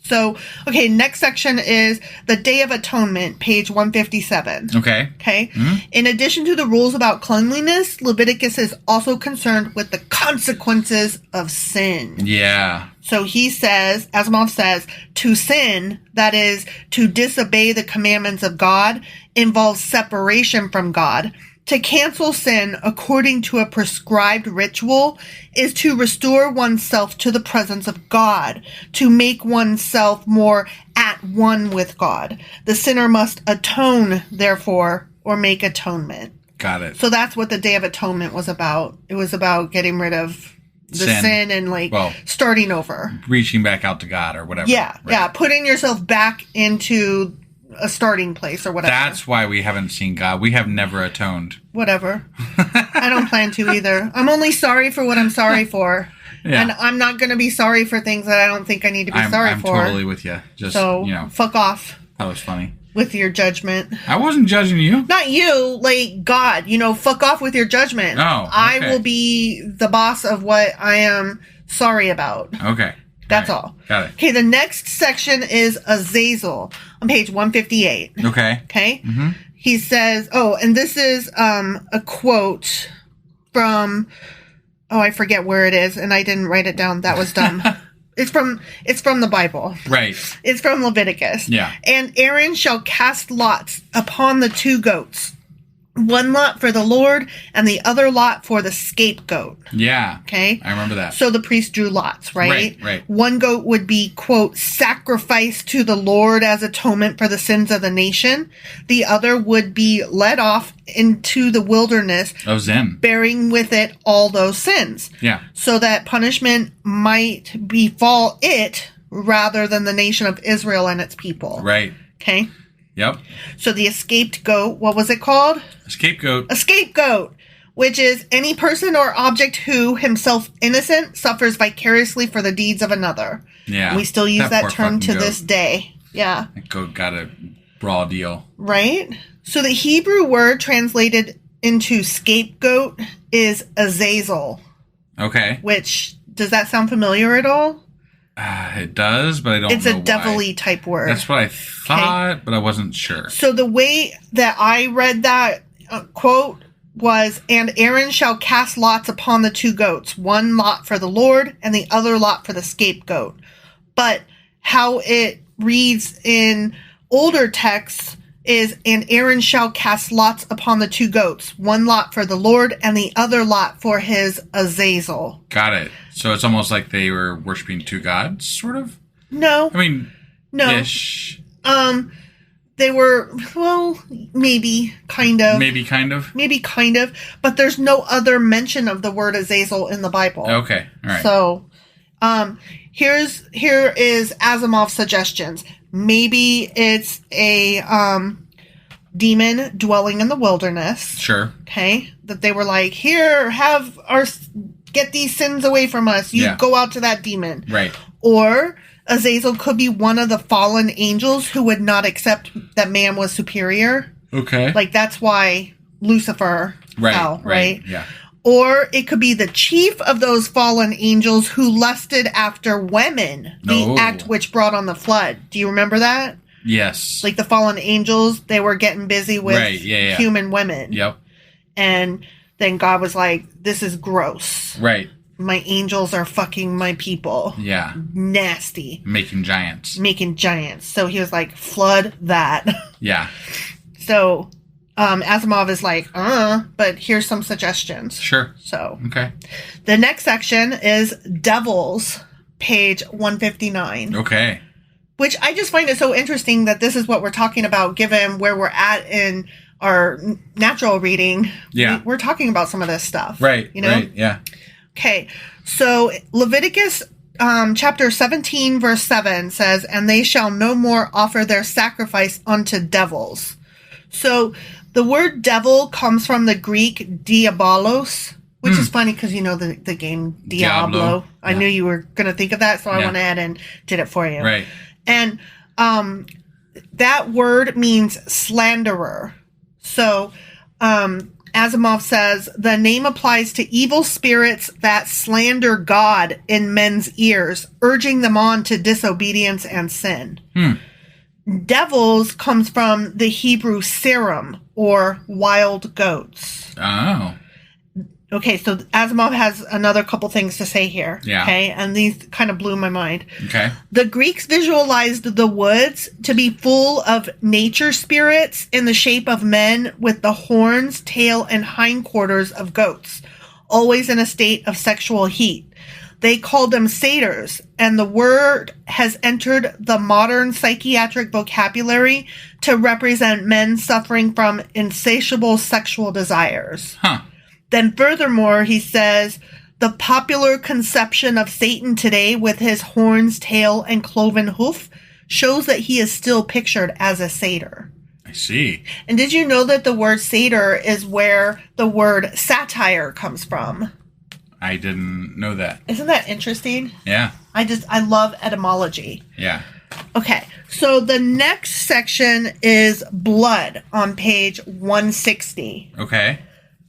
So, okay, next section is the Day of Atonement, page 157. Okay. Mm-hmm. In addition to the rules about cleanliness, Leviticus is also concerned with the consequences of sin. Yeah. So he says, Asimov says, to sin, that is, to disobey the commandments of God, involves separation from God. To cancel sin according to a prescribed ritual is to restore oneself to the presence of God, to make oneself more at one with God. The sinner must atone, therefore, or make atonement. Got it. So that's what the Day of Atonement was about. It was about getting rid of the sin and starting over. Reaching back out to God or whatever. Yeah, putting yourself back into a starting place or whatever. That's why we haven't seen God. We have never atoned. Whatever. I don't plan to either. I'm only sorry for what I'm sorry for. Yeah. And I'm not going to be sorry for things that I don't think I need to be sorry for. I'm totally with you. Just, fuck off. That was funny. With your judgment. I wasn't judging you. Not you, like God. Fuck off with your judgment. Oh, okay. I will be the boss of what I am sorry about. Okay. That's all. Got it. Okay, the next section is Azazel on page 158. Okay. Mm-hmm. He says, and this is a quote from, I forget where it is, and I didn't write it down. That was dumb. It's from the Bible. Right. It's from Leviticus. Yeah. And Aaron shall cast lots upon the 2 goats. One lot for the Lord and the other lot for the scapegoat. Yeah. Okay. I remember that. So the priest drew lots, right? Right. One goat would be, quote, sacrificed to the Lord as atonement for the sins of the nation. The other would be led off into the wilderness. Oh, Zen. Bearing with it all those sins. Yeah. So that punishment might befall it rather than the nation of Israel and its people. Right. Okay. Yep. So the escaped goat, what was it called? A scapegoat. A scapegoat, which is any person or object who, himself innocent, suffers vicariously for the deeds of another. Yeah. We still use that term to this day. Yeah. That goat got a raw deal. Right? So the Hebrew word translated into scapegoat is Azazel. Okay. Which, does that sound familiar at all? It does, but I don't know. It's a devil-y type word. That's what I thought, but I wasn't sure. So the way that I read that quote was, and Aaron shall cast lots upon the 2 goats, one lot for the Lord and the other lot for the scapegoat. But how it reads in older texts is, and Aaron shall cast lots upon the 2 goats, one lot for the Lord and the other lot for his Azazel. Got it. So it's almost like they were worshiping 2 gods, sort of? No. I mean, no. Ish. They were, well, maybe, kind of. Maybe kind of? Maybe kind of, but there's no other mention of the word Azazel in the Bible. Okay, all right. So, here is Asimov's suggestions. Maybe it's a demon dwelling in the wilderness. Sure. Okay, that they were like, here, get these sins away from us. You go out to that demon. Right. Or Azazel could be one of the fallen angels who would not accept that man was superior. Okay. Like, that's why Lucifer fell, right? Yeah. Or it could be the chief of those fallen angels who lusted after women, the act which brought on the flood. Do you remember that? Yes. Like the fallen angels, they were getting busy with human women. Yep. And then God was like, this is gross. Right. My angels are fucking my people. Yeah. Nasty. Making giants. So he was like, flood that. Yeah. So Asimov is like, but here's some suggestions. Sure. So. Okay. The next section is Devils, page 159. Okay. Which I just find it so interesting that this is what we're talking about, given where we're at in our natural reading. Yeah. We're talking about some of this stuff. Right. You know? Right. Yeah. Okay, so Leviticus chapter 17, verse 7 says, and they shall no more offer their sacrifice unto devils. So the word devil comes from the Greek diabolos, which is funny because you know the game Diablo. I knew you were going to think of that, so I went ahead and did it for you. Right. And that word means slanderer. So Asimov says, the name applies to evil spirits that slander God in men's ears, urging them on to disobedience and sin. Devils comes from the Hebrew serum, or wild goats. Oh. Okay, so Asimov has another couple things to say here. Yeah. Okay, and these kind of blew my mind. Okay. The Greeks visualized the woods to be full of nature spirits in the shape of men with the horns, tail, and hindquarters of goats, always in a state of sexual heat. They called them satyrs, and the word has entered the modern psychiatric vocabulary to represent men suffering from insatiable sexual desires. Huh. Then furthermore, he says, the popular conception of Satan today with his horns, tail, and cloven hoof shows that he is still pictured as a satyr. I see. And did you know that the word satyr is where the word satire comes from? I didn't know that. Isn't that interesting? Yeah. I love etymology. Yeah. Okay, so the next section is blood on page 160. Okay.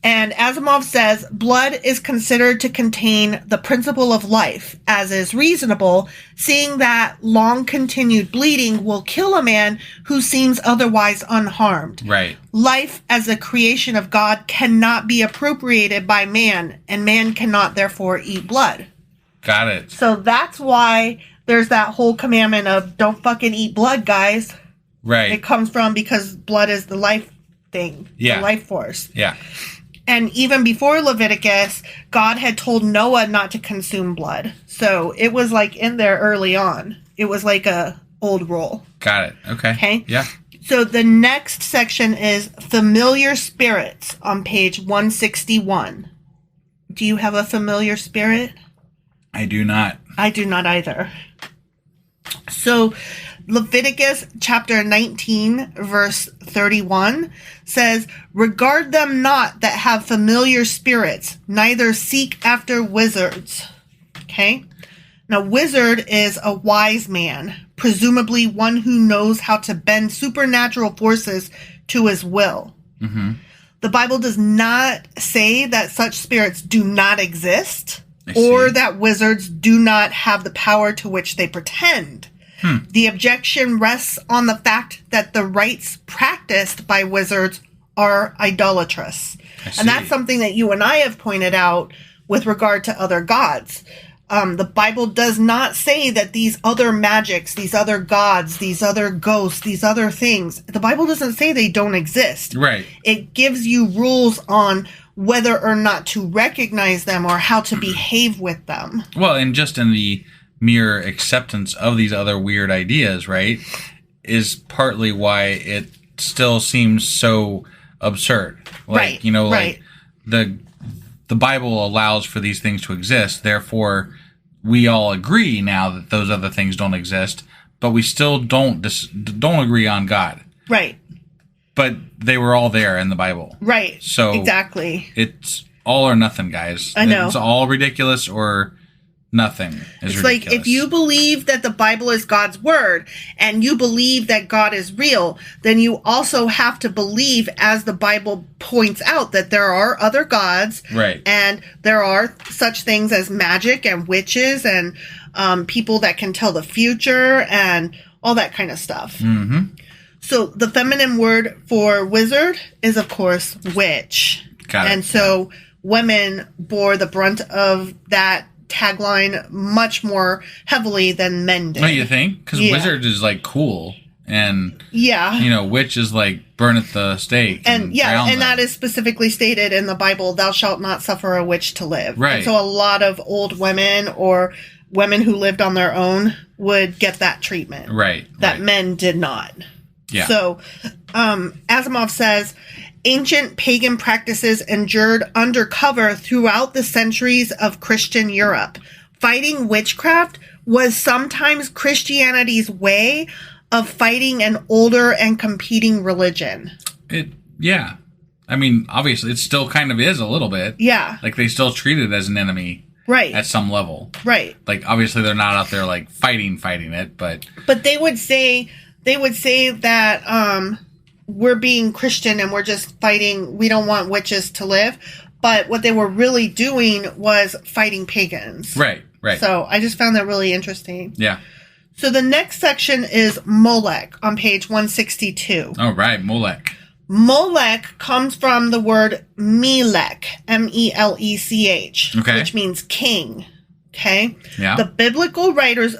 And Asimov says, blood is considered to contain the principle of life, as is reasonable, seeing that long continued bleeding will kill a man who seems otherwise unharmed. Right. Life as a creation of God cannot be appropriated by man, and man cannot therefore eat blood. Got it. So that's why there's that whole commandment of don't fucking eat blood, guys. Right. It comes from because blood is the life thing, the life force. Yeah. And even before Leviticus, God had told Noah not to consume blood. So it was like in there early on. It was like a old rule. Got it. Okay. Okay. Yeah. So the next section is familiar spirits on page 161. Do you have a familiar spirit? I do not. I do not either. So Leviticus chapter 19, verse 31 says, regard them not that have familiar spirits, neither seek after wizards. Okay? Now, wizard is a wise man, presumably one who knows how to bend supernatural forces to his will. Mm-hmm. The Bible does not say that such spirits do not exist, or that wizards do not have the power to which they pretend. The objection rests on the fact that the rites practiced by wizards are idolatrous. And that's something that you and I have pointed out with regard to other gods. The Bible does not say that these other magics, these other gods, these other ghosts, these other things, the Bible doesn't say they don't exist. Right. It gives you rules on whether or not to recognize them or how to behave with them. Well, and just in the mere acceptance of these other weird ideas, right, is partly why it still seems so absurd. Like, right. You know, right. like the Bible allows for these things to exist. Therefore, we all agree now that those other things don't exist, but we still don't agree on God. Right. But they were all there in the Bible. Right. So exactly. It's all or nothing, guys. I know. It's all ridiculous or nothing is ridiculous. Like, if you believe that the Bible is God's word and you believe that God is real, then you also have to believe, as the Bible points out, that there are other gods. Right. And there are such things as magic and witches and people that can tell the future and all that kind of stuff. Mm-hmm. So the feminine word for wizard is, of course, witch. Got it. And so women bore the brunt of that tagline much more heavily than men did. What do you think? Because wizard is like cool, and you know, witch is like burn at the stake, and that is specifically stated in the Bible. Thou shalt not suffer a witch to live. Right. And so a lot of old women or women who lived on their own would get that treatment. Right. That men did not. Yeah. So, Asimov says, ancient pagan practices endured undercover throughout the centuries of Christian Europe. Fighting witchcraft was sometimes Christianity's way of fighting an older and competing religion. Yeah. I mean, obviously, it still kind of is a little bit. Yeah. Like, they still treat it as an enemy. Right. At some level. Right. Like, obviously, they're not out there, like, fighting it, but... But they would say that we're being Christian and we're just fighting, we don't want witches to live. But what they were really doing was fighting pagans. Right. So I just found that really interesting. Yeah. So the next section is Molech on page 162. All right, Molech. Molech comes from the word Melech, M-E-L-E-C-H, which means king. Okay? Yeah. The biblical writers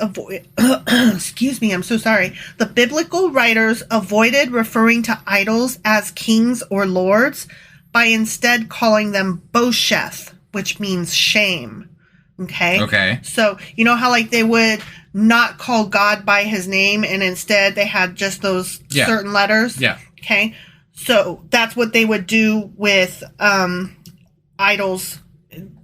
excuse me, I'm so sorry. The biblical writers avoided referring to idols as kings or lords by instead calling them Bosheth, which means shame. Okay? So, you know how like they would not call God by his name and instead they had just those certain letters? Yeah. Okay? So that's what they would do with idols.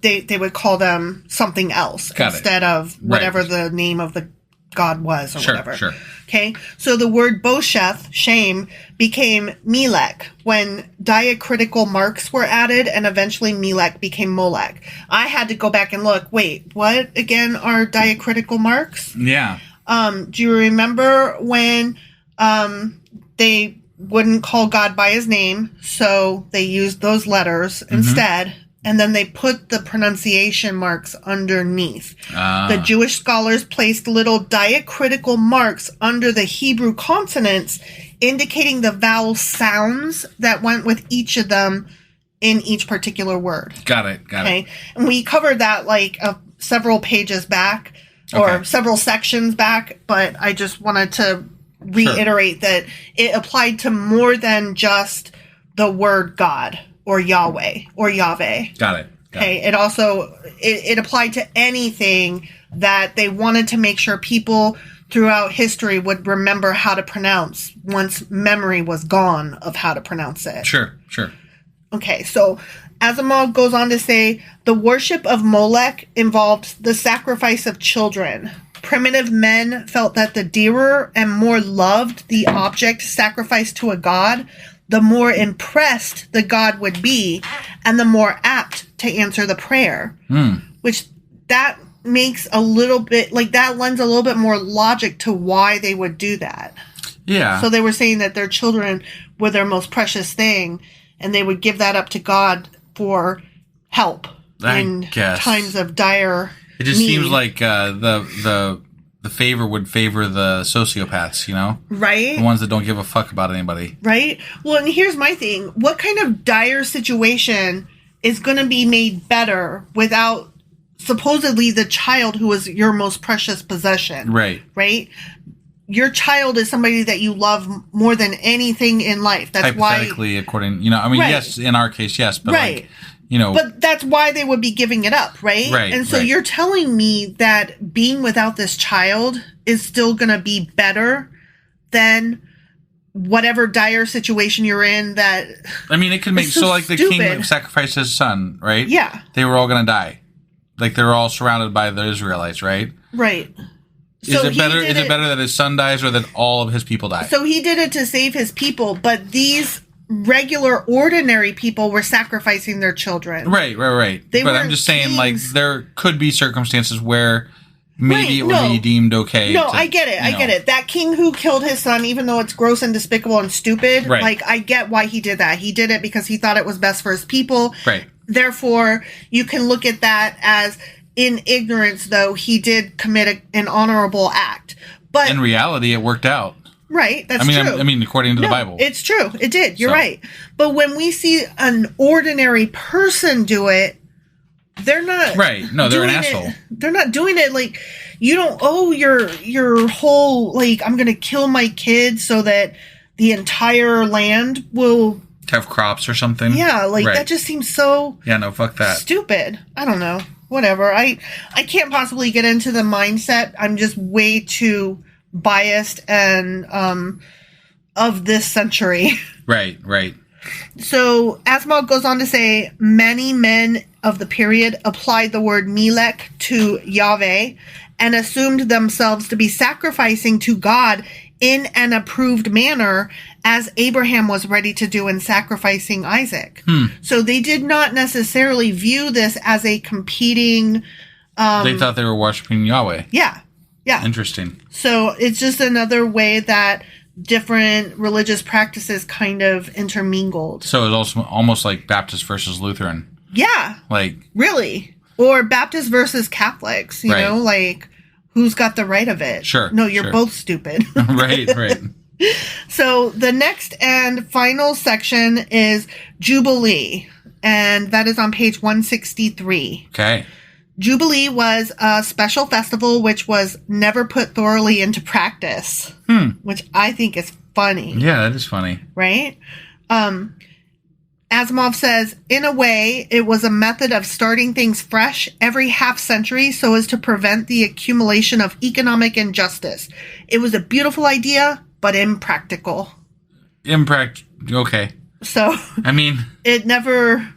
They would call them something else instead of whatever the name of the god was or whatever. Sure. Okay, so the word Bosheth, shame, became Melech when diacritical marks were added, and eventually Melech became Molech. I had to go back and look. Wait, what again are diacritical marks? Yeah. Do you remember when they wouldn't call God by his name, so they used those letters instead? And then they put the pronunciation marks underneath. The Jewish scholars placed little diacritical marks under the Hebrew consonants, indicating the vowel sounds that went with each of them in each particular word. Got it. And we covered that like several pages back or several sections back, but I just wanted to reiterate that it applied to more than just the word God. Or Yahweh, or Yahweh. Got it. It also, it applied to anything that they wanted to make sure people throughout history would remember how to pronounce once memory was gone of how to pronounce it. Sure. Okay, so Asimov goes on to say, the worship of Molech involved the sacrifice of children. Primitive men felt that the dearer and more loved the object sacrificed to a god, the more impressed the god would be and the more apt to answer the prayer. Which that makes a little bit, like that lends a little bit more logic to why they would do that. Yeah. So they were saying that their children were their most precious thing and they would give that up to God for help in times of dire It just need. seems like the favor would favor the sociopaths, you know? Right. The ones that don't give a fuck about anybody. Right. Well, and here's my thing. What kind of dire situation is going to be made better without supposedly the child who was your most precious possession. Right. Right? Your child is somebody that you love more than anything in life. That's hypothetically, according, yes, in our case, yes, but but that's why they would be giving it up, right? Right. And so you're telling me that being without this child is still going to be better than whatever dire situation you're in. That it could make so like stupid. The king sacrificed his son, right? Yeah, they were all going to die, like they were all surrounded by the Israelites, right? Right. Is it better that his son dies or that all of his people die? So he did it to save his people, but these regular, ordinary people were sacrificing their children. Right. But I'm just saying, like, there could be circumstances where maybe it would be deemed okay. No, I get it. I get it. That king who killed his son, even though it's gross and despicable and stupid, like, I get why he did that. He did it because he thought it was best for his people. Right. Therefore, you can look at that as... In ignorance, though, he did commit an honorable act. But in reality, it worked out. Right, that's true. According to the Bible. It's true. It did. You're right. But when we see an ordinary person do it, they're not... Right. No, they're an asshole. They're not doing it like... You don't owe your whole, like, I'm going to kill my kids so that the entire land will... have crops or something. Yeah, like, that just seems so... Yeah, no, fuck that. Stupid. I don't know. Whatever. I can't possibly get into the mindset. I'm just way too biased and of this century. Right. So Asimov goes on to say many men of the period applied the word Melech to Yahweh and assumed themselves to be sacrificing to God in an approved manner, as Abraham was ready to do in sacrificing Isaac. So they did not necessarily view this as a competing... they thought they were worshiping Yahweh. Yeah. Interesting. So it's just another way that different religious practices kind of intermingled. So it's also almost like Baptist versus Lutheran. Yeah. Like... Really. Or Baptist versus Catholics, you know? Like... Who's got the right of it? Sure. No, you're both stupid. Right. So the next and final section is Jubilee, and that is on page 163. Okay. Jubilee was a special festival which was never put thoroughly into practice, which I think is funny. Yeah, that is funny. Right? Asimov says, in a way, it was a method of starting things fresh every half century so as to prevent the accumulation of economic injustice. It was a beautiful idea, but impractical. Okay. So, it never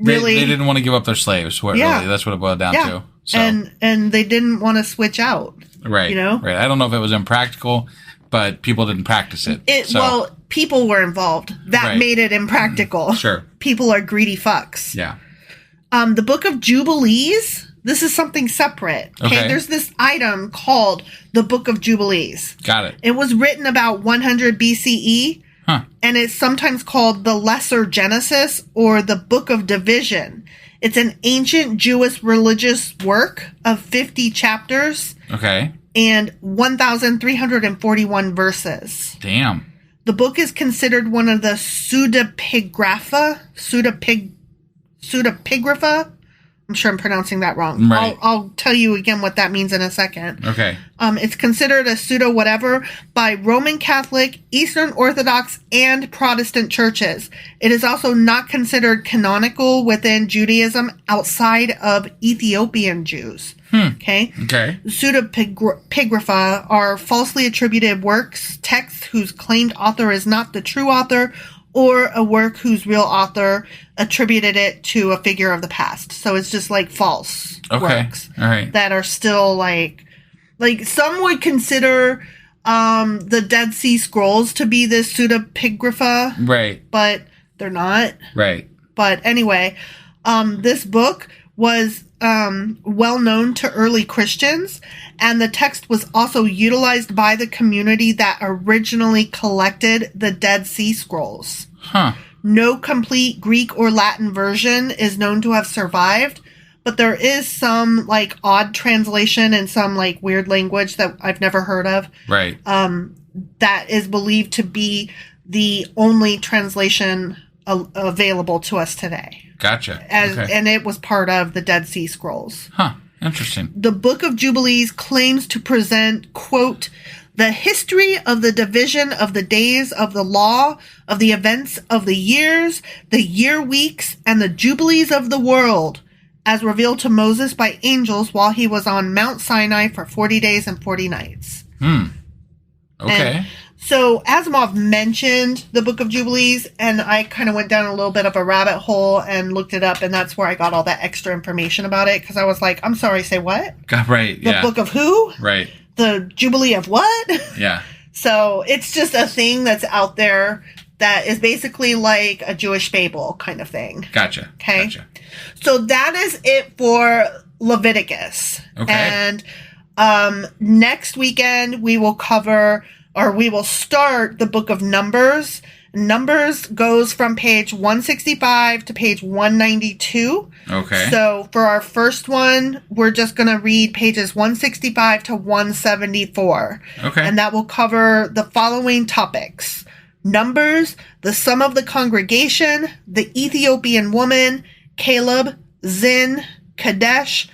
really... They didn't want to give up their slaves. Really, that's what it boiled down to. So. And they didn't want to switch out. Right. You know? Right. I don't know if it was impractical, but people didn't practice it. Well, people were involved. That made it impractical. Sure. People are greedy fucks. Yeah. The Book of Jubilees, this is something separate. Okay. There's this item called the Book of Jubilees. Got it. It was written about 100 BCE. And it's sometimes called the Lesser Genesis or the Book of Division. It's an ancient Jewish religious work of 50 chapters. Okay. And 1,341 verses. Damn. The book is considered one of the pseudepigrapha. I'm sure I'm pronouncing that wrong. Right. I'll tell you again what that means in a second. Okay. It's considered a pseudo whatever by Roman Catholic, Eastern Orthodox, and Protestant churches. It is also not considered canonical within Judaism outside of Ethiopian Jews. Okay. Pseudepigrapha are falsely attributed works, texts whose claimed author is not the true author, or a work whose real author attributed it to a figure of the past. So it's just like false works that are still like some would consider the Dead Sea Scrolls to be this pseudepigrapha. Right. But they're not. Right. But anyway, this book was well known to early Christians, and the text was also utilized by the community that originally collected the Dead Sea Scrolls. No complete Greek or Latin version is known to have survived, but there is some like odd translation and some like weird language that I've never heard of. Right. That is believed to be the only translation available to us today. Gotcha. And it was part of the Dead Sea Scrolls. Huh. Interesting. The Book of Jubilees claims to present, quote, the history of the division of the days of the law, of the events of the years, the year weeks, and the jubilees of the world, as revealed to Moses by angels while he was on Mount Sinai for 40 days and 40 nights. Okay. And so Asimov mentioned the Book of Jubilees, and I kind of went down a little bit of a rabbit hole and looked it up, and that's where I got all that extra information about it, because I was like, I'm sorry, say what? Right, The Book of who? Right. The Jubilee of what? Yeah. So it's just a thing that's out there that is basically like a Jewish fable kind of thing. Gotcha. Okay. Gotcha. So that is it for Leviticus. Okay. And next weekend we will start the Book of Numbers. Numbers goes from page 165 to page 192. Okay. So for our first one, we're just going to read pages 165 to 174. Okay. And that will cover the following topics: Numbers, the sum of the congregation, the Ethiopian woman, Caleb, Zin, Kadesh,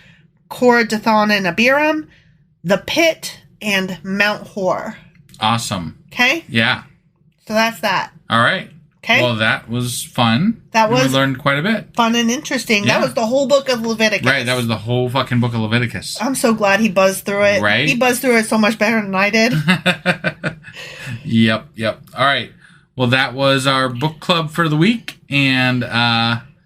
Korah, Dathan, and Abiram, the pit, and Mount Hor. Awesome. Okay? Yeah. So that's that. All right. Okay. Well, that was fun. We learned quite a bit. Fun and interesting. Yeah. That was the whole book of Leviticus. Right. That was the whole fucking book of Leviticus. I'm so glad he buzzed through it. Right. He buzzed through it so much better than I did. Yep. All right. Well, that was our book club for the week, and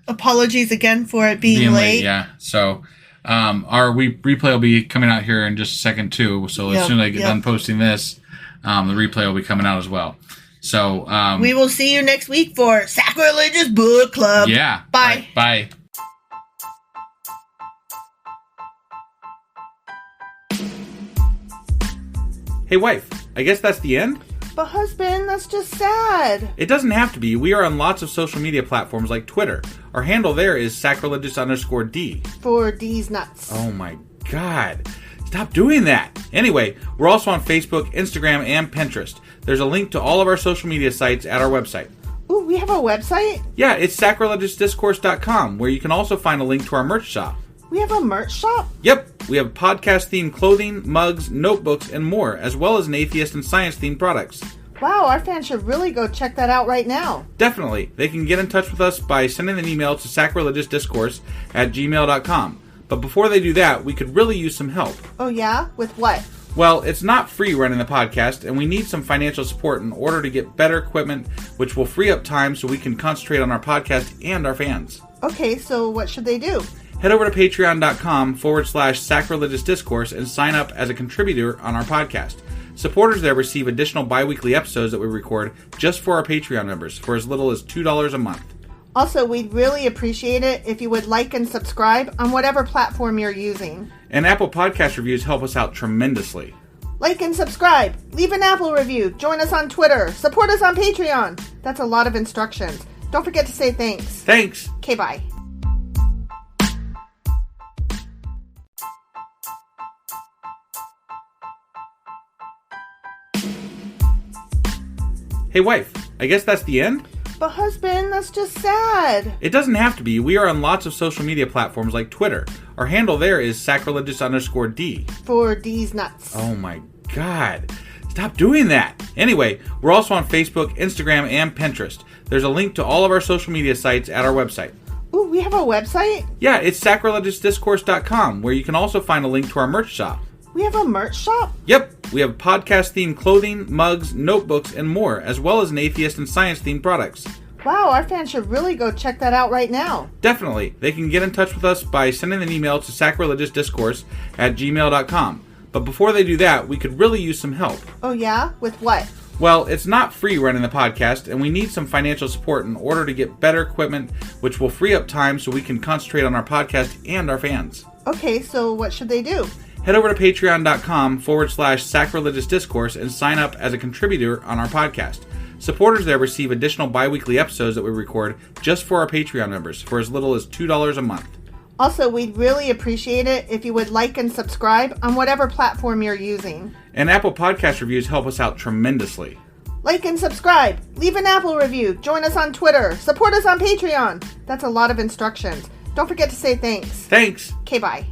apologies again for it being late. Yeah. So our replay will be coming out here in just a second too. So as soon as I get done posting this, the replay will be coming out as well. So we will see you next week for Sacrilegious Book Club. Yeah. Bye. Bye. Hey, wife, I guess that's the end? But husband, that's just sad. It doesn't have to be. We are on lots of social media platforms like Twitter. Our handle there is sacrilegious_D. For D's nuts. Oh my God. Stop doing that. Anyway, we're also on Facebook, Instagram, and Pinterest. There's a link to all of our social media sites at our website. Ooh, we have a website? Yeah, it's sacrilegiousdiscourse.com, where you can also find a link to our merch shop. We have a merch shop? Yep, we have podcast-themed clothing, mugs, notebooks, and more, as well as an atheist and science-themed products. Wow, our fans should really go check that out right now. Definitely. They can get in touch with us by sending an email to sacrilegiousdiscourse@gmail.com. But before they do that, we could really use some help. Oh yeah? With what? Well, it's not free running the podcast, and we need some financial support in order to get better equipment, which will free up time so we can concentrate on our podcast and our fans. Okay, so what should they do? Head over to patreon.com/sacrilegiousdiscourse and sign up as a contributor on our podcast. Supporters there receive additional bi-weekly episodes that we record just for our Patreon members for as little as $2 a month. Also, we'd really appreciate it if you would like and subscribe on whatever platform you're using. And Apple Podcast reviews help us out tremendously. Like and subscribe. Leave an Apple review. Join us on Twitter. Support us on Patreon. That's a lot of instructions. Don't forget to say thanks. Thanks. Okay, bye. Hey, wife, I guess that's the end? But husband, that's just sad. It doesn't have to be. We are on lots of social media platforms like Twitter. Our handle there is sacrilegious_D. For D's nuts. Oh my God. Stop doing that. Anyway, we're also on Facebook, Instagram, and Pinterest. There's a link to all of our social media sites at our website. Ooh, we have a website? Yeah, it's sacrilegiousdiscourse.com, where you can also find a link to our merch shop. We have a merch shop? Yep, we have podcast-themed clothing, mugs, notebooks, and more, as well as an atheist and science-themed products. Wow, our fans should really go check that out right now. Definitely. They can get in touch with us by sending an email to sacrilegiousdiscourse@gmail.com. But before they do that, we could really use some help. Oh yeah? With what? Well, it's not free running the podcast, and we need some financial support in order to get better equipment, which will free up time so we can concentrate on our podcast and our fans. Okay, so what should they do? Head over to patreon.com/sacrilegiousdiscourse and sign up as a contributor on our podcast. Supporters there receive additional bi-weekly episodes that we record just for our Patreon members for as little as $2 a month. Also, we'd really appreciate it if you would like and subscribe on whatever platform you're using. And Apple Podcast reviews help us out tremendously. Like and subscribe. Leave an Apple review. Join us on Twitter. Support us on Patreon. That's a lot of instructions. Don't forget to say thanks. Thanks. Okay, bye.